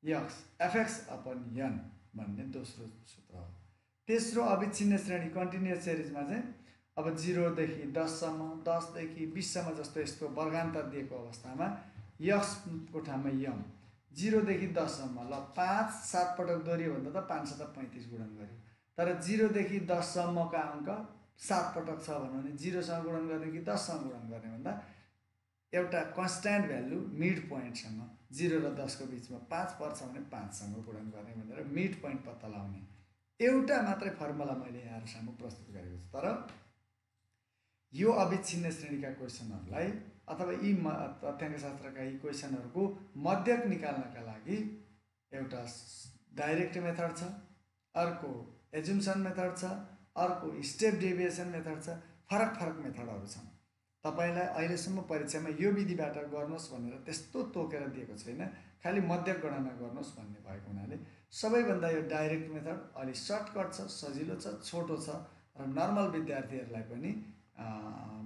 X FX upon N भन्ने दोस्रो सूत्र हो। तेस्रो अविच्छिन्न श्रेणी कन्टिन्युअस सिरिजमा चाहिँ अब 0 देखि 10 सम्म 10 देखि 20 सम्म जस्तो यस्तो वर्गान्तर दिएको अवस्थामा एक्सको ठाउँमा यम 0 देखि 10 सम्म ल 5 7 पटक दोहोरियो भन्दा त 5 7 35 गुणन गर्यो। तर 0 देखि 10 सम्मका अङ्क 7 पटक छ भने 0 सँग गुणन गर्ने कि 10 सँग गुणन गर्ने भन्दा एउटा कन्स्ट्यान्ट भ्यालु मिड पोइन्टसँग 0 र 10 को बिचमा 5 पर्छ भने 5 सँग गुणन गर्ने भनेर मिड पोइन्ट पत्ता लगाउने एउटा मात्रै फर्मुला मैले यहाँहरु सामु प्रस्तुत गरेको छु। तर यो अविच्छिन्न श्रेणीका क्वेशनहरुलाई अथवा यी तथ्याङ्कशास्त्रका यी क्वेशनहरुको मध्यक निकाल्नका लागि एउटा डाइरेक्ट मेथड छ, अर्को एजुम्सन मेथड छ, अर्को स्टेप डेभिएसन मेथड छ। फरक फरक मेथडहरु छन्। तपाईलाई अहिलेसम्म परीक्षामा यो विधिबाट गर्नुहोस् भनेर त्यस्तो तोकेर दिएको छैन, खाली मध्यक गणना गर्नुहोस् भन्ने भएको हुनाले सबैभन्दा यो डाइरेक्ट मेथड अलि सर्टकट छ, सजिलो छ, छोटो छ र नर्मल विद्यार्थीहरुलाई पनि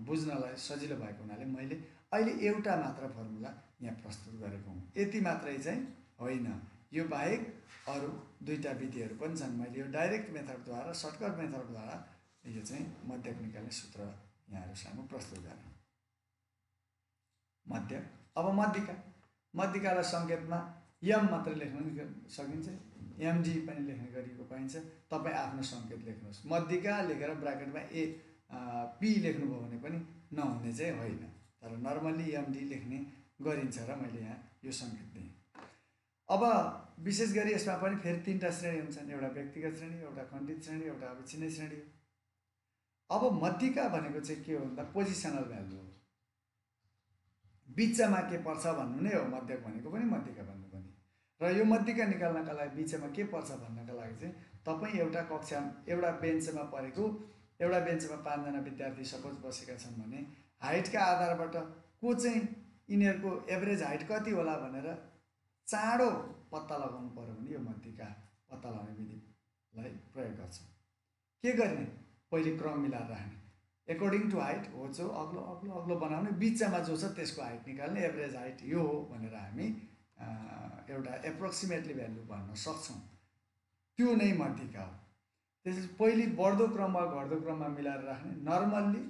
बुझ्नलाई सजिलो भएको हुनाले मैले अहिले एउटा मात्र फर्मुला यहाँ प्रस्तुत गरेको हुँ। यति मात्रै चाहिँ होइन, यो बाहेक अरु दुईटा विधिहरु पनि छन्। मैले यो डाइरेक्ट मेथडद्वारा सर्टकट मेथडद्वारा यो चाहिँ मध्यक निकाल्ने सूत्र यहाँहरु सामु प्रस्तुत गरेँ। मध्यक अब मध्यकालाई संकेतमा एम मात्र लेख्न सकिन्छ, एमडी पनि लेख्ने गरिएको पाइन्छ। तपाई आफ्नो संकेत लेख्नुहोस्। मध्यका लेखेर ब्राकेटमा ए पी लेख्नुभयो भने पनि नहुने चाहिँ होइन, तर नर्मली एमडी लेख्ने गरिन्छ र मैले यहाँ यो संकेत दिएँ। अब विशेष गरी यसमा पनि फेरि तीनटा श्रेणी हुन्छन्, एउटा व्यक्तिगत श्रेणी, एउटा खण्डित श्रेणी, एउटा अविच्छिन्न श्रेणी। अब मध्यका भनेको चाहिँ के हो भन्दा पोजिसनल भ्यालु हो, बिचमा के पर्छ भन्नु नै हो मध्यक भनेको पनि, मध्यका भन्नु पनि। र यो मध्यका निकाल्नका लागि बिचमा के पर्छ भन्नका लागि चाहिँ तपाई एउटा कक्षा एउटा बेन्चमा परेको एउटा बेन्चमा 5 जना विद्यार्थी सपोज बसेका छन् भने हाइटका आधारबाट को चाहिँ यिनीहरुको एभरेज हाइट कति होला भनेर चाँडो पत्ता लगाउनु पर्यो भने यो मध्यका पत्ता लगाउने विधिलाई प्रयोग गर्छ। के गर्ने? पहिले क्रम मिलाएर राख्ने, अकॉर्डिङ टु हाइट हो जो अग्लो अग्लो अग्लो बनाउने, बिचमा जो छ त्यसको हाइट निकाल्ने, एभरेज हाइट यो हो भनेर हामी एउटा एप्रोक्सिमेटली भ्यालु भन्न सक्छौं। त्यो नै मध्यका हो। त्यसैले पहिले बढ्दो क्रममा घट्दो क्रममा मिलाएर राख्ने, नर्मल्ली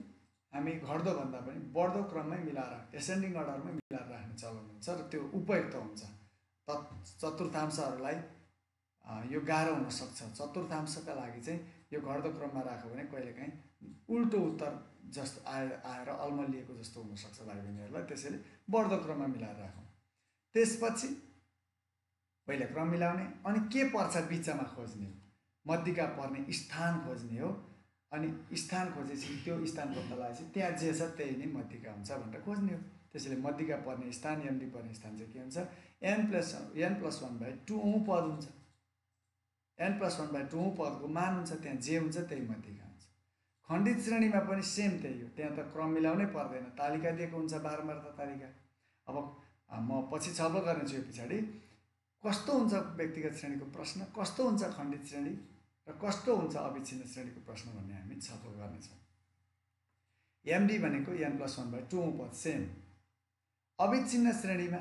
हामी घट्दो भन्दा पनि बढ्दो क्रममै मिलाएर एसेन्डिङ अर्डरमै मिलाएर राख्ने चलन हुन्छ र त्यो उपयुक्त हुन्छ। चतुर्थांशहरुलाई यो गाह्रो हुन सक्छ। चतुर्थांशका लागि चाहिँ यो घट्दो क्रममा राख्यो भने कहिलेकाहीँ उल्टो उत्तर जस्तो आएर अल्मलिएको जस्तो हुन सक्छ भाइ बहिनीहरुलाई। त्यसैले बढ्दो क्रममा मिलाएर राखौं। त्यसपछि पहिले क्रम मिलाउने, अनि के पर्छ बिचमा खोज्ने हो, मध्यका पर्ने स्थान खोज्ने हो। अनि स्थान खोजेपछि त्यो स्थान पत्ता लगाएपछि त्यहाँ जे छ त्यही नै मध्यका हुन्छ भनेर खोज्ने हो। त्यसैले मध्यका पर्ने स्थान, एमडी पर्ने स्थान चाहिँ के हुन्छ, n+1/2 औं पद हुन्छ। n+1/2 औं पदको मान हुन्छ, त्यहाँ जे हुन्छ त्यही मध्यका हुन्छ। खण्डित श्रेणीमा पनि सेम त्यही हो, त्यहाँ त क्रम मिलाउनै पर्दैन, तालिका दिएको हुन्छ, बारम्बारता तालिका। अब म पछि छलफल गर्नेछु यो पछाडि कस्तो हुन्छ व्यक्तिगत श्रेणीको प्रश्न, कस्तो हुन्छ खण्डित श्रेणी र कस्तो हुन्छ अविच्छिन्न श्रेणीको प्रश्न भन्ने हामी छलफल गर्नेछौँ। एमडी भनेको n+1/2 औं पद सेम। अविच्छिन्न श्रेणीमा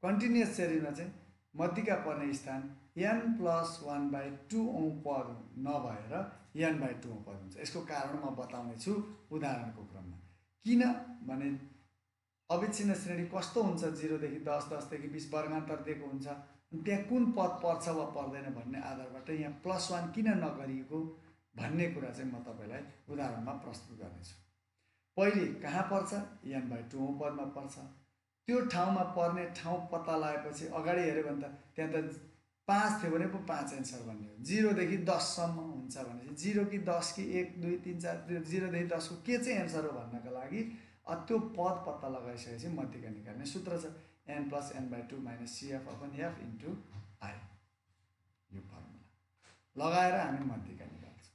कन्टिन्युअस श्रेणीमा चाहिँ मध्यका पर्ने स्थान n+1/2 औं पद नभएर n/2 औं पद हुन्छ। यसको कारण म बताउने छु उदाहरणको क्रममा। किन भने अविच्छिन्न श्रेणी कस्तो हुन्छ, 0 देखि 10, 10 देखि 20 वर्गान्तर दिएको हुन्छ, त्यहाँ कुन पद पर्छ वा पर्दैन भन्ने आधारबाट यहाँ +1 किन नगरिएको भन्ने कुरा चाहिँ म तपाईलाई उदाहरणमा प्रस्तुत गर्नेछु। पहिले कहाँ पर्छ, n/2 औं पदमा पर्छ। त्यो ठाउँमा पर्ने ठाउँ पत्ता लगाएपछि अगाडि हेर्यो भने त त्यहाँ त 5 थियो भने पो 5 एन्सर भन्ने हो। 0 देखि 10 सम्म हुन्छ भनेपछि 0 कि 10 कि 1 2 3 4 0 देखि 10 को के चाहिँ एन्सर हो भन्नका लागि त्यो पद पत्ता लगाइसकेपछि मध्यिका निकाल्ने सूत्र छ n+n/2 - CF/F * I। यो फर्मुला लगाएर हामी मध्यिका निकाल्छौँ।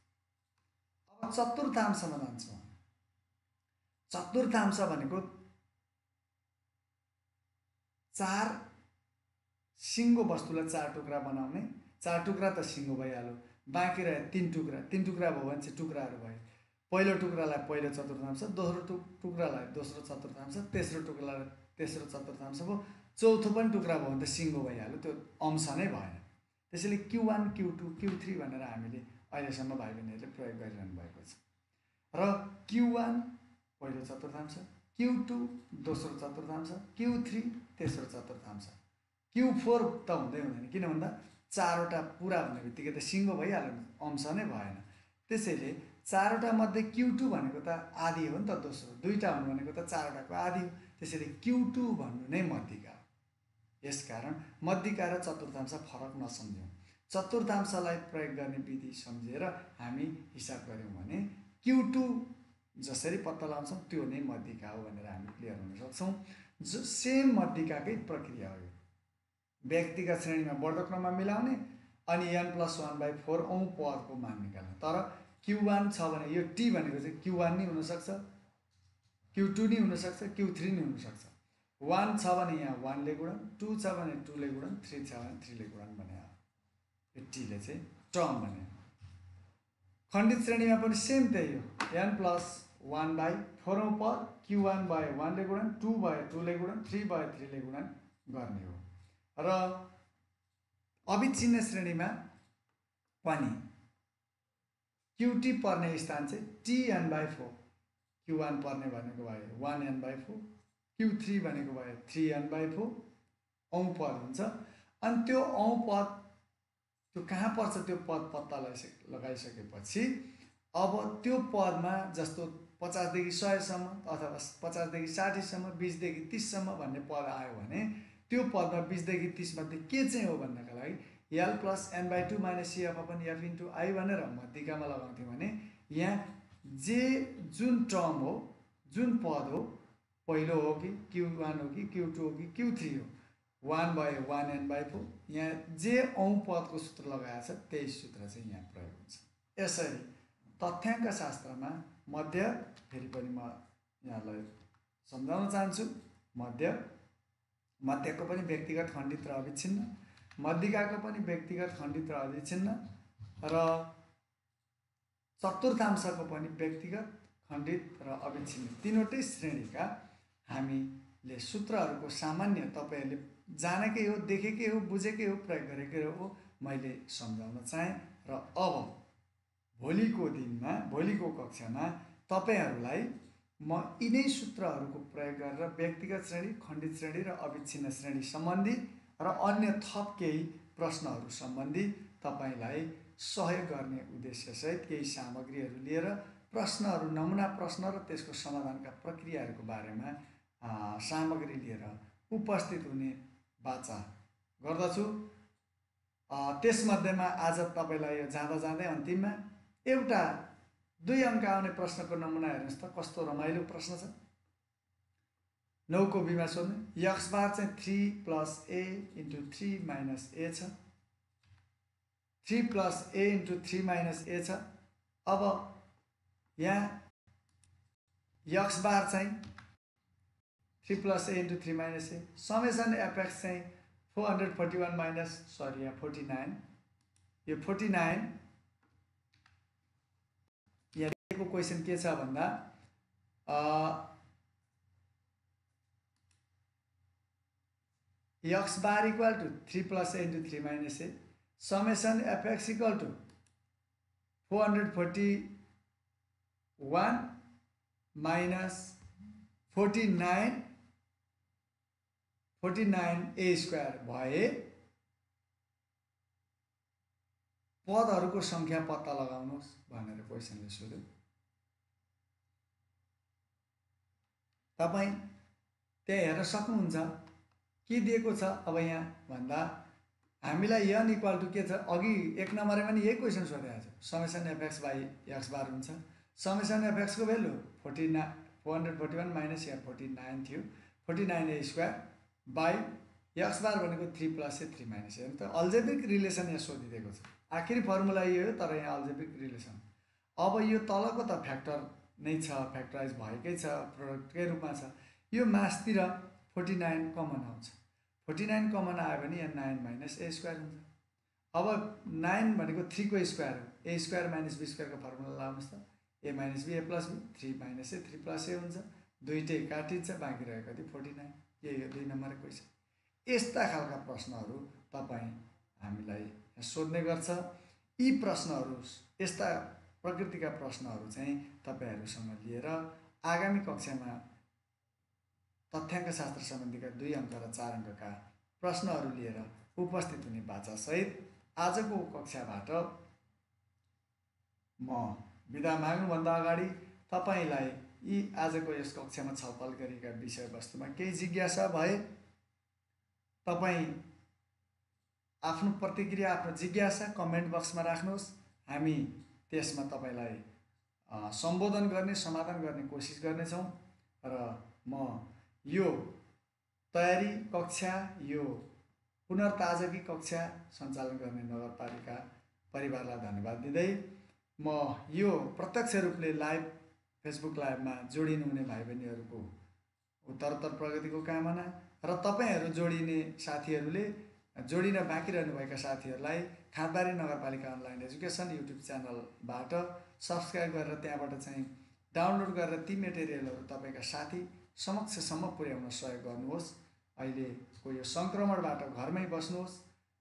अब चतुर्थांशमा जान्छौँ। चतुर्थांश भनेको 4 सिङ्गो वस्तुलाई 4 टुक्रा बनाउने, 4 टुक्रा त सिङ्गो भइहाल्यो, बाँकी रह्यो 3 टुक्रा। 3 टुक्रा भयो भने चाहिँ टुक्राहरू भयो। पहिलो टुक्रालाई पहिलो चतुर्थांश, दोस्रो टुक्रालाई दोस्रो चतुर्थांश, तेस्रो टुक्रालाई तेस्रो चतुर्थांश भयो, चौथो पनि टुक्रा भयो भने त सिङ्गो भइहाल्यो, त्यो अंश नै भएन। त्यसैले Q1, Q2, Q3 भनेर हामीले अहिलेसम्म भाइ बहिनीहरूले प्रयोग गरिरहनु भएको छ। र Q1 पहिलो चतुर्थांश, Q2 दोस्रो चतुर्थांश, Q3 तेस्रो चतुर्थांश, Q4 त हुँदै हुँदैन, किन भन्दा 4वटा पुरा हुने बित्तिकै त सिङ्गो भइहाल्यो, अंश नै भएन। त्यसैले 4वटा मध्ये Q2 भनेको त आधी हो नि त, दोस्रो 2टा हुनु भनेको त 4वटाको आधी हो। त्यसैले Q2 भन्नु नै मध्यिका हो। यसकारण मध्यिका र चतुर्थांश फरक नसम्झौँ। चतुर्थांशलाई प्रयोग गर्ने विधि सम्झेर हामी हिसाब गऱ्यौँ भने Q2 जसरी पत्ता लगाउँछौँ त्यो नै मध्यिका हो भनेर हामी क्लियर हुन सक्छौँ। जो सेम मध्यिकाकै प्रक्रिया हो। व्यक्तिगत श्रेणीमा बढ्दो क्रममा मिलाउने अनि n+1/4 औँ पदको मान निकाल्ने। तर Q1 छ भने यो T भनेको चाहिँ Q1 नै हुनसक्छ, Q2 नै हुनसक्छ, Q3 नै हुनसक्छ। 1 छ भने यहाँ 1 ले गुणन, 2 छ भने 2 ले गुणन, 3 छ भने 3 ले गुणन भने यो Tले चाहिँ टर्म भने। खण्डित श्रेणीमा पनि सेम त्यही हो, n+1/4 औँ पद Q1/1 ले गुणन, 2/2 ले गुणन, 3/3 ले गुणन गर्ने हो। र अविच्छिन्न श्रेणीमा पनि QT पर्ने स्थान चाहिँ Tn/4, Q1 पर्ने भनेको भयो 1n/4, Q3 भनेको भयो 3n/4 औँ पद हुन्छ। अनि त्यो औँ पद त्यो कहाँ पर्छ त्यो पद पत्ता लगाइसकेपछि अब त्यो पदमा जस्तो 50 देखि 100 सम्म अथवा 50 देखि 60 सम्म, 20 देखि 30 सम्म भन्ने पद आयो भने त्यो पदमा 20 देखि 30 मध्ये के चाहिँ हो भन्नका लागि l+n/2 - CF/F * I भनेर मध्यिकामा लगाउँथ्यौँ भने यहाँ जे जुन टर्म हो, जुन पद हो, पहिलो हो कि Q1 हो कि Q2 हो कि Q3 हो, 1/1n/4 यहाँ जे औँ पदको सूत्र लगाएको छ त्यही सूत्र चाहिँ यहाँ प्रयोग हुन्छ। यसरी तथ्याङ्क शास्त्रमा मध्य, फेरि पनि म यहाँलाई सम्झाउन चाहन्छु, मध्यको पनि व्यक्तिगत खण्डित र अविच्छिन्न, मध्यिकाको पनि व्यक्तिगत खण्डित र अविच्छिन्न, र चतुर्थांशको पनि व्यक्तिगत खण्डित र अविच्छिन्न, तीनवटै श्रेणीका हामीले सूत्रहरूको सामान्य तपाईँहरूले जानेकै हो, देखेकै हो, बुझेकै हो, प्रयोग गरेकै हो, मैले सम्झाउन चाहेँ। र अब भोलिको दिनमा, भोलिको कक्षामा तपाईँहरूलाई म यिनै सूत्रहरूको प्रयोग गरेर व्यक्तिगत श्रेणी, खण्डित श्रेणी र अविच्छिन्न श्रेणी सम्बन्धी र अन्य थप केही प्रश्नहरू सम्बन्धी तपाईँलाई सहयोग गर्ने उद्देश्यसहित केही सामग्रीहरू लिएर प्रश्नहरू, नमुना प्रश्न र त्यसको समाधानका प्रक्रियाहरूको बारेमा सामग्री लिएर उपस्थित हुने वाचा गर्दछु। त्यसमध्येमा आज तपाईँलाई यो जाँदा जाँदै अन्तिममा एउटा 2 अङ्क आउने प्रश्नको नमुना हेर्नुहोस् त, कस्तो रमाइलो प्रश्न छ। 9 को बीमा सोध्ने, x बार चाहिँ 3 + a * 3 - a छ, 3 + a * 3 - a छ। अब यहाँ x बार चाहिँ 3 + a * 3 - a, समेसन fx चाहिँ 441 सरी यहाँ 49, यो 49 यहाँ दिएको क्वेसन के छ भन्दा x bar = 3 + a * 3 - a, summation fx = 441 - 49a² भए पदहरूको सङ्ख्या पत्ता लगाउनुहोस् भनेर क्वेसनले सोध्यो। तपाईँ त्यहाँ हेर्न सक्नुहुन्छ के दिएको छ। अब यहाँ भन्दा हामीलाई n = के छ, अघि 1 नम्बरमा नि यही क्वेसन सोधेको छ। समेसन fx/x बार हुन्छ, समेसन fx को भ्यालु 441 माइनस यहाँ 49 थियो 49a स्क्वायर बाई एक्स बार भनेको 3 प्लस ए 3 माइनस ए त अल्जेब्रिक रिलेसन यहाँ सोधिदिएको छ। आखिरी फर्मुला यो हो तर यहाँ अल्जेब्रिक रिलेसन। अब यो तलको त फ्याक्टर नै छ, फ्याक्टराइज भएकै छ, प्रोडक्टकै रूपमा छ। यो मासतिर 49 कमन आउँछ, 49 कमन आयो भने यहाँ 9 माइनस ए स्क्वायर हुन्छ। अब 9 भनेको 3 को स्क्वायर हो, ए स्क्वायर माइनस बी स्क्वायरको फर्मुला लाउनुहोस् त, A minus B A plus B, 3 minus A 3 plus A हुन्छ, दुईटै काटिन्छ, बाँकी रहेको कति 49। यही हो 2 नम्बरको क्वेसन। यस्ता खालका प्रश्नहरू तपाईँ हामीलाई सोध्ने गर्छ। यी प्रश्नहरू, यस्ता प्रकृतिका प्रश्नहरू चाहिँ तपाईँहरूसँग लिएर आगामी कक्षामा तथ्याङ्क शास्त्र सम्बन्धीका 2 अङ्क र 4 अङ्कका प्रश्नहरू लिएर उपस्थित हुने बाचासहित आजको कक्षाबाट म बिदा माग्नुभन्दा अगाडि तपाईँलाई यी आजको यस कक्षामा छलफल गरेका विषयवस्तुमा केही जिज्ञासा भए तपाईँ आफ्नो प्रतिक्रिया, आफ्नो जिज्ञासा कमेन्ट बक्समा राख्नुहोस्। हामी त्यसमा तपाईँलाई सम्बोधन गर्ने, समाधान गर्ने कोसिस गर्नेछौँ। र म यो तयारी कक्षा, यो पुनर्ताजगी कक्षा सञ्चालन गर्ने नगरपालिका परिवारलाई धन्यवाद दिँदै म यो प्रत्यक्ष रूपले लाइभ फेसबुक लाइभमा जोडिनुहुने भाइ बहिनीहरूको उत्तरोत्तर प्रगतिको कामना र तपाईँहरू जोडिने साथीहरूले, जोडिन बाँकी रहनुभएका साथीहरूलाई खाँदबारी नगरपालिका अनलाइन एजुकेसन युट्युब च्यानलबाट सब्सक्राइब गरेर त्यहाँबाट चाहिँ डाउनलोड गरेर ती मेटेरियलहरू तपाईँका साथी समक्षसम्म पुर्याउन सहयोग गर्नुहोस्। अहिलेको यो सङ्क्रमणबाट घरमै बस्नुहोस्,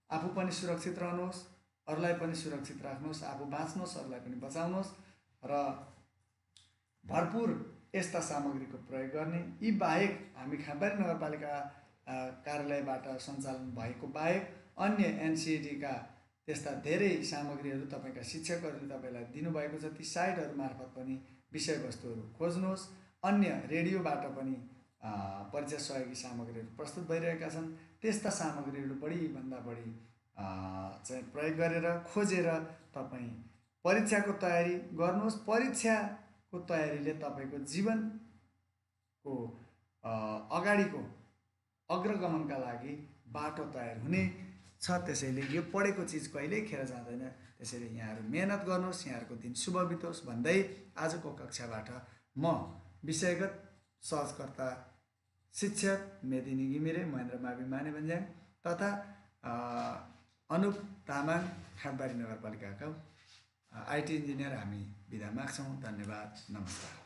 आफू पनि सुरक्षित रहनुहोस्, अरूलाई पनि सुरक्षित राख्नुहोस्, आफू बाँच्नुहोस्, अरूलाई पनि बचाउनुहोस् र भरपुर यस्ता सामग्रीको प्रयोग गर्ने। यी बाहेक हामी खाँदबारी नगरपालिका कार्यालयबाट सञ्चालन भएको बाहेक अन्य एनसिईटीका त्यस्ता धेरै सामग्रीहरू तपाईँका शिक्षकहरूले तपाईँलाई दिनुभएको छ। ती साइटहरू मार्फत पनि विषयवस्तुहरू खोज्नुहोस्। अन्य रेडियोबाट पनि परीक्षा सहयोगी सामग्रीहरू प्रस्तुत भइरहेका छन्। त्यस्ता सामग्रीहरू बढीभन्दा बढी चाहिँ प्रयोग गरेर, खोजेर तपाईँ परीक्षाको तयारी गर्नुहोस्। परीक्षाको तयारीले तपाईँको जीवनको अगाडिको अग्रगमनका लागि बाटो तयार हुने छ। त्यसैले यो पढेको चिज कहिल्यै खेर जाँदैन। त्यसैले यहाँहरू मेहनत गर्नुहोस्, यहाँहरूको दिन शुभ बितोस् भन्दै आजको कक्षाबाट म विषयगत सहजकर्ता शिक्षक मेदिनी घिमिरे, महेन्द्र मावि मानेभन्ज्याङ तथा अनुप तामाङ खाँदबारी नगरपालिकाका आइटी इन्जिनियर हामी बिदा माग्छौँ। धन्यवाद, नमस्कार।